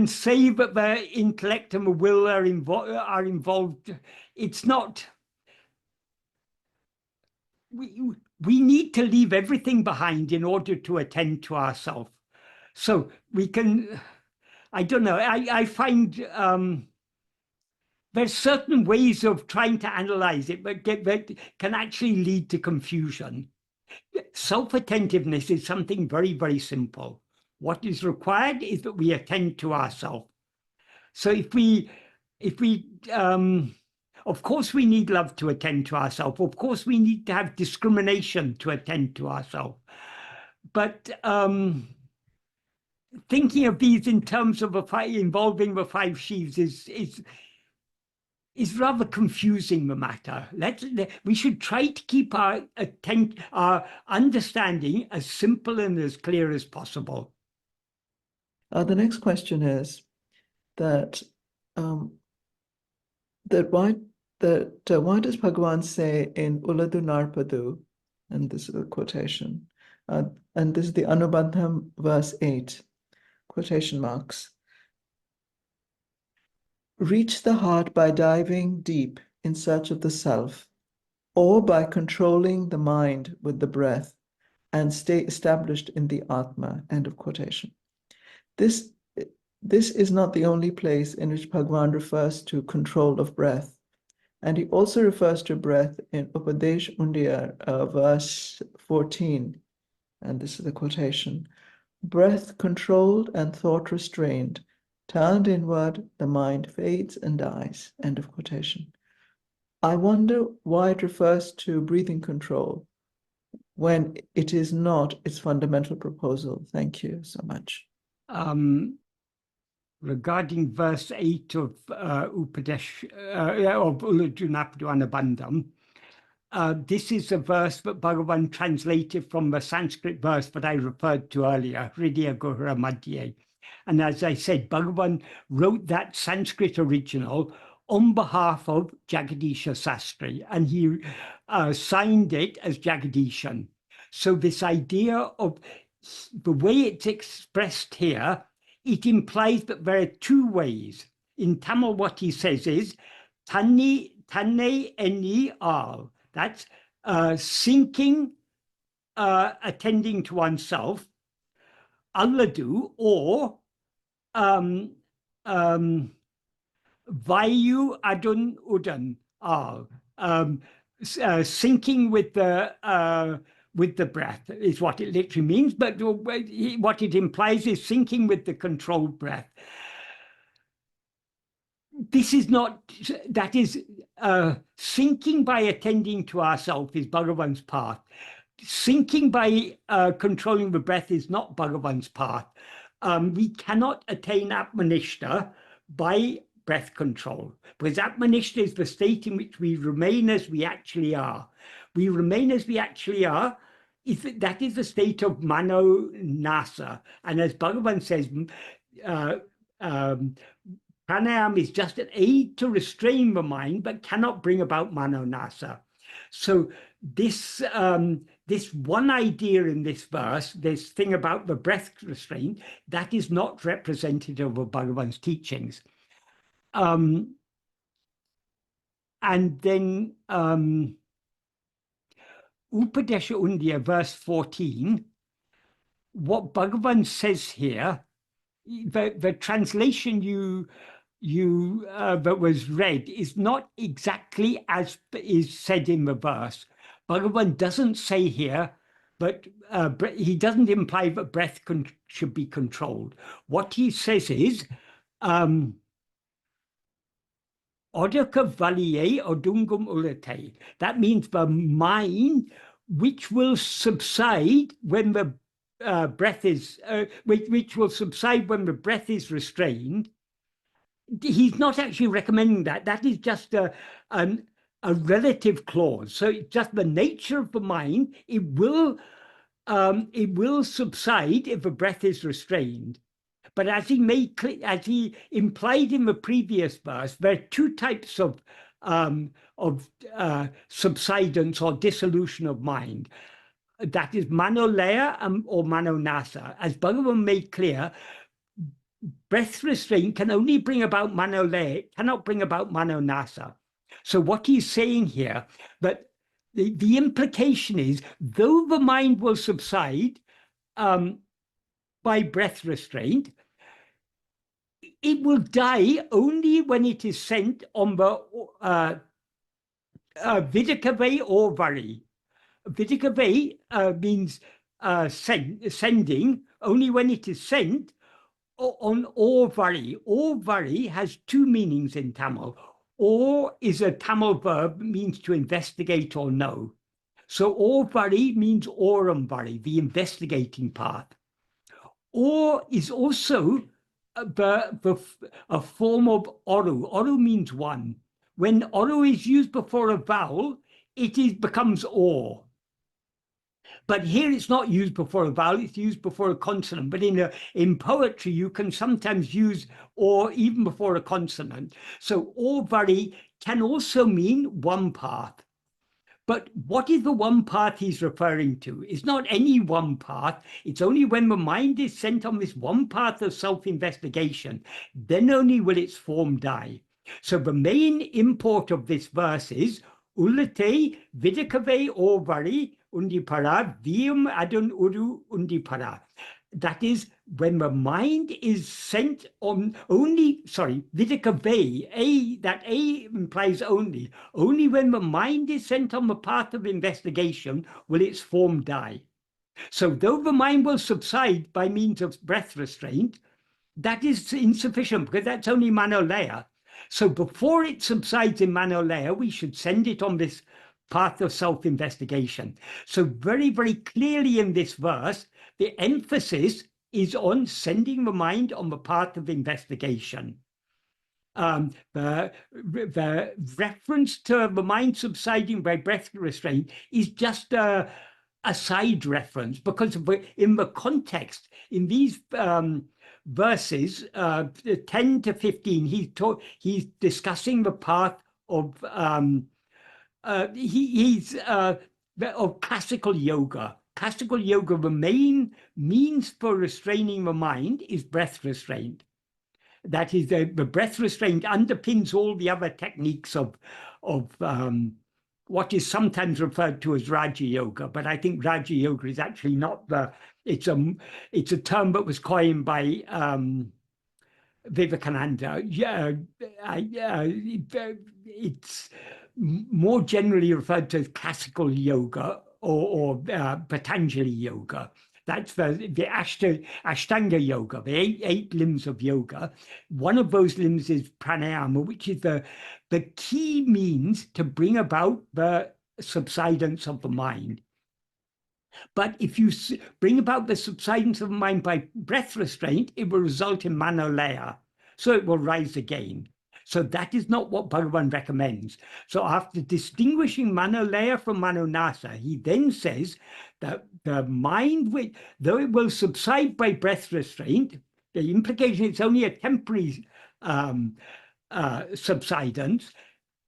say that the intellect and the will are involved, it's not. We need to leave everything behind in order to attend to ourselves. So we can, I don't know, I find there's certain ways of trying to analyze it, but that can actually lead to confusion. Self-attentiveness is something very, very simple. What is required is that we attend to ourselves. So if we of course we need love to attend to ourselves. Of course we need to have discrimination to attend to ourselves. But thinking of these in terms of involving the 5 sheaves is rather confusing the matter. We should try to keep our understanding as simple and as clear as possible. The next question is that why does Bhagavan say in Uladu Narpadu, and this is a quotation, and this is the Anubandham verse 8, quotation marks, reach the heart by diving deep in search of the self, or by controlling the mind with the breath, and stay established in the Atma, end of quotation. This is not the only place in which Bhagavan refers to control of breath, and he also refers to breath in Upadesh Undiyar, verse 14, and this is the quotation, breath controlled and thought restrained, turned inward, the mind fades and dies, end of quotation. I wonder why it refers to breathing control when it is not its fundamental proposal. Thank you so much. Regarding verse 8 of Upadesh, of Ulajunapadu Anubandham, this is a verse that Bhagavan translated from the Sanskrit verse that I referred to earlier, Hridaya Guhara Madhye. And as I said, Bhagavan wrote that Sanskrit original on behalf of Jagadisha Sastri, and he signed it as Jagadishan. So this idea of the way it's expressed here, it implies that there are 2 ways. In Tamil, what he says is, Tanne eni al. That's sinking, attending to oneself, alladu, or vayu adun udan al. syncing with the breath is what it literally means, but what it implies is syncing with the controlled breath. This is not, that is, syncing by attending to ourselves is Bhagavan's path. Syncing by controlling the breath is not Bhagavan's path. We cannot attain Atmanishta by breath control, because Atmanishta is the state in which we remain as we actually are. We remain as we actually are. That is the state of mano nasa. And as Bhagavan says, pranayam is just an aid to restrain the mind, but cannot bring about mano nasa. So this one idea in this verse, this thing about the breath restraint, that is not representative of Bhagavan's teachings. And then Upadesha Undya, verse 14, what Bhagavan says here, the translation that was read is not exactly as is said in the verse. Bhagavan doesn't say here, but he doesn't imply that breath should be controlled. What he says is, Odaka valiye odungum ulate. That means the mind which will subside when the breath is, which will subside when the breath is restrained. He's not actually recommending that. That is just a relative clause. So it's just the nature of the mind. It will subside if the breath is restrained. But as he implied in the previous verse, there are two types of subsidence or dissolution of mind. That is manolaya or manonasa. As Bhagavan made clear, breath restraint can only bring about manolaya, it cannot bring about manonasa. So what he's saying here, that the implication is, though the mind will subside by breath restraint, it will die only when it is sent on the vidikave or vari. Vidikave means sending, only when it is sent on or vari. Or vari has two meanings in Tamil. Or is a Tamil verb, means to investigate or know. So or vari means oram vari, the investigating part. Or is also a form of oru. Oru means one. When oru is used before a vowel, it becomes or. But here it's not used before a vowel, it's used before a consonant. But in poetry, you can sometimes use or even before a consonant. So or vari can also mean one path. But what is the one path he's referring to? It's not any one path. It's only when the mind is sent on this one path of self-investigation, then only will its form die. So the main import of this verse is Ullate vidikave or vari undipara vium adun uru undipara. That is, when the mind is sent on vidikave, that A implies only when the mind is sent on the path of investigation will its form die. So though the mind will subside by means of breath restraint, that is insufficient because that's only manolaya. So before it subsides in manolaya, we should send it on this path of self-investigation. So very, very clearly in this verse, the emphasis is on sending the mind on the path of investigation. The reference to the mind subsiding by breath restraint is just a side reference because in the context, in these verses 10 to 15, he's discussing the path of of classical yoga. Classical yoga, the main means for restraining the mind is breath restraint. That is, the breath restraint underpins all the other techniques of what is sometimes referred to as Raja Yoga, but I think Raja Yoga is actually not it's a term that was coined by Vivekananda. It's more generally referred to as classical yoga or Patanjali yoga. That's the Ashtanga yoga, the eight limbs of yoga. One of those limbs is pranayama, which is the key means to bring about the subsidence of the mind. But if you bring about the subsidence of the mind by breath restraint, it will result in manolaya. So it will rise again. So that is not what Bhagavan recommends. So after distinguishing manolaya from manonasa, he then says that the mind, though it will subside by breath restraint, the implication is only a temporary subsidence.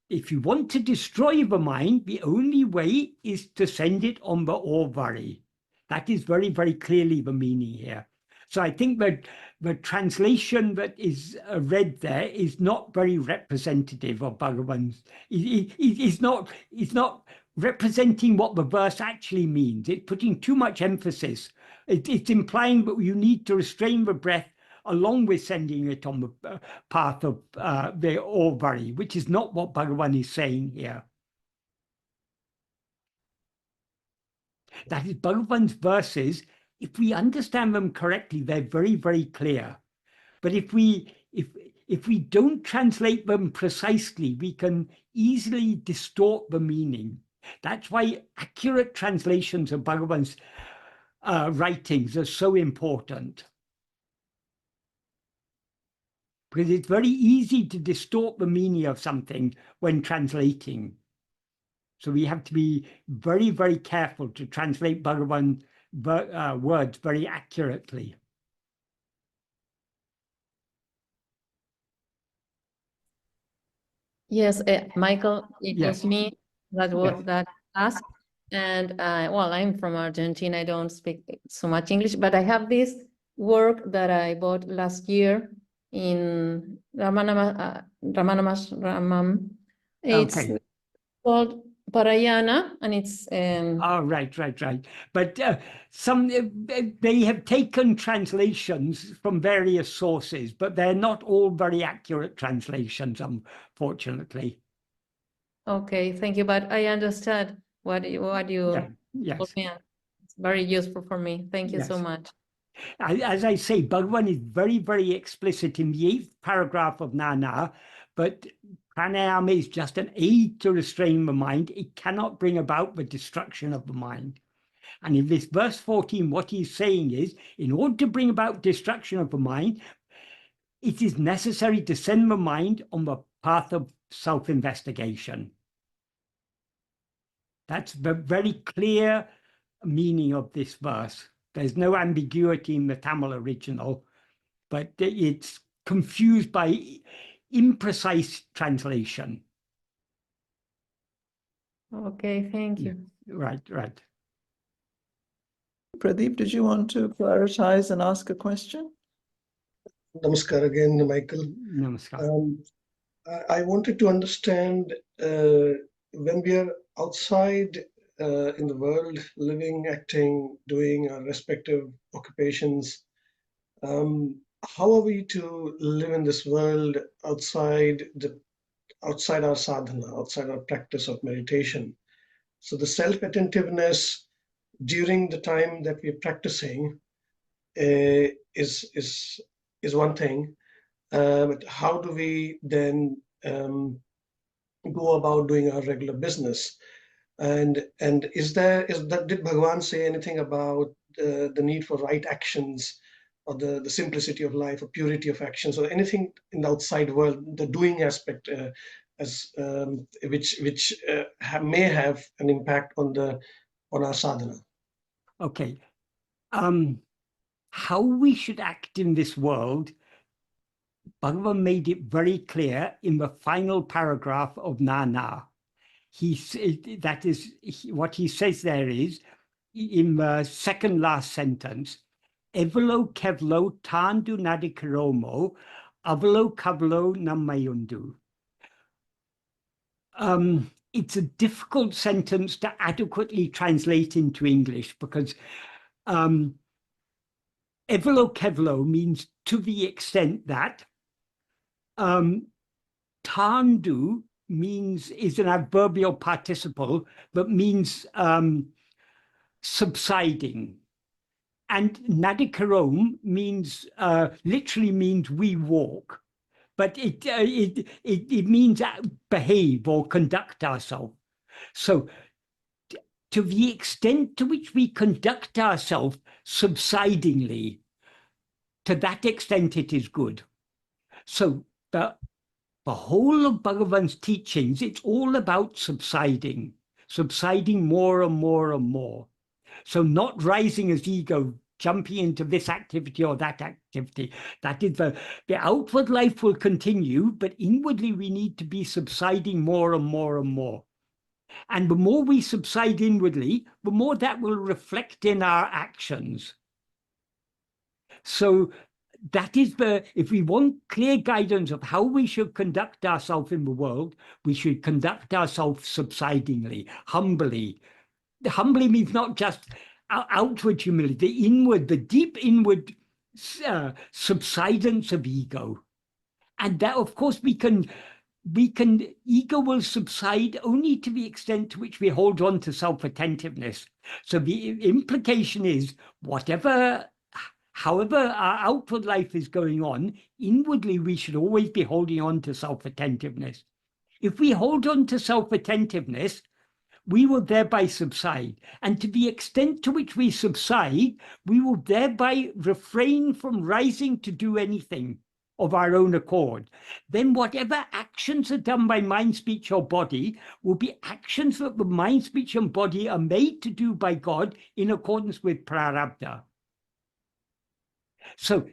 If you want to destroy the mind, the only way is to send it on the orvari. That is very, very clearly the meaning here. So I think that the translation that is read there is not very representative of Bhagavan's. It's not representing what the verse actually means. It's putting too much emphasis. It's implying that you need to restrain the breath along with sending it on the path of the orvari, which is not what Bhagavan is saying here. That is, Bhagavan's verses, if we understand them correctly, they're very, very clear. But if we don't translate them precisely, we can easily distort the meaning. That's why accurate translations of Bhagavan's writings are so important. Because it's very easy to distort the meaning of something when translating. So we have to be very, very careful to translate Bhagavan words very accurately. Yes, Michael, it Yes. was me that Yes. that asked. And well, I'm from Argentina. I don't speak so much English, but I have this work that I bought last year in Ramana. It's Okay. called Parayana, and it's Oh, right. But they have taken translations from various sources, but they're not all very accurate translations, unfortunately. okay. Thank you, but I understand what you Yeah. Yes. told me. It's very useful for me. Thank you so Yes. much. As I say, Bhagavan is very, very explicit in the 8th paragraph of Nana, but pranayama is just an aid to restrain the mind. It cannot bring about the destruction of the mind. And in this verse 14, what he's saying is, in order to bring about destruction of the mind, it is necessary to send the mind on the path of self-investigation. That's the very clear meaning of this verse. There's no ambiguity in the Tamil original, but it's confused by imprecise translation. Okay, thank you. Right. Pradeep, did you want to prioritize and ask a question? Namaskar again, Michael. Namaskar. I wanted to understand when we are outside in the world, living, acting, doing our respective occupations, how are we to live in this world outside our sadhana, outside our practice of meditation? So the self-attentiveness during the time that we're practicing is one thing, but how do we then go about doing our regular business? And did Bhagavan say anything about the need for right actions, or the simplicity of life, or purity of actions, or anything in the outside world, the doing aspect, which may have an impact on our sadhana? Okay. How we should act in this world, Bhagavan made it very clear in the final paragraph of Nana. What he says there is, in the second last sentence, Evalo kevlo tandu nadikaromo, avalo kavlo namayundu. It's a difficult sentence to adequately translate into English because Evalo kevlo means to the extent that, Tandu is an adverbial participle, but means subsiding. And Nadikarom literally means we walk, but it means behave or conduct ourselves. So to the extent to which we conduct ourselves subsidingly, to that extent it is good. So the whole of Bhagavan's teachings, it's all about subsiding more and more and more. So not rising as ego, jumping into this activity or that activity. That is the outward life will continue, but inwardly we need to be subsiding more and more and more. And the more we subside inwardly, the more that will reflect in our actions. So that is if we want clear guidance of how we should conduct ourselves in the world, we should conduct ourselves subsidingly, humbly. Humbly means not just outward humility, the inward, the deep inward subsidence of ego. And that, of course, ego will subside only to the extent to which we hold on to self-attentiveness. So the implication is however our outward life is going on, inwardly we should always be holding on to self-attentiveness. If we hold on to self-attentiveness, we will thereby subside. And to the extent to which we subside, we will thereby refrain from rising to do anything of our own accord. Then whatever actions are done by mind, speech, or body will be actions that the mind, speech, and body are made to do by God in accordance with prarabdha. So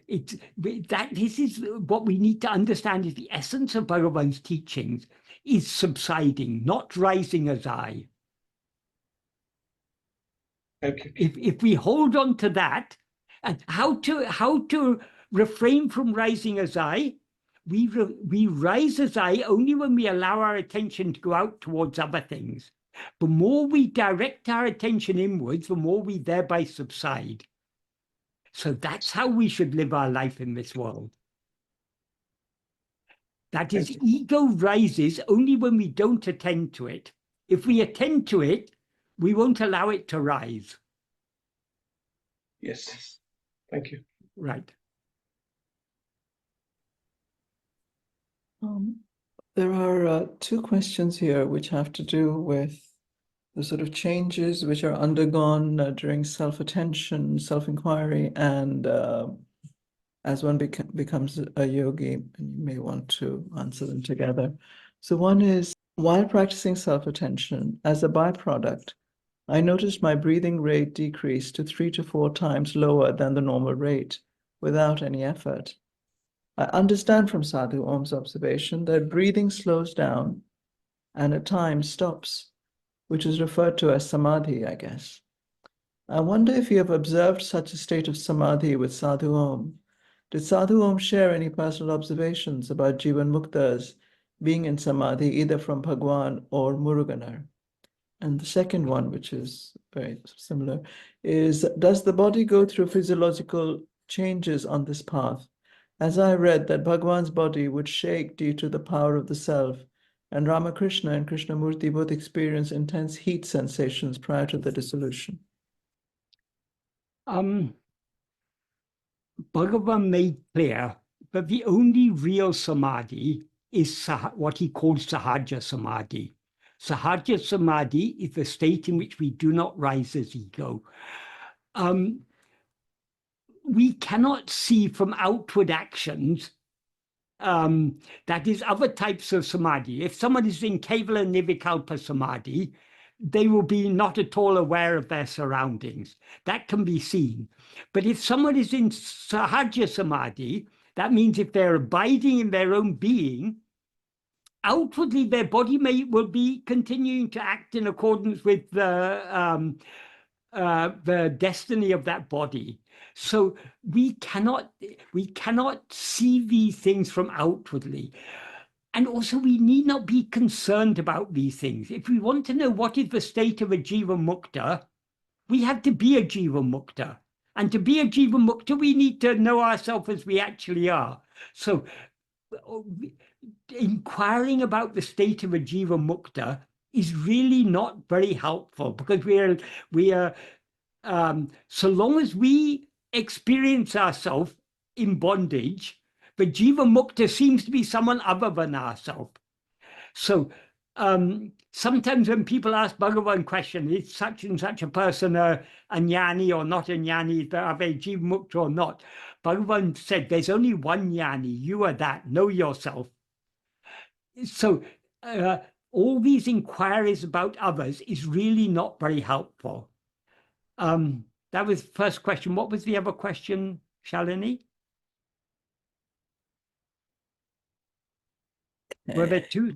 this is what we need to understand is the essence of Bhagavan's teachings is subsiding, not rising as I. Okay. If we hold on to that, and how to refrain from rising as I, we rise as I only when we allow our attention to go out towards other things. The more we direct our attention inwards, the more we thereby subside. So that's how we should live our life in this world. That is, ego rises only when we don't attend to it. If we attend to it, we won't allow it to rise. Yes. Thank you. Right. There are two questions here which have to do with the sort of changes which are undergone during self-attention, self-inquiry, and as one becomes a yogi, and you may want to answer them together. So one is, while practicing self-attention, as a byproduct, I noticed my breathing rate decreased to 3 to 4 times lower than the normal rate without any effort. I understand from Sadhu Om's observation that breathing slows down and at times stops, which is referred to as samadhi, I guess. I wonder if you have observed such a state of samadhi with Sadhu Om. Did Sadhu Om share any personal observations about Jivan Muktas being in samadhi, either from Bhagavan or Muruganar? And the second one, which is very similar, is, does the body go through physiological changes on this path? As I read that Bhagavan's body would shake due to the power of the self, and Ramakrishna and Krishnamurti both experience intense heat sensations prior to the dissolution. Bhagavan made clear that the only real samadhi is what he calls sahaja samadhi. Sahaja samadhi is the state in which we do not rise as ego. We cannot see from outward actions, that is other types of samadhi. If someone is in Kevala Nivikalpa samadhi, they will be not at all aware of their surroundings. That can be seen. But if someone is in sahaja samadhi, that means if they're abiding in their own being, outwardly their body will be continuing to act in accordance with the destiny of that body. So we cannot see these things from outwardly. And also we need not be concerned about these things. If we want to know what is the state of a Jiva Mukta, we have to be a Jiva Mukta. And to be a Jiva Mukta, we need to know ourselves as we actually are. So inquiring about the state of a jiva mukta is really not very helpful, because we are so long as we experience ourselves in bondage, the jiva mukta seems to be someone other than ourselves. So sometimes when people ask Bhagavan question, is such and such a person a jnani or not a jnani, are they jiva mukta or not? Bhagavan said, there's only one jnani, you are that, know yourself. So all these inquiries about others is really not very helpful. That was the first question. What was the other question, Shalini? Were there two?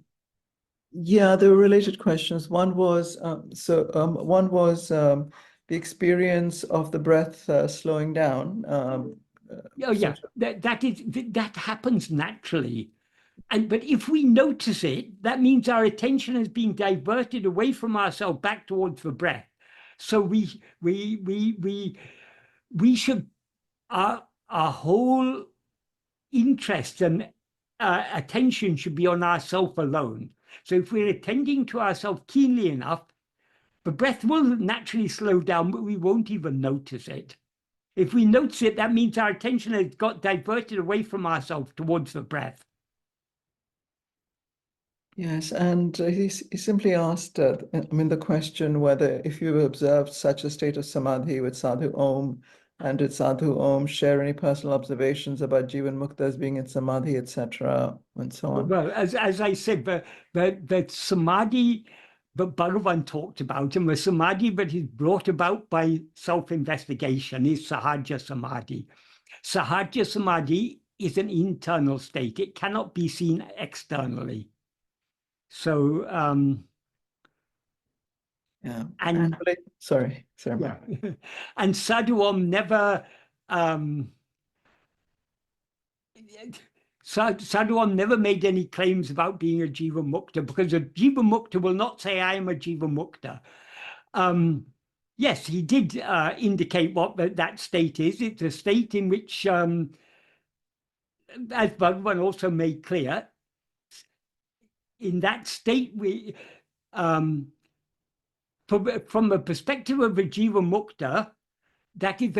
Yeah, there were related questions. One was the experience of the breath slowing down. Oh yeah, that happens naturally. But if we notice it, that means our attention has been diverted away from ourselves back towards the breath. So we should, our whole interest and attention should be on ourself alone. So if we're attending to ourselves keenly enough, the breath will naturally slow down, but we won't even notice it. If we notice it, that means our attention has got diverted away from ourselves towards the breath. Yes, and he simply asked, the question whether if you observed such a state of samadhi with Sadhu Om, and did Sadhu Om share any personal observations about Jivan Muktas being in samadhi, etc., and so on. Well, as I said, the samadhi that Bhagavan talked about, and the samadhi that is brought about by self-investigation, is sahaja samadhi. Sahaja samadhi is an internal state. It cannot be seen externally. So, yeah. And sorry. Yeah. And Sadhu Om never, Sadhu Om never made any claims about being a Jiva Mukta, because a Jiva Mukta will not say, I am a Jiva Mukta. Yes, he did indicate what that state is. It's a state in which, as Bhagavan also made clear, in that state, we, from the perspective of a Jiva Mukta, that is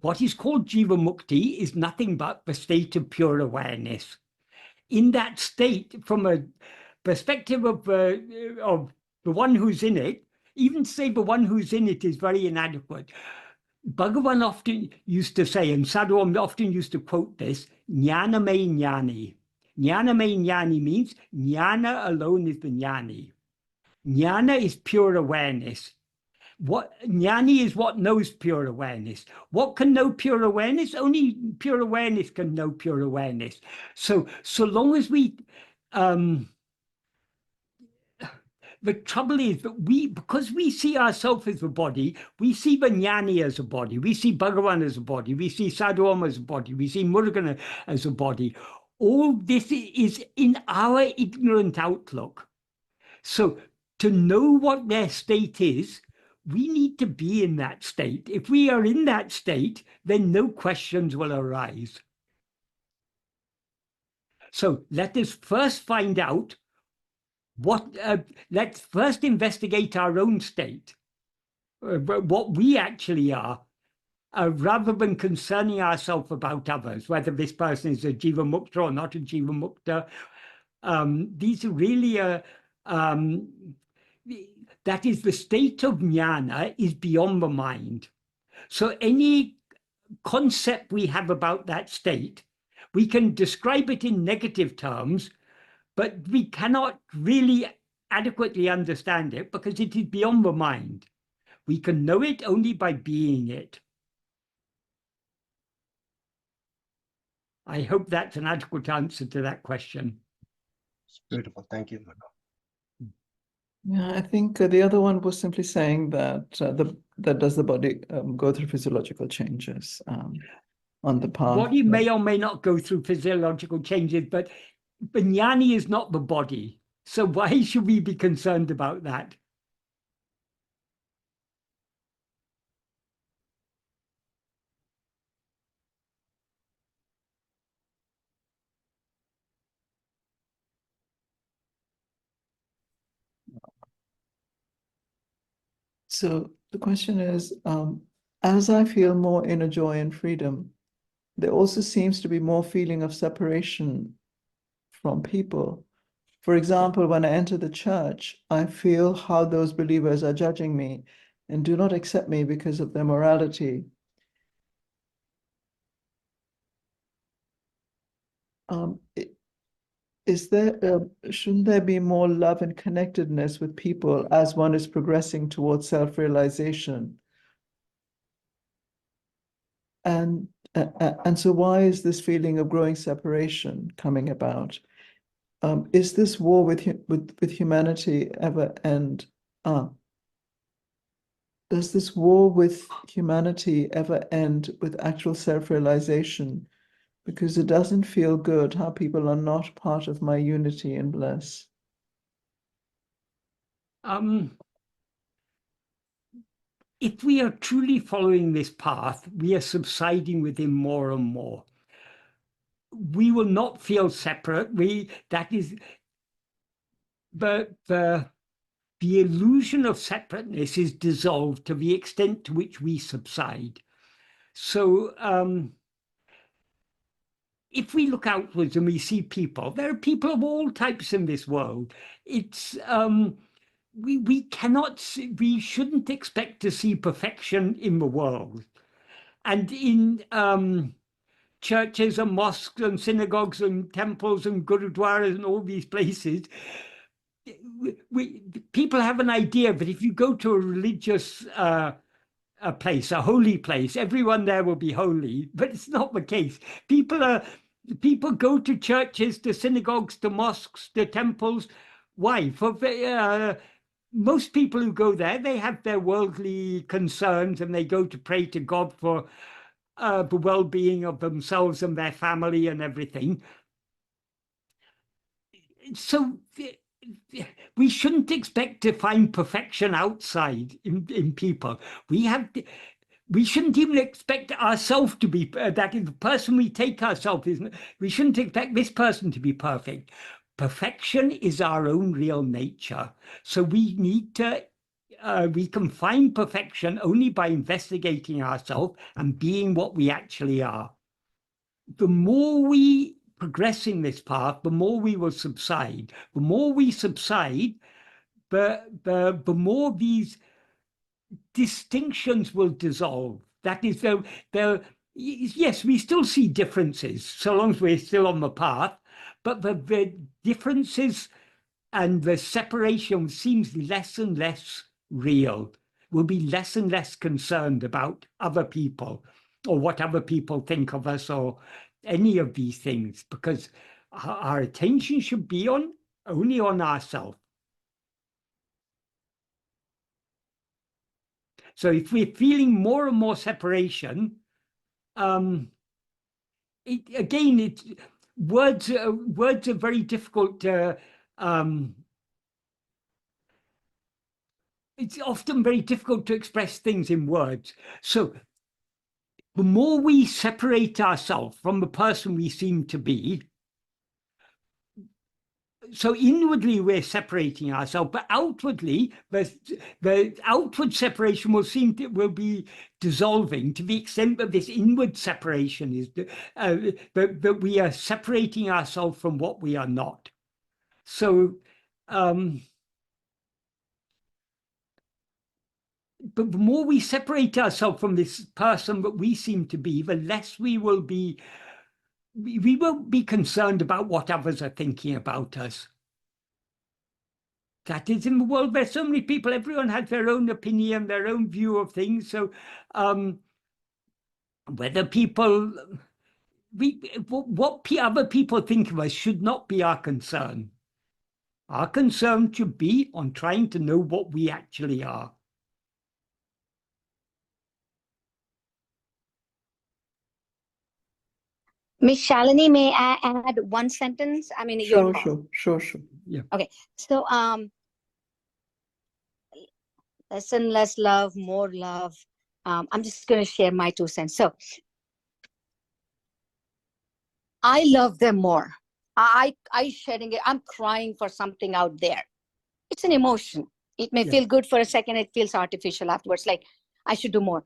what is called Jiva Mukti is nothing but the state of pure awareness. In that state, from a perspective of the one who's in it, even to say the one who's in it is very inadequate. Bhagavan often used to say, and Sadhu Om often used to quote this, jnana me jnani. Jnana me jnani means jnana alone is the jnani. Jnana is pure awareness. What jnani is what knows pure awareness. What can know pure awareness? Only pure awareness can know pure awareness. So long as we, the trouble is that because we see ourselves as a body, we see the jnani as a body, we see Bhagavan as a body, we see Sadhu Om as a body, we see Murugan as a body. All this is in our ignorant outlook. So to know what their state is, we need to be in that state. If we are in that state, then no questions will arise. So let us first find out let's first investigate our own state, what we actually are, rather than concerning ourselves about others, whether this person is a Jiva Mukta or not a Jiva Mukta. These are really that is the state of jnana is beyond the mind. So any concept we have about that state, we can describe it in negative terms, but we cannot really adequately understand it because it is beyond the mind. We can know it only by being it. I hope that's an adequate answer to that question. Beautiful. Thank you. Yeah, I think the other one was simply saying that that does the body go through physiological changes on the path. Body may or may not go through physiological changes, but jnani is not the body. So why should we be concerned about that? So the question is, as I feel more inner joy and freedom, there also seems to be more feeling of separation from people. For example, when I enter the church, I feel how those believers are judging me and do not accept me because of their morality. Shouldn't there be more love and connectedness with people as one is progressing towards self-realization? And so why is this feeling of growing separation coming about? Is this war with humanity ever end? Does this war with humanity ever end with actual self-realization? Because it doesn't feel good how people are not part of my unity and bliss. If we are truly following this path, we are subsiding within more and more. We will not feel separate. But the illusion of separateness is dissolved to the extent to which we subside. So if we look outwards and we see people, there are people of all types in this world. It's we shouldn't expect to see perfection in the world. And in churches and mosques and synagogues and temples and gurudwaras and all these places, people have an idea that if you go to a religious a place, a holy place, everyone there will be holy, but it's not the case. People go to churches, to synagogues, to mosques, to temples. Why? Most people who go there, they have their worldly concerns and they go to pray to God for the well-being of themselves and their family and everything. So we shouldn't expect to find perfection outside in people. We shouldn't even expect ourselves to be, that is the person we take ourselves, we shouldn't expect this person to be perfect. Perfection is our own real nature. So we need to, we can find perfection only by investigating ourselves and being what we actually are. The more we progress in this path, the more we will subside. The more we subside, the more these distinctions will dissolve. That is, yes, we still see differences so long as we're still on the path, but the differences and the separation seems less and less real. We'll be less and less concerned about other people or what other people think of us or any of these things, because our attention should be only on ourselves. So if we're feeling more and more separation, words are very difficult to. It's often very difficult to express things in words. So the more we separate ourselves from the person we seem to be, so inwardly we're separating ourselves, but outwardly the outward separation will be dissolving to the extent that this inward separation is that we are separating ourselves from what we are not. So but the more we separate ourselves from this person that we seem to be, the less we won't be concerned about what others are thinking about us. That is, in the world, there's so many people, everyone has their own opinion, their own view of things. So whether people, what other people think of us should not be our concern. Our concern should be on trying to know what we actually are. Miss Shalini, may I add one sentence? I mean, Sure. Yeah. Okay. So, less and less love, more love. I'm just going to share my 2 cents. So, I love them more. I shedding it. I'm crying for something out there. It's an emotion. It may Yeah. feel good for a second, it feels artificial afterwards, like I should do more.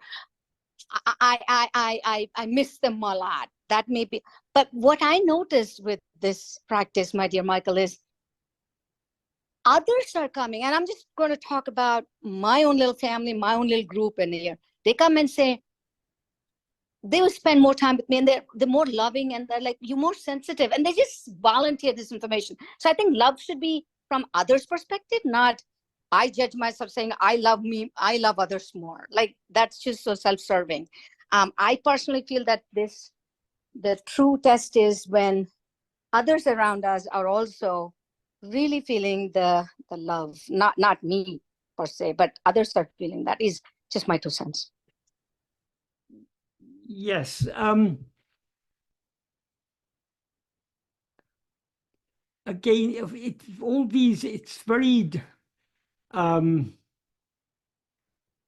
I miss them a lot. That may be, but what I noticed with this practice, my dear Michael, is others are coming, and I'm just going to talk about my own little family, my own little group in here. They come and say, they will spend more time with me, and they're more loving, and they're like, you're more sensitive, and they just volunteer this information. So I think love should be from others' perspective, not I judge myself saying I love me, I love others more. Like that's just so self-serving. I personally feel that the true test is when others around us are also really feeling the love, not me per se, but others are feeling that. Is just my 2 cents. Yes. Again, all these, it's very,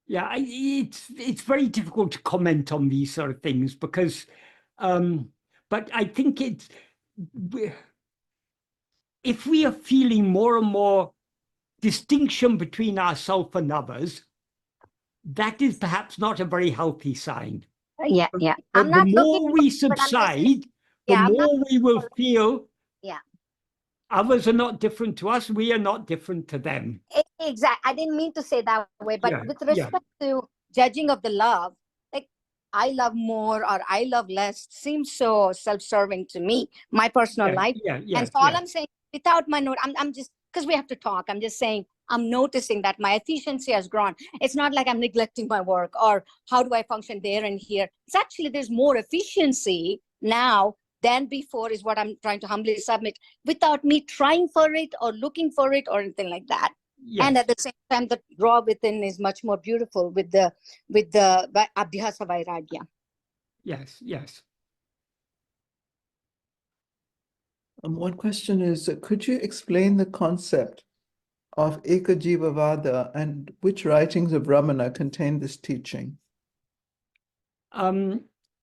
yeah, it's very difficult to comment on these sort of things because, but I think if we are feeling more and more distinction between ourselves and others, that is perhaps not a very healthy sign. Yeah. But the more we subside, the more we will feel. Yeah. Others are not different to us. We are not different to them. Exactly. I didn't mean to say that way, but with respect to judging of the love, like I love more or I love less seems so self-serving to me, my personal life. And so all I'm saying, without my note, I'm just, because we have to talk, I'm just saying, I'm noticing that my efficiency has grown. It's not like I'm neglecting my work or how do I function there and here. It's actually, there's more efficiency now than before, is what I'm trying to humbly submit, without me trying for it or looking for it or anything like that. Yes. And at the same time, the draw within is much more beautiful with the abhyasa vairagya. Yes. One question is, could you explain the concept of Eka-jiva-vada and which writings of Ramana contain this teaching?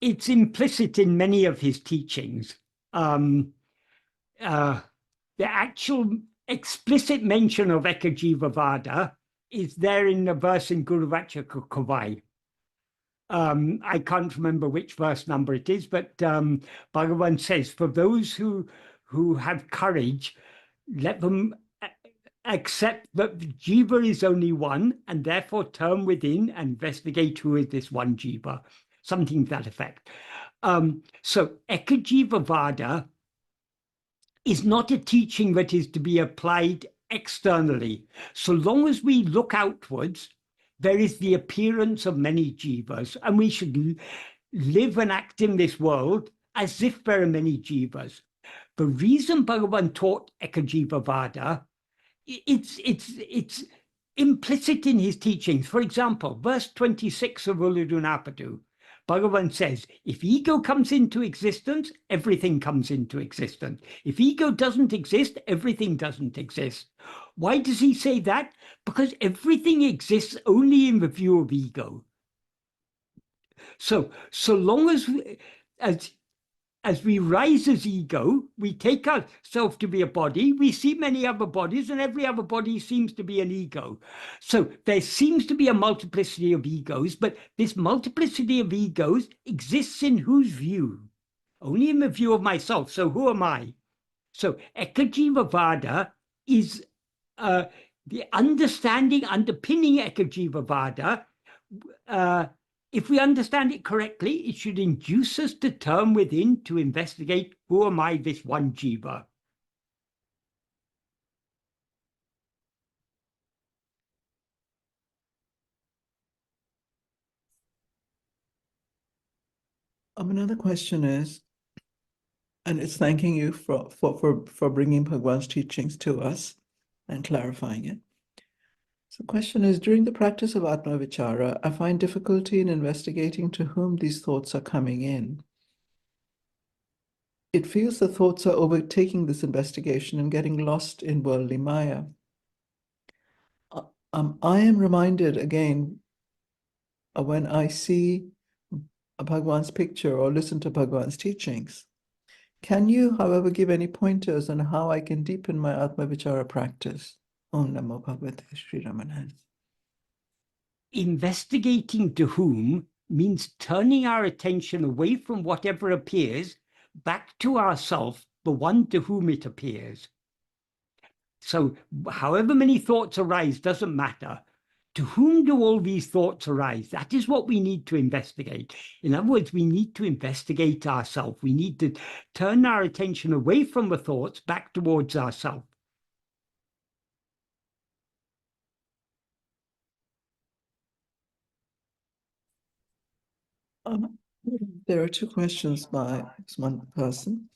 It's implicit in many of his teachings. The actual explicit mention of Eka-jiva-vada is there in the verse in Guru Vachaka Kavai. I can't remember which verse number it is, but Bhagavan says, for those who have courage, let them accept that jiva is only one, and therefore turn within and investigate who is this one jiva. Something to that effect. So Eka-jiva-vada is not a teaching that is to be applied externally. So long as we look outwards, there is the appearance of many jivas, and we should live and act in this world as if there are many jivas. The reason Bhagavan taught Eka-jiva-vada, it's implicit in his teachings. For example, verse 26 of Uludunapadu, Bhagavan says, if ego comes into existence, everything comes into existence. If ego doesn't exist, everything doesn't exist. Why does he say that? Because everything exists only in the view of ego. So long as we rise as ego, we take ourselves to be a body, we see many other bodies, and every other body seems to be an ego. So there seems to be a multiplicity of egos, but this multiplicity of egos exists in whose view? Only in the view of myself. So who am I? So Eka-jiva-vada is the understanding underpinning Eka-jiva-vada. If we understand it correctly, it should induce us to turn within to investigate, who am I, this one jiva? Another question is, and it's thanking you for bringing Bhagwan's teachings to us and clarifying it. So the question is, during the practice of Atma-vichara, I find difficulty in investigating to whom these thoughts are coming in. It feels the thoughts are overtaking this investigation and getting lost in worldly maya. I am reminded again when I see Bhagwan's picture or listen to Bhagwan's teachings. Can you, however, give any pointers on how I can deepen my Atma-vichara practice? Om Namo Bhagavate Sri Ramana. Investigating to whom means turning our attention away from whatever appears back to ourself, the one to whom it appears. So however many thoughts arise doesn't matter. To whom do all these thoughts arise? That is what we need to investigate. In other words, we need to investigate ourselves. We need to turn our attention away from the thoughts back towards ourselves. There are two questions by one person.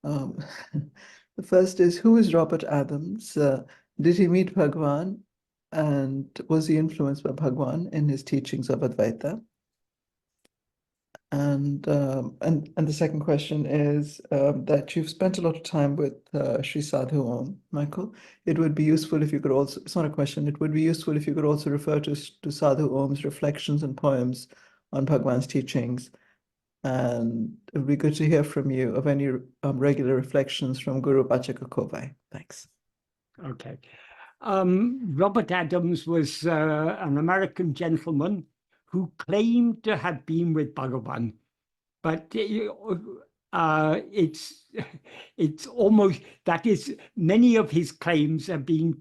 The first is, who is Robert Adams? Did he meet Bhagavan? And was he influenced by Bhagavan in his teachings of Advaita? And the second question is that you've spent a lot of time with Sri Sadhu Om, Michael. It would be useful if you could also, it's not a question, it would be useful if you could also refer to Sadhu Om's reflections and poems on Bhagavan's teachings. And it would be good to hear from you of any regular reflections from Guru Bachaka Kovai. Thanks. Okay. Robert Adams was an American gentleman who claimed to have been with Bhagavan, but it's almost, that is, many of his claims have been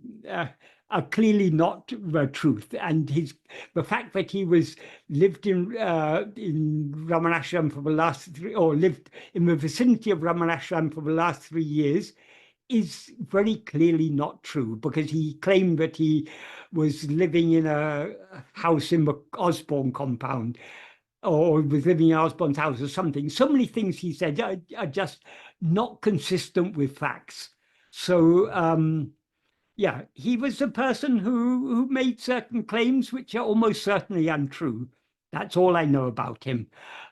are clearly not the truth, and the fact that he lived in Ramanashram for the last lived in the vicinity of Ramanashram for the last 3 years is very clearly not true, because he claimed that he was living in a house in the Osborne compound, or was living in Osborne's house or something. So many things he said are just not consistent with facts. So yeah, he was a person who made certain claims which are almost certainly untrue. That's all I know about him.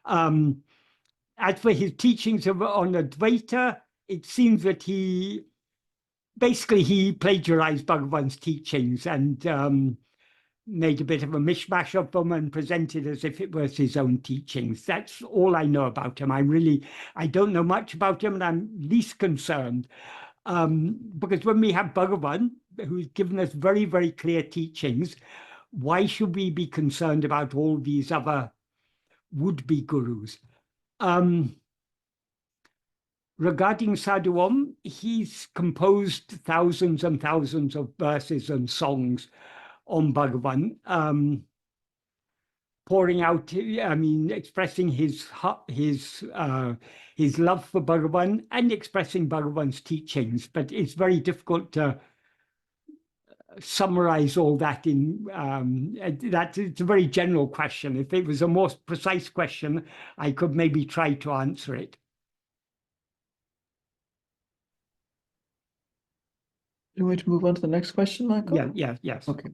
As for his teachings on Advaita, it seems that he plagiarized Bhagavan's teachings and made a bit of a mishmash of them and presented as if it was his own teachings. That's all I know about him. I don't know much about him, and I'm least concerned. Because when we have Bhagavan, who's given us very, very clear teachings, why should we be concerned about all these other would-be gurus? Regarding Sadhu Om, he's composed thousands and thousands of verses and songs on Bhagavan, pouring out, expressing his love for Bhagavan and expressing Bhagavan's teachings. But it's very difficult to summarize all that in that. It's a very general question. If it was a more precise question, I could maybe try to answer it. Do you want to move on to the next question, Michael? Yes. Okay.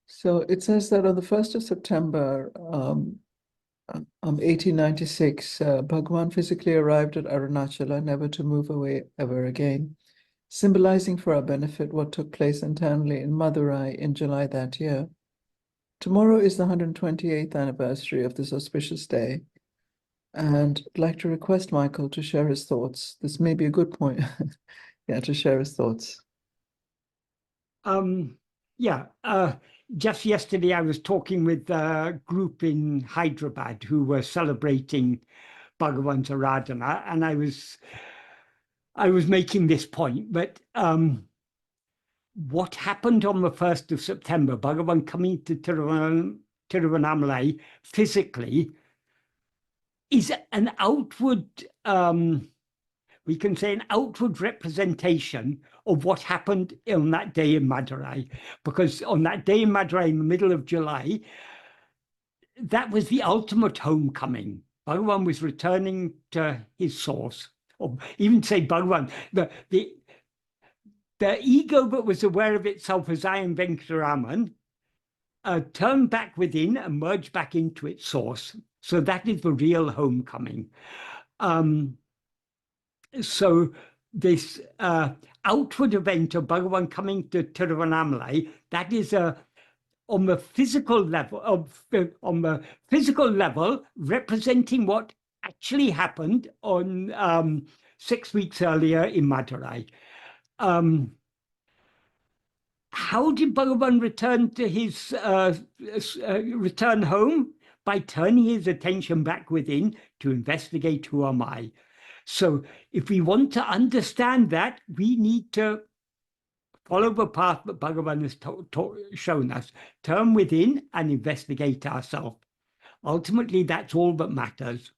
So it says that on the 1st of September, 1896, Bhagavan physically arrived at Arunachala, never to move away ever again, symbolizing for our benefit what took place internally in Madurai in July that year. Tomorrow is the 128th anniversary of this auspicious day, and I'd like to request Michael to share his thoughts. This may be a good point, to share his thoughts. Just yesterday I was talking with a group in Hyderabad who were celebrating Bhagavan's Aradhana, and I was making this point that what happened on the 1st of September, Bhagavan coming to Tiruvannamalai physically, is an outward, we can say an outward representation of what happened on that day in Madurai. Because on that day in Madurai, in the middle of July, that was the ultimate homecoming. Bhagavan was returning to his source. Or even say Bhagavan, the ego that was aware of itself as I am Venkataraman, turned back within and merged back into its source. So that is the real homecoming. So this outward event of Bhagavan coming to Tiruvannamalai, that is on the physical level, representing what actually happened on 6 weeks earlier in Madurai. how did Bhagavan return to his return home? By turning his attention back within to investigate who am I. So if we want to understand that, we need to follow the path that Bhagavan has shown us, turn within and investigate ourselves. Ultimately, that's all that matters.